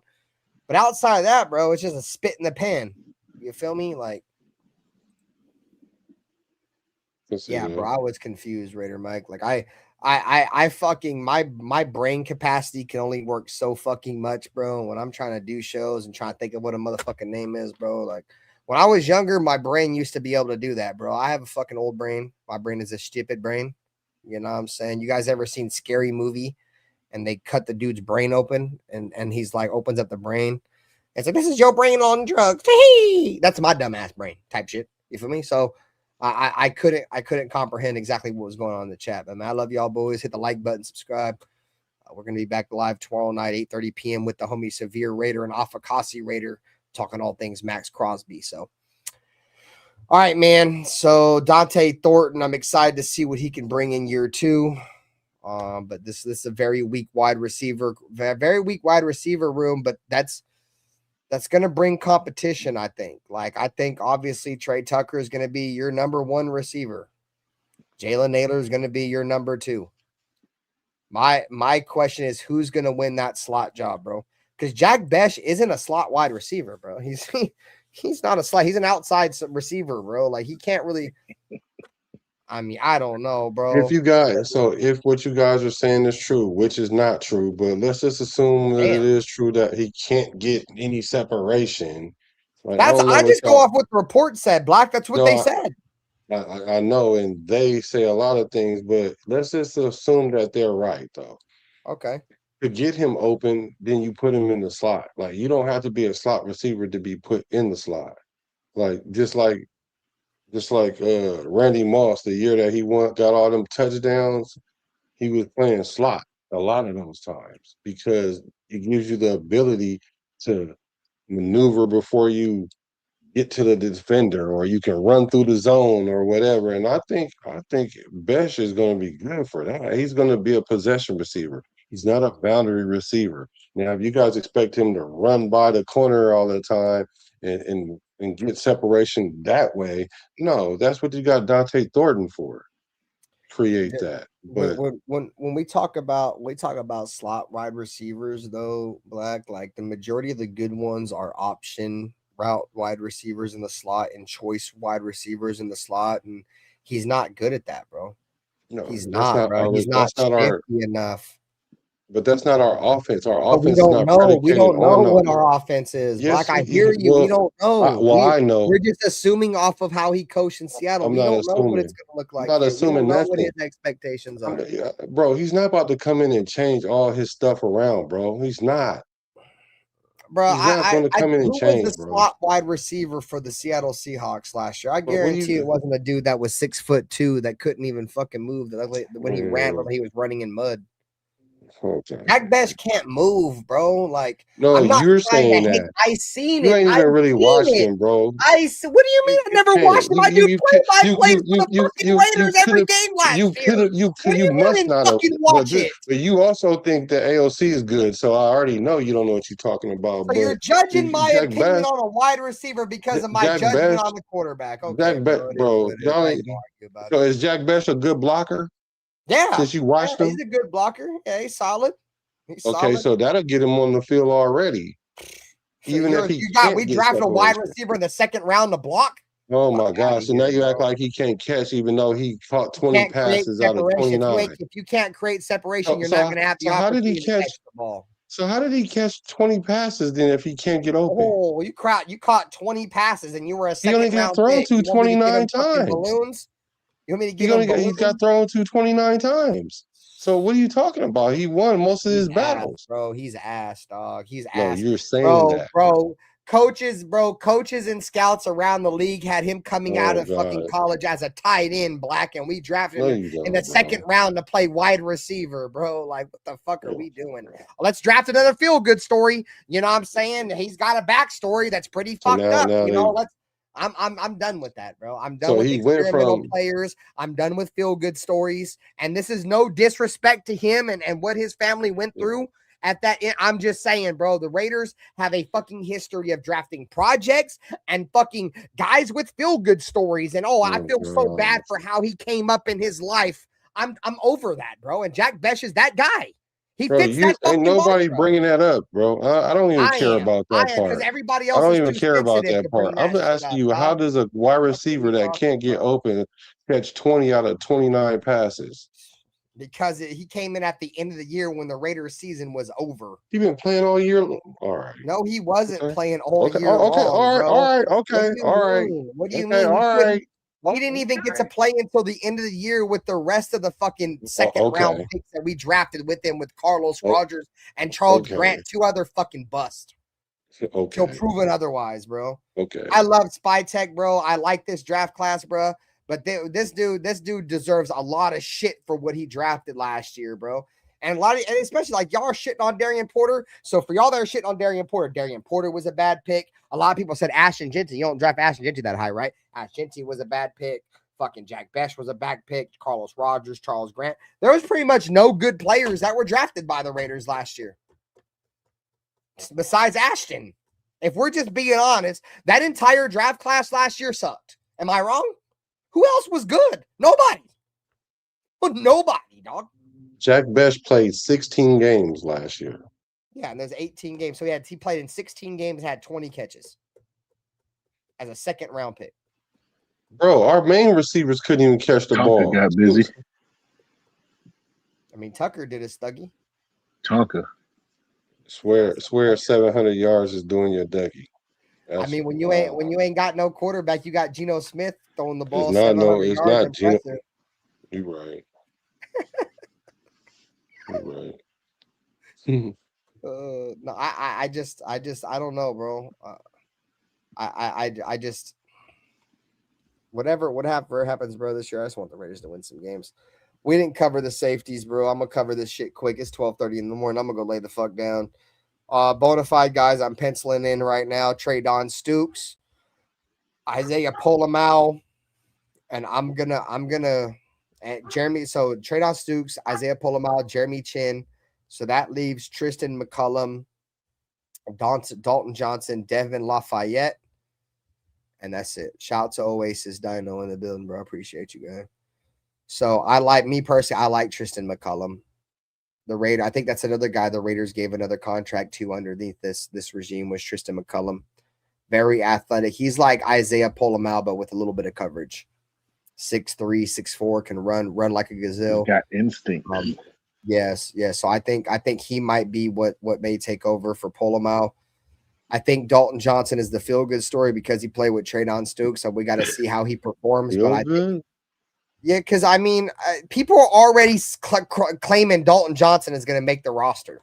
But outside of that, bro, it's just a spit in the pan. You feel me? Like, yeah, bro, I was confused, Raider Mike. Like, I fucking, my brain capacity can only work so fucking much, bro. When I'm trying to do shows and trying to think of what a motherfucking name is, bro. Like, when I was younger, my brain used to be able to do that, bro. I have a fucking old brain. My brain is a stupid brain. You know what I'm saying? You guys ever seen Scary Movie and they cut the dude's brain open and he's like, opens up the brain. It's like, this is your brain on drugs. That's my dumbass brain type shit. You feel me? So I couldn't comprehend exactly what was going on in the chat. But man, I love y'all boys. Hit the like button, subscribe. We're going to be back live tomorrow night, 8:30 p.m. with the homie Severe Raider and Afakasi Raider, talking all things Max Crosby. So, all right, man. So Dante Thornton, I'm excited to see what he can bring in year 2. But this is a very weak wide receiver room. But that's going to bring competition, I think. Like, I think obviously Trey Tucker is going to be your number 1 receiver. Jalen Naylor is going to be your number 2. My question is, who's going to win that slot job, bro? Because Jack Besh isn't a slot wide receiver, bro. He's not a slot. He's an outside receiver, bro. Like, he can't really. I mean, I don't know, bro. If what you guys are saying is true, which is not true, but let's just assume that it is true that he can't get any separation. Like, I just go off what the report said, Black. That's what they said. I know, and they say a lot of things, but let's just assume that they're right, though. Okay. To get him open, then you put him in the slot. Like, you don't have to be a slot receiver to be put in the slot. Like, just like Randy Moss, the year that he got all them touchdowns, he was playing slot a lot of those times because it gives you the ability to maneuver before you get to the defender, or you can run through the zone or whatever. And I think Besh is going to be good for that. He's going to be a possession receiver. He's not a boundary receiver. Now, if you guys expect him to run by the corner all the time and get separation that way, no, that's what you got Dante Thornton for. Create that. But when we talk about slot wide receivers, though, Black, like the majority of the good ones are option route wide receivers in the slot and choice wide receivers in the slot, and he's not good at that, bro. No, he's not, bro. He's not enough. But that's not our offense. Our offense we don't know. We don't know what our offense is. Yes, like, I hear you. Well, we don't know. I know. We're just assuming off of how he coached in Seattle. We don't know what it's going to look like. I'm not assuming nothing. What his expectations are. Bro, he's not about to come in and change all his stuff around, bro. He's not. Bro, he's not going to come in and change, was the slot wide receiver for the Seattle Seahawks last year? I guarantee it wasn't a dude that was 6'2" that couldn't even fucking move. When he ran, he was running in mud. Okay. Jack Best can't move, bro. Like, No, I'm not you're trying saying to hate. that. I seen You it. ain't I even really seen watched it. him, bro. What do you mean? I never can't. watched him. I do play-by-plays for the fucking Raiders every game last year. What do You you mean I must didn't not have. fucking But, watch it? but you also think that AOC is good, so I already know you don't know what you're talking about. So you're But judging my Jack opinion Best, on a wide receiver because of my Jack judgment Best, on the quarterback. Okay, Jack Best, bro. It is bro. what it is. I ain't gonna argue about So it. is Jack Best a good blocker? Yeah. Since you watched him, He's a good blocker. Yeah, he's solid. He's okay, solid. so that'll get him on the field already. So Even if he we can't get drafted a wide separation. receiver in the second round to block. Oh my Fuck gosh! outta So now here, you act bro. like he can't catch, even though he caught You 20 can't create passes out of separation. 29. If you can't create separation, So, you're so, not going to have the so how did opportunity he to catch? catch the ball. So how did he catch 20 passes then if he can't get open? Oh, you caught 20 passes and you were a He only second got round thrown pick. to You want me to give 29 him fucking times. balloons? You want me to He give him balloons? he got thrown to 29 times. So what are you talking about? He won most of his battles. Bro. He's ass, dog. He's No, ass. you're saying that. Bro. Coaches and scouts around the league had him coming out of fucking college as a tight end, Black, and we drafted him in the second round to play wide receiver, bro. Like, what the fuck are we doing? Let's draft another feel-good story. You know what I'm saying? He's got a backstory that's pretty fucked up. I'm done with that, bro. I'm done with experimental players. I'm done with feel-good stories. And this is no disrespect to him and what his family went through. At that, I'm just saying, bro, the Raiders have a fucking history of drafting projects and fucking guys with feel-good stories. And I feel so bad for how he came up in his life. I'm over that, bro. And Jack Best is that guy. He fits that fucking ain't nobody mantra. bringing that up, bro. I don't even care about that part. Because everybody else I don't is even too care about sensitive that to bring part. I'm that gonna shit ask up, you, how dog. does a wide receiver that can't get open catch 20 out of 29 passes? Because he came in at the end of the year when the Raiders season was over. He been playing all year. All right. No, he wasn't playing all year long. All right. Okay. All right. What do you mean? All right. He didn't even get to play until the end of the year with the rest of the fucking second round picks that we drafted with him, with Carlos Rogers and Charles Grant, two other fucking busts. Okay. Till proven otherwise, bro. Okay. I love Spytech, bro. I like this draft class, bro. But this dude deserves a lot of shit for what he drafted last year, bro. And especially like y'all are shitting on Darian Porter. So for y'all that are shitting on Darian Porter was a bad pick. A lot of people said Ashton Jeanty. You don't draft Ashton Jeanty that high, right? Ashton Jeanty was a bad pick. Fucking Jack Best was a bad pick. Carlos Rogers, Charles Grant. There was pretty much no good players that were drafted by the Raiders last year. Besides Ashton. If we're just being honest, that entire draft class last year sucked. Am I wrong? Who else was good? Nobody. Nobody, dog. Jack Best played 16 games last year. Yeah, and there's 18 games. So he played in 16 games, had 20 catches as a second round pick. Bro, our main receivers couldn't even catch the ball. Got busy. I mean, Tucker did his thuggy. Tucker. Swear 700 yards is doing your ducky. I mean, when you ain't got no quarterback, you got Geno Smith throwing the ball. It's not Geno. You're right. You're right. No, I don't know, bro. I just whatever happens, bro, this year. I just want the Raiders to win some games. We didn't cover the safeties, bro. I'm gonna cover this shit quick. It's 12:30 in the morning. I'm gonna go lay the fuck down. Bonafide guys, I'm penciling in right now. Tre'Davious Stooks, Isaiah Pola-Mao, and I'm gonna Jeremy. So Tre'Davious Stooks, Isaiah Pola-Mao, Jeremy Chin. So that leaves Tristan McCullum, Dalton Johnson, Devin Lafayette, and that's it. Shout out to Oasis Dino in the building, bro. I appreciate you, guys. So I like Tristan McCullum. The Raider, I think that's another guy the Raiders gave another contract to underneath this regime was Tristan McCullum. Very athletic. He's like Isaiah Pola-Mao, but with a little bit of coverage. 6'3", 6'4", can run like a gazelle. Got instinct. Yes. So I think he might be what may take over for Pola-Mao. I think Dalton Johnson is the feel-good story because he played with Tre'Davious Stooks, so we got to see how he performs. But I think, because I mean, people are already claiming Dalton Johnson is going to make the roster.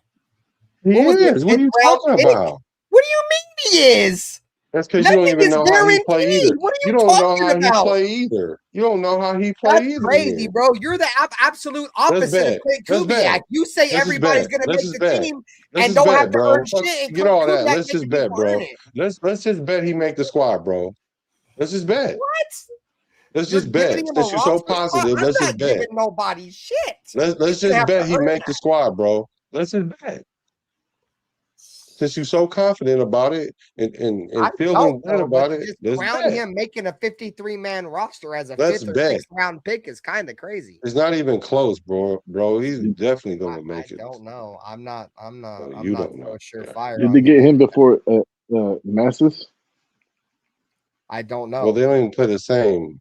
He is. What are you talking about? What do you mean he is? That's because you don't Nothing even is know how he play guaranteed. either. What are You you don't know talking how he about? play either. You don't know how he play That's either. crazy, Then. bro. You're the absolute Let's opposite of bet. Clint Let's bet. Kubiak. You say Let's just everybody's bet. going to Let's make just the bet. team Let's and just don't have bet, to bro. earn Fuck, shit. And forget Clint all that. Kubiak Let's just making bet, people earn bro. it. Let's just bet he make the squad, bro. Let's just bet. What? Let's You're just bet. giving him a Since you're so roster spot? positive, I'm let's not just bet. giving nobody shit. Let's He's just gonna have bet to he earn make the squad, bro. Let's just bet. Since you're so confident about it and I feeling don't good know, but about to it, just let's crown bet. him making a 53-man roster as a Let's 5th or bet. 6th round pick is kind of crazy. It's not even close, bro. Bro, he's definitely gonna I make it. don't know. I'm not You don't so know. surefire Did on they get this. him before Masses? I don't Well, know. they don't even play the same.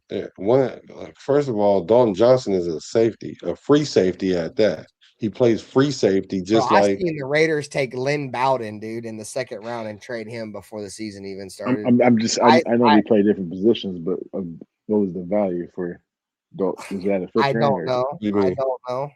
First of all, Dalton Johnson is a safety, a free safety at that. He plays free safety Bro, just I like seen the Raiders take Lynn Bowden, dude, in the 2nd round and trade him before the season even started. I know they play different positions, but what was the value for Dalton? Was that a 5th I round? don't know. You I mean? don't know.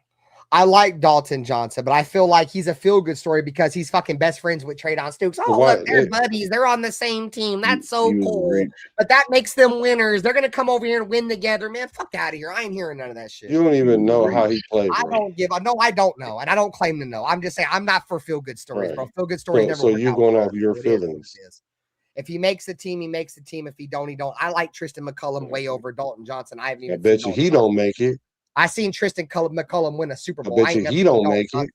I like Dalton Johnson, but I feel like he's a feel-good story because he's fucking best friends with Traydon Stooks. Oh, Why- look, they're buddies. They're on the same team. That's so He was a cool. reach. But that makes them winners. They're gonna come over here and win together. Man, fuck out of here. I ain't hearing none of that shit. You don't even know how he played, I bro. don't give a no, I don't know, and I don't claim to know. I'm just saying I'm not for feel-good stories, bro. Right. Feel-good stories never So work you're out going for off us, your so it is what feelings. it is. If he makes the team, he makes the team. If he don't, he don't. I like Tristan McCullum way over Dalton Johnson. I haven't even I bet you he don't make it. I seen Tristan McCullum win a Super I Bowl. bet you ain't he never seen don't Dalton make it.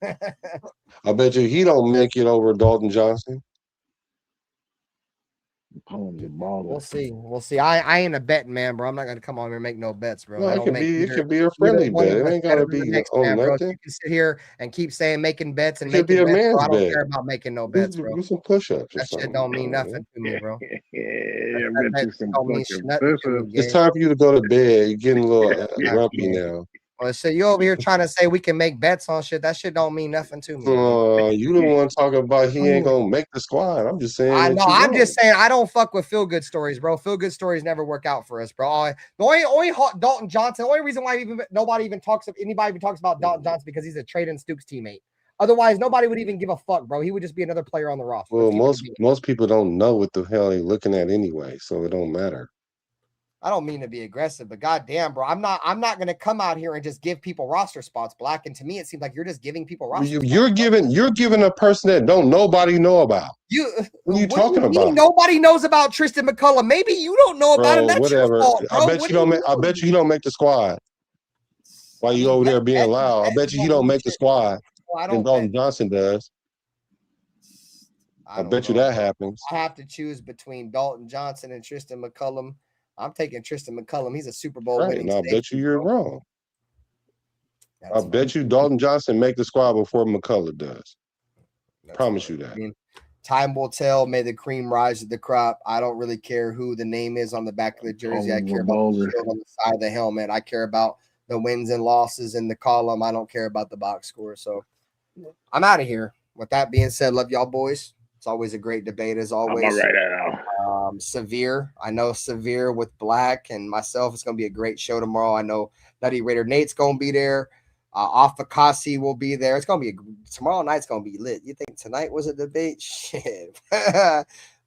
Johnson. I bet you he don't make it over Dalton Johnson. Palms a baller. We'll see. We'll see. I ain't a betting man, bro. I'm not gonna come on here and make no bets, bro. No, That it don't could make be either a friendly one bet. of It us ain't better gotta than the be next on man, bro. nothing. You can sit here and keep saying making bets and It could making be a bets, bro. man's I don't bet. care about making no bets, bro. Do some push-ups or That shit something. don't mean nothing to me, bro. Yeah, That bet you some don't mean fucking nothing to me, push-ups. It's gang. time for you to go to bed. You're getting a little grumpy man. now. Well, so you over here trying to say we can make bets on shit. That shit don't mean nothing to me. You the one talking about he ain't gonna make the squad. I'm just saying. I that know. you I'm wrong. just saying I don't fuck with feel good stories, bro. Feel good stories never work out for us, bro. The only Dalton Johnson. The only reason why anybody even talks about Dalton Johnson because he's a Traydon Stooks teammate. Otherwise, nobody would even give a fuck, bro. He would just be another player on the roster. Well, most people don't know what the hell they're looking at anyway, so it don't matter. I don't mean to be aggressive, but goddamn, bro, I'm not gonna come out here and just give people roster spots, Black. And to me, it seems like you're just giving people roster spots. You're giving a person that don't nobody know about. What are you talking about? Nobody knows about Tristan McCullum. Maybe you don't know about him. That's whatever. your fault, bro. I bet you don't make the squad. While you over there being loud, I bet you he don't make the squad. And Dalton Johnson does. I bet you that happens. I have to choose between Dalton Johnson and Tristan McCullum. I'm taking Tristan McCullum. He's a Super Bowl winning. And I bet you you're wrong. I bet you Dalton Johnson make the squad before McCullum does. Promise you that. I mean, time will tell. May the cream rise to the crop. I don't really care who the name is on the back of the jersey. I care about the shield on the side of the helmet. I care about the wins and losses in the column. I don't care about the box score. So I'm out of here. With that being said, love y'all boys. It's always a great debate as always. I'm all right now. Severe. I know Severe with Black and myself. It's going to be a great show tomorrow. I know Nutty Raider Nate's going to be there. Afakasi will be there. It's going to be tomorrow night's going to be lit. You think tonight was a debate? Shit.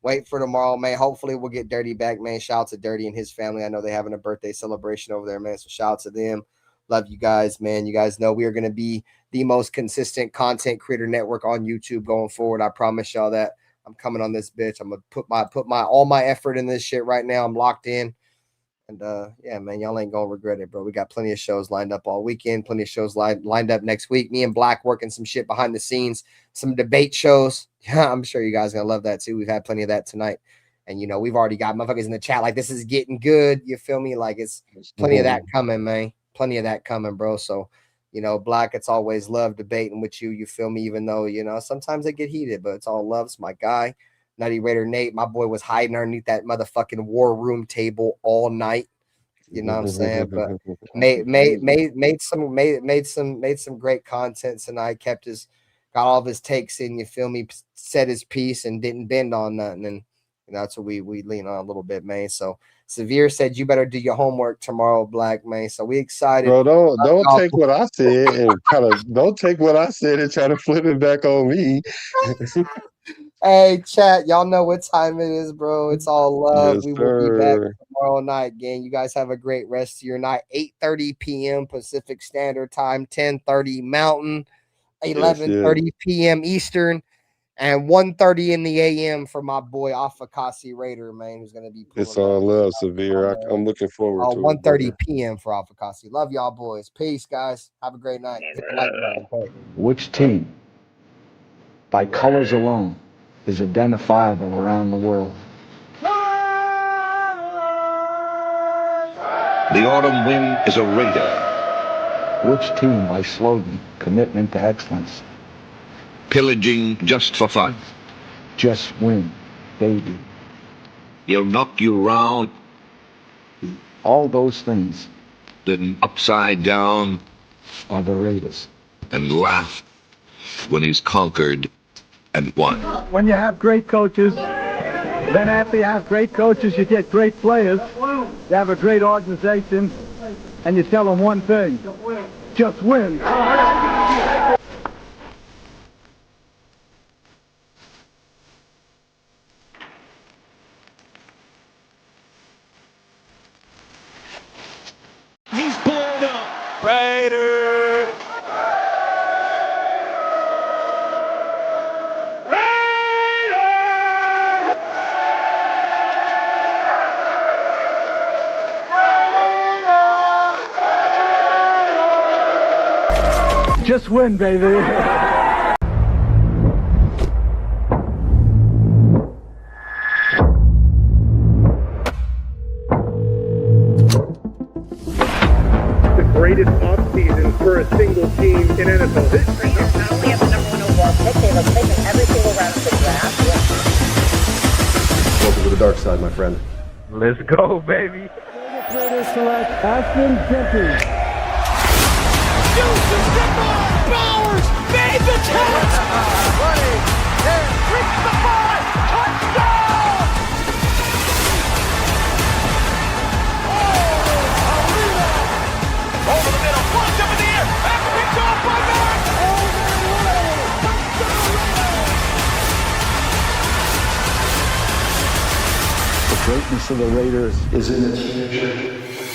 Wait for tomorrow, man. Hopefully we'll get Dirty back, man. Shout out to Dirty and his family. I know they're having a birthday celebration over there, man. So shout out to them. Love you guys, man. You guys know we are going to be the most consistent content creator network on YouTube going forward. I promise y'all that. I'm coming on this bitch. I'm gonna put my all my effort in this shit right now. I'm locked in. And yeah, man, y'all ain't gonna regret it, bro. We got plenty of shows lined up all weekend, plenty of shows lined up next week. Me and Black working some shit behind the scenes, some debate shows. Yeah, I'm sure you guys are gonna love that too. We've had plenty of that tonight. And you know, we've already got motherfuckers in the chat like this is getting good. You feel me? Like it's plenty of that coming, man. Plenty of that coming, bro. So you know, Black, it's always love debating with you. You feel me? Even though, you know, sometimes they get heated, but it's all love. It's my guy. Nutty Raider Nate, my boy was hiding underneath that motherfucking war room table all night. You know what I'm saying? But made some great content tonight. Got all of his takes in, you feel me? Said his piece and didn't bend on nothing. And you know, that's what we lean on a little bit, man. So Severe said you better do your homework tomorrow, Black, man. So we excited. Bro, don't take what I said and don't take what I said and try to flip it back on me. Hey, chat, y'all know what time it is, bro. It's all love. Yes, We will be back sir. tomorrow night, gang. You guys have a great rest of your night. 8:30 p.m. Pacific Standard Time, 10:30 Mountain, Yes, 11:30 p.m. Eastern, and 1:30 in the a.m. for my boy Afakasi Raider, man, who's gonna be It's pulling all up. love, Severe. I'm looking forward to it, 1:30 brother. p.m. for Afakasi. Love y'all, boys. Peace, guys. Have a great night. Hit the like button. Okay. Which team, by colors alone, is identifiable around the world? The autumn wind is a raider, Which team, by slogan, commitment to excellence, pillaging just for fun. just win, baby? He'll knock you round, All those things then upside down, are the Raiders. and laugh when he's conquered and won. When you have great coaches, then after you have great coaches, you get great players. You have a great organization, and you tell them one thing: just win. He's blown up. Raider. Just win, baby. The greatest offseason for a single team in NFL history. Raiders not only have the number 1 overall pick, they have taken every single round of the draft. Welcome to the dark side, my friend. Let's go, baby. Raiders select Ashton Jenkins. Houston, Bowers made the catch. Running, reached the 5, touchdown. Over the middle, flush up in the air, after picked off by Mack. The greatness of the Raiders is in its future.